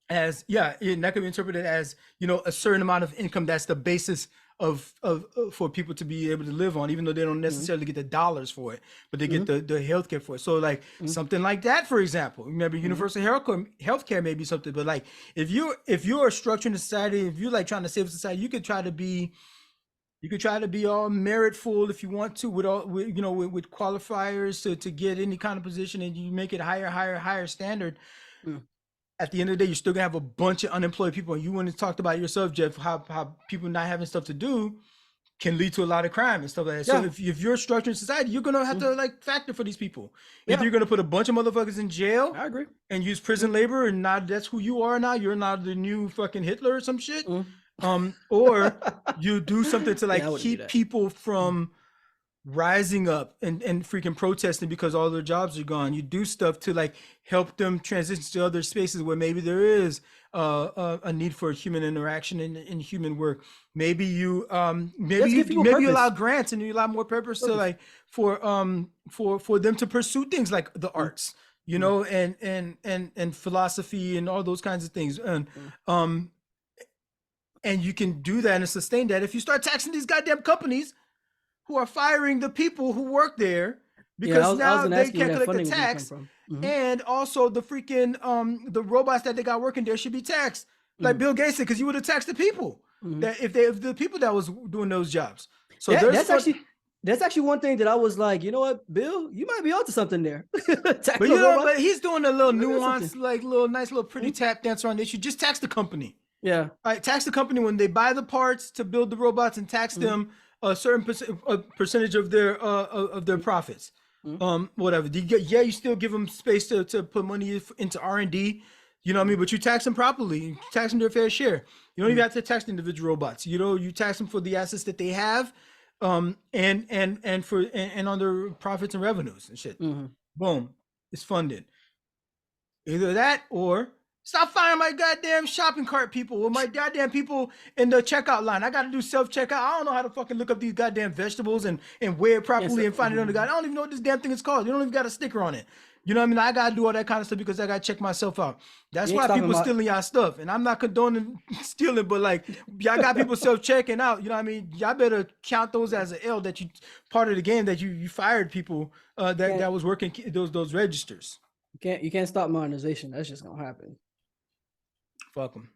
and that could be interpreted as a certain amount of income. That's the basis of for people to be able to live on, even though they don't necessarily get the dollars for it, but they get the healthcare for it. So like something like that, for example, maybe universal healthcare may be something. But like if you're structuring a society, if you're like trying to save a society, you could try to be all meritful if you want to, with qualifiers to get any kind of position, and you make it higher standard. At the end of the day, you're still gonna have a bunch of unemployed people. And you want to talk about yourself, Jeff, how people not having stuff to do can lead to a lot of crime and stuff like that. So if you're structuring society, you're gonna have to like factor for these people. Either you're gonna put a bunch of motherfuckers in jail, I agree, and use prison labor, and now that's who you are now. You're not the new fucking Hitler or some shit. Or you do something to like keep people from rising up and freaking protesting because all their jobs are gone. You do stuff to like help them transition to other spaces where maybe there is a need for human interaction and human work. Maybe you you allow grants and you allow more purpose to like for them to pursue things like the arts, and philosophy and all those kinds of things. And you can do that and sustain that if you start taxing these goddamn companies who are firing the people who work there because now they can't collect the tax. And also the freaking the robots that they got working there should be taxed. Like Bill Gates said, because you would have taxed the people that if the people that was doing those jobs. So that's actually one thing that I was like, you know what, Bill, you might be onto something there. But but he's doing a little nuance, like nice little pretty tap dance around. They should just tax the company. Yeah. All right, tax the company when they buy the parts to build the robots, and tax them a certain percentage of their profits. Whatever. You still give them space to put money into R&D. You know what I mean? But you tax them properly. You tax them their fair share. You don't even have to tax the individual robots. You tax them for the assets that they have, and on their profits and revenues and shit. Boom, it's funded. Either that or stop firing my goddamn shopping cart people or my goddamn people in the checkout line. I got to do self-checkout. I don't know how to fucking look up these goddamn vegetables and weigh it properly and find it on the guy. I don't even know what this damn thing is called. You don't even got a sticker on it. You know what I mean? I got to do all that kind of stuff because I got to check myself out. That's why people stealing y'all stuff. And I'm not condoning stealing, but like y'all got people self-checking out. You know what I mean? Y'all better count those as an L that you part of the game that you fired people that was working those registers. You can't stop modernization. That's just going to happen. Fuck them.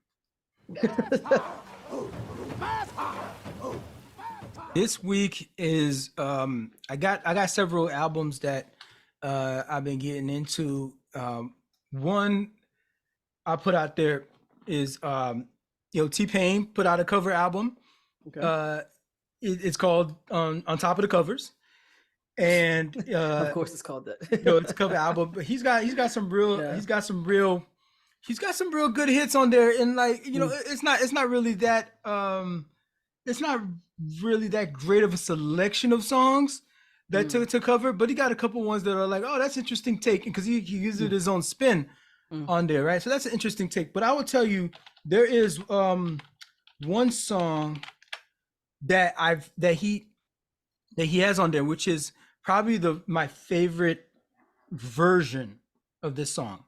This week is I got several albums that I've been getting into. One I put out there is T-Pain put out a cover album. Okay. It's called On Top of the Covers. And of course it's called that. It's a cover album, but he's got some real he's got some real good hits on there, and like it's not really that great of a selection of songs that to cover, but he got a couple ones that are like, oh, that's interesting take, because he uses his own spin on there, right? So that's an interesting take. But I will tell you, there is one song that he has on there, which is probably my favorite version of this song.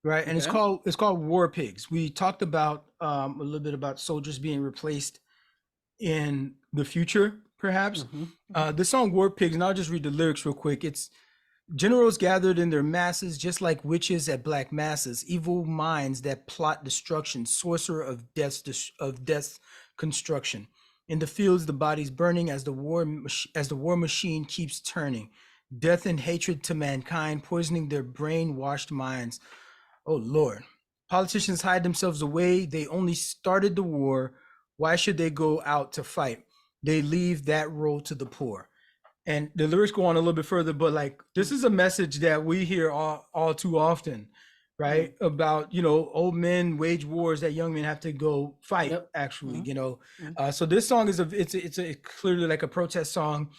Right. And it's called War Pigs. We talked about a little bit about soldiers being replaced in the future, perhaps. The song War Pigs, and I'll just read the lyrics real quick. It's generals gathered in their masses, just like witches at black masses, evil minds that plot destruction, sorcerer of death's construction. In the fields, the bodies burning as the war machine keeps turning. Death and hatred to mankind, poisoning their brain-washed minds. Oh Lord. Politicians hide themselves away. They only started the war. Why should they go out to fight? They leave that role to the poor. And the lyrics go on a little bit further, but like this is a message that we hear all too often, right? About, you know, old men wage wars that young men have to go fight. Yep. Actually, you know. So this song is it's clearly like a protest song,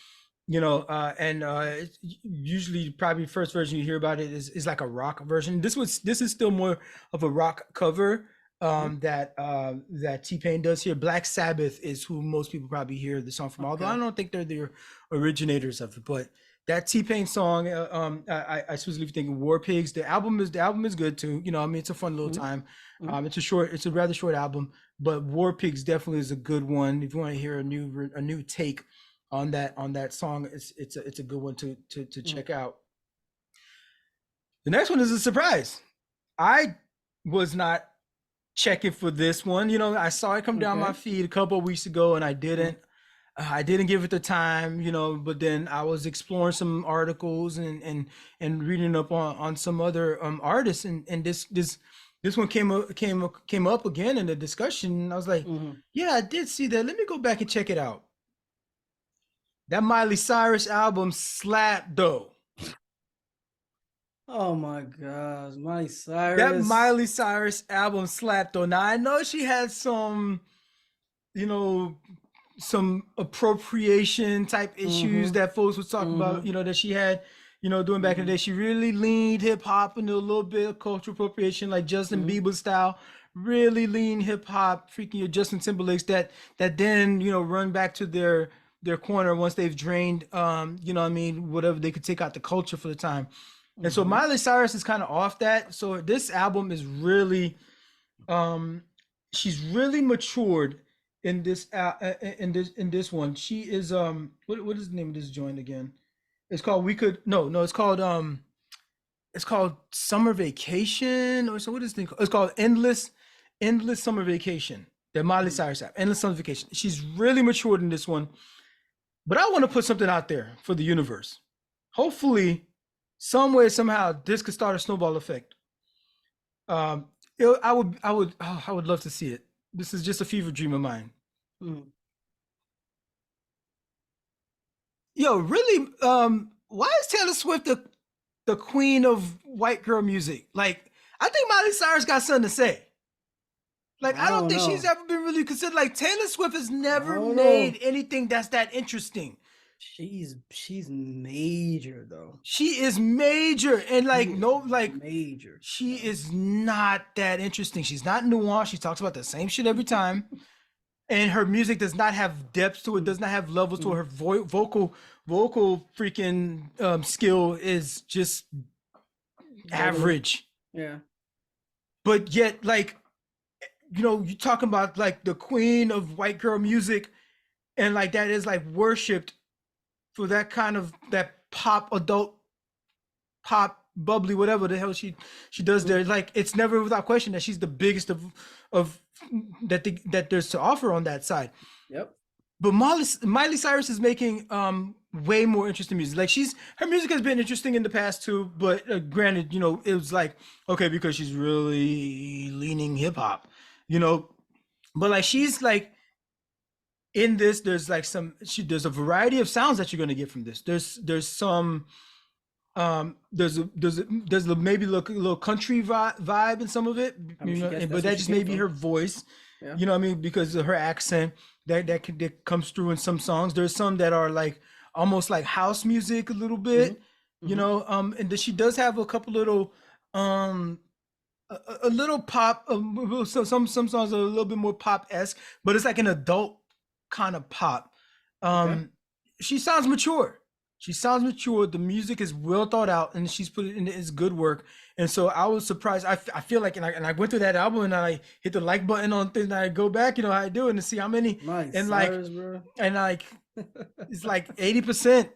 you know, and it's usually probably first version you hear about it is like a rock version. This is still more of a rock cover that T-Pain does here. Black Sabbath is who most people probably hear the song from, although I don't think they're the originators of it. But that T-Pain song, I specifically think War Pigs. The album is good too. You know, I mean, it's a fun little time. It's a rather short album, but War Pigs definitely is a good one. If you want to hear a new take on that song, it's a good one to check out. The next one is a surprise. I was not checking for this one. You know, I saw it come down my feed a couple of weeks ago, and I didn't give it the time, you know, but then I was exploring some articles and reading up on some other artists, and this one came up again in the discussion, and I was like, yeah, I did see that. Let me go back and check it out. That Miley Cyrus album slapped though. Oh my gosh, Miley Cyrus. That Miley Cyrus album slapped though. Now I know she had some, you know, some appropriation type issues that folks was talking about, you know, that she had, you know, doing back in the day. She really leaned hip hop into a little bit of cultural appropriation, like Justin Bieber style. Really lean hip hop, freaking your Justin Timberlakes that then, you know, run back to their corner once they've drained, you know what I mean, whatever they could take out the culture for the time. And so Miley Cyrus is kind of off that. So this album is really, she's really matured in this one. She is what is the name of this joint again? It's called it's called Summer Vacation, or so what is it called? It's called Endless Summer Vacation. That Miley Cyrus app, Endless Summer Vacation. She's really matured in this one. But I want to put something out there for the universe. Hopefully, some way, somehow, this could start a snowball effect. I would love to see it. This is just a fever dream of mine. Yo, really? Why is Taylor Swift the queen of white girl music? Like, I think Miley Cyrus got something to say. Like, I don't think she's ever been really considered. Like, Taylor Swift has never made anything that's that interesting. She's major though. She is major, and like major. She is not that interesting. She's not nuanced. She talks about the same shit every time, and her music does not have depth to it. Does not have levels to it. Her vocal freaking skill is just average. Yeah. But yet, like, you know, you talking about like the queen of white girl music, and like that is like worshipped for that kind of that adult pop bubbly whatever the hell she does there. Like, it's never without question that she's the biggest of that there's to offer on that side. Yep. But Miley Cyrus is making way more interesting music. Like, her music has been interesting in the past too, but granted, you know, it was like, okay, because she's really leaning hip hop, you know, but like she's like, in this, there's like there's a variety of sounds that you're going to get from this. There's some there's maybe a little country vibe in some of it, you know, but that just may be her voice, you know what I mean, because of her accent that comes through in some songs. There's some that are like almost like house music a little bit, you know, and she does have a couple little a little pop, some songs are a little bit more pop-esque, but it's like an adult kind of pop. She sounds mature. The music is well thought out, and she's put it in its good work. And so I was surprised. I feel like, and I went through that album, and I hit the like button on things, and I go back, you know how I do it, and see how many, and Cyrus, bro. And like it's like 80%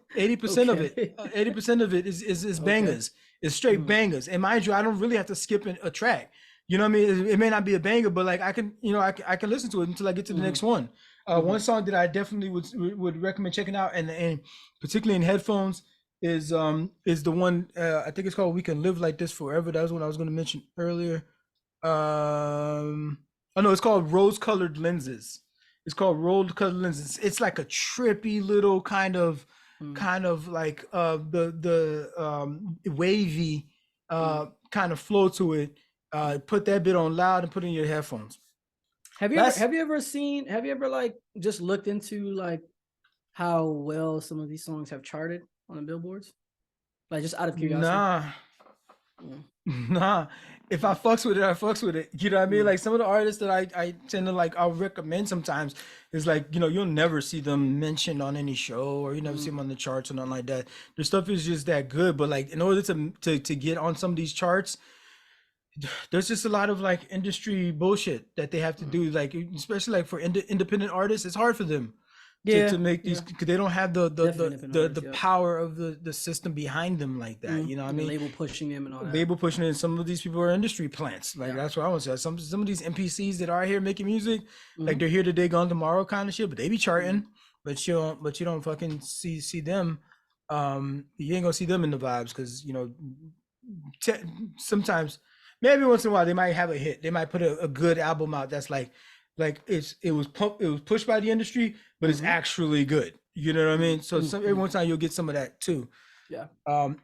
of it. 80% of it is bangers. It's straight bangers. And mind you, I don't really have to skip a track. You know what I mean? It may not be a banger, but like I can, you know, I can listen to it until I get to the next one. One song that I definitely would recommend checking out, and particularly in headphones, is the one I think it's called "We Can Live Like This Forever." That was what I was going to mention earlier. Oh no, it's called Rose Colored Lenses. It's called Rose Colored Lenses. It's like a trippy little kind of like the wavy kind of flow to it. Put that bit on loud and put it in your headphones. Have you ever like just looked into like how well some of these songs have charted on the billboards? Like just out of curiosity. Nah. If I fucks with it, I fucks with it. You know what I mean? Like some of the artists that I tend to like, I'll recommend sometimes is like, you know, you'll never see them mentioned on any show, or you never see them on the charts or nothing like that. Their stuff is just that good. But like in order to get on some of these charts, there's just a lot of like industry bullshit that they have to do. Like especially like for independent artists, it's hard for them to make these, because they don't have the power of the system behind them like that. You know what I mean? Label pushing them and all that. Label pushing it. Some of these people are industry plants. Like that's what I want to say. Some of these NPCs that are here making music, like they're here today, gone tomorrow kind of shit, but they be charting. But you don't fucking see them. You ain't gonna see them in the vibes, because you know sometimes, maybe once in a while, they might have a hit. They might put a good album out that's like it was pushed by the industry, but it's actually good. You know what I mean? So every one time you'll get some of that too. Yeah.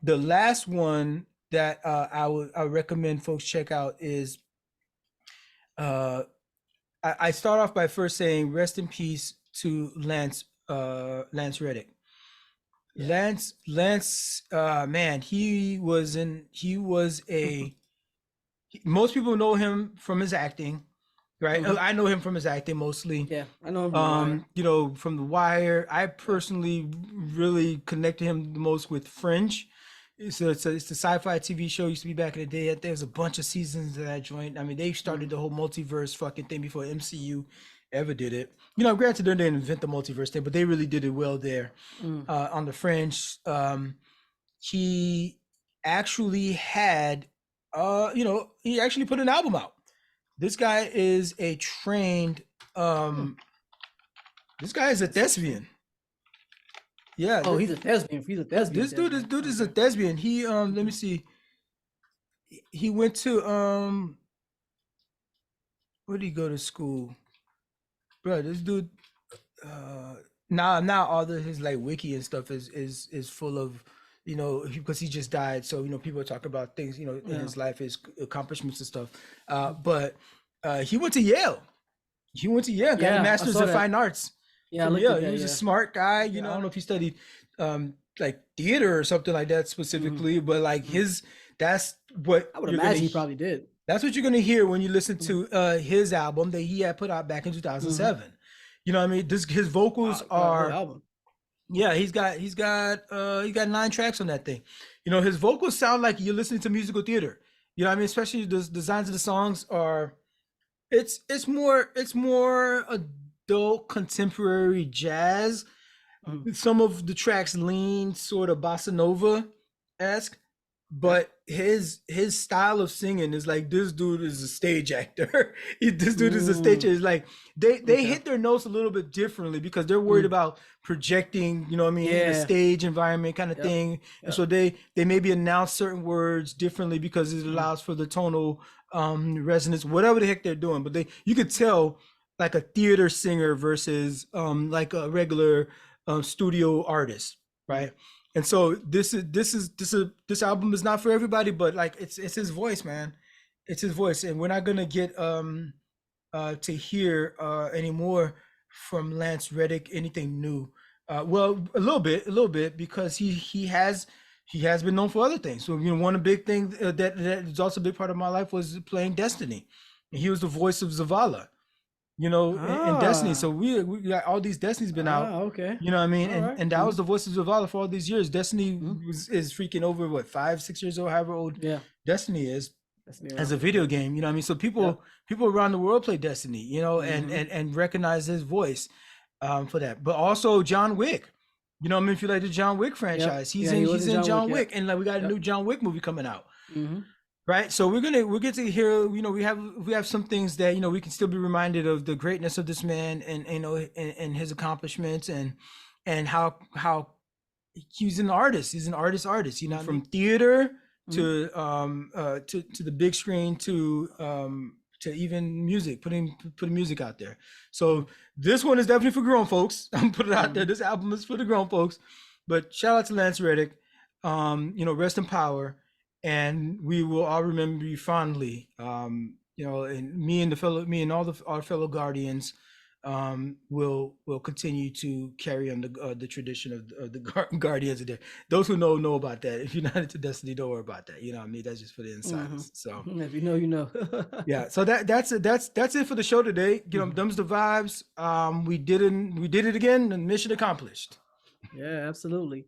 The last one that I would recommend folks check out is I start off by first saying rest in peace to Lance Reddick. Lance man, most people know him from his acting, right? I know him from his acting mostly. Yeah, I know him from you know, from The Wire. I personally really connect to him the most with Fringe. It's the sci-fi TV show, used to be back in the day. There's a bunch of seasons of that joint. I mean, they started the whole multiverse fucking thing before MCU ever did it. You know, granted, they didn't invent the multiverse thing, but they really did it well there. On the Fringe, he actually had you know, he actually put an album out. This guy is a trained this guy is a thespian. Yeah. Oh, he's a thespian. He's a thespian. This dude is a thespian. He let me see. He went to where did he go to school? Bro, this dude now all his like wiki and stuff is full of, you know, because he just died, so you know people talk about things, you know, in his life, his accomplishments and stuff. But he went to Yale. Got a master's in fine arts. Yeah, he was a smart guy. You know, I don't know if he studied like theater or something like that specifically, but like that's what I would imagine he probably did. That's what you're gonna hear when you listen to his album that he had put out back in 2007. You know what I mean? His vocals are. Yeah, he's got 9 tracks on that thing. You know, his vocals sound like you're listening to musical theater. You know what I mean? Especially the designs of the songs are, it's more adult contemporary jazz. Some of the tracks lean sort of bossa nova-esque, but his style of singing is like, this dude is a stage actor. This dude is a stage actor. It's like they hit their notes a little bit differently because they're worried about projecting, you know what I mean, the stage environment kind of thing. And so they maybe announce certain words differently because it allows for the tonal resonance, whatever the heck they're doing. But you could tell like a theater singer versus like a regular studio artist, right? And so this album is not for everybody, but like it's his voice, man. It's his voice, and we're not gonna get to hear anymore from Lance Reddick anything new. Well, a little bit, because he has been known for other things. So you know, one big thing that is also a big part of my life was playing Destiny, and he was the voice of Zavala. You know, in Destiny. So we got all these Destiny's been out. Okay. You know what I mean? And that was the voice of Zavala for all these years. Destiny is freaking over, what, 5-6 years old, however old Destiny is as a video game. You know what I mean? So people around the world play Destiny, you know, and recognize his voice for that. But also John Wick. You know what I mean? If you like the John Wick franchise, he's in John Wick. And like we got a new John Wick movie coming out. Right. So we'll get to hear, we have some things that, we can still be reminded of the greatness of this man and, and his accomplishments and how he's an artist. He's an artist, from theater to to the big screen to even music, putting music out there. So this one is definitely for grown folks. I'm putting it out there. This album is for the grown folks. But shout out to Lance Reddick. Rest in power. And we will all remember you fondly. And me and all our fellow guardians will continue to carry on the tradition of the guardians of there. Those who know about that. If you're not into Destiny, don't worry about that. You know what I mean? That's just for the insiders. So if you know, you know. yeah. So that's it for the show today. Thumbs the vibes. We did it again, and mission accomplished. Yeah, absolutely.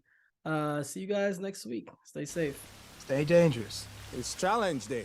See you guys next week. Stay safe. Stay dangerous. It's challenge day.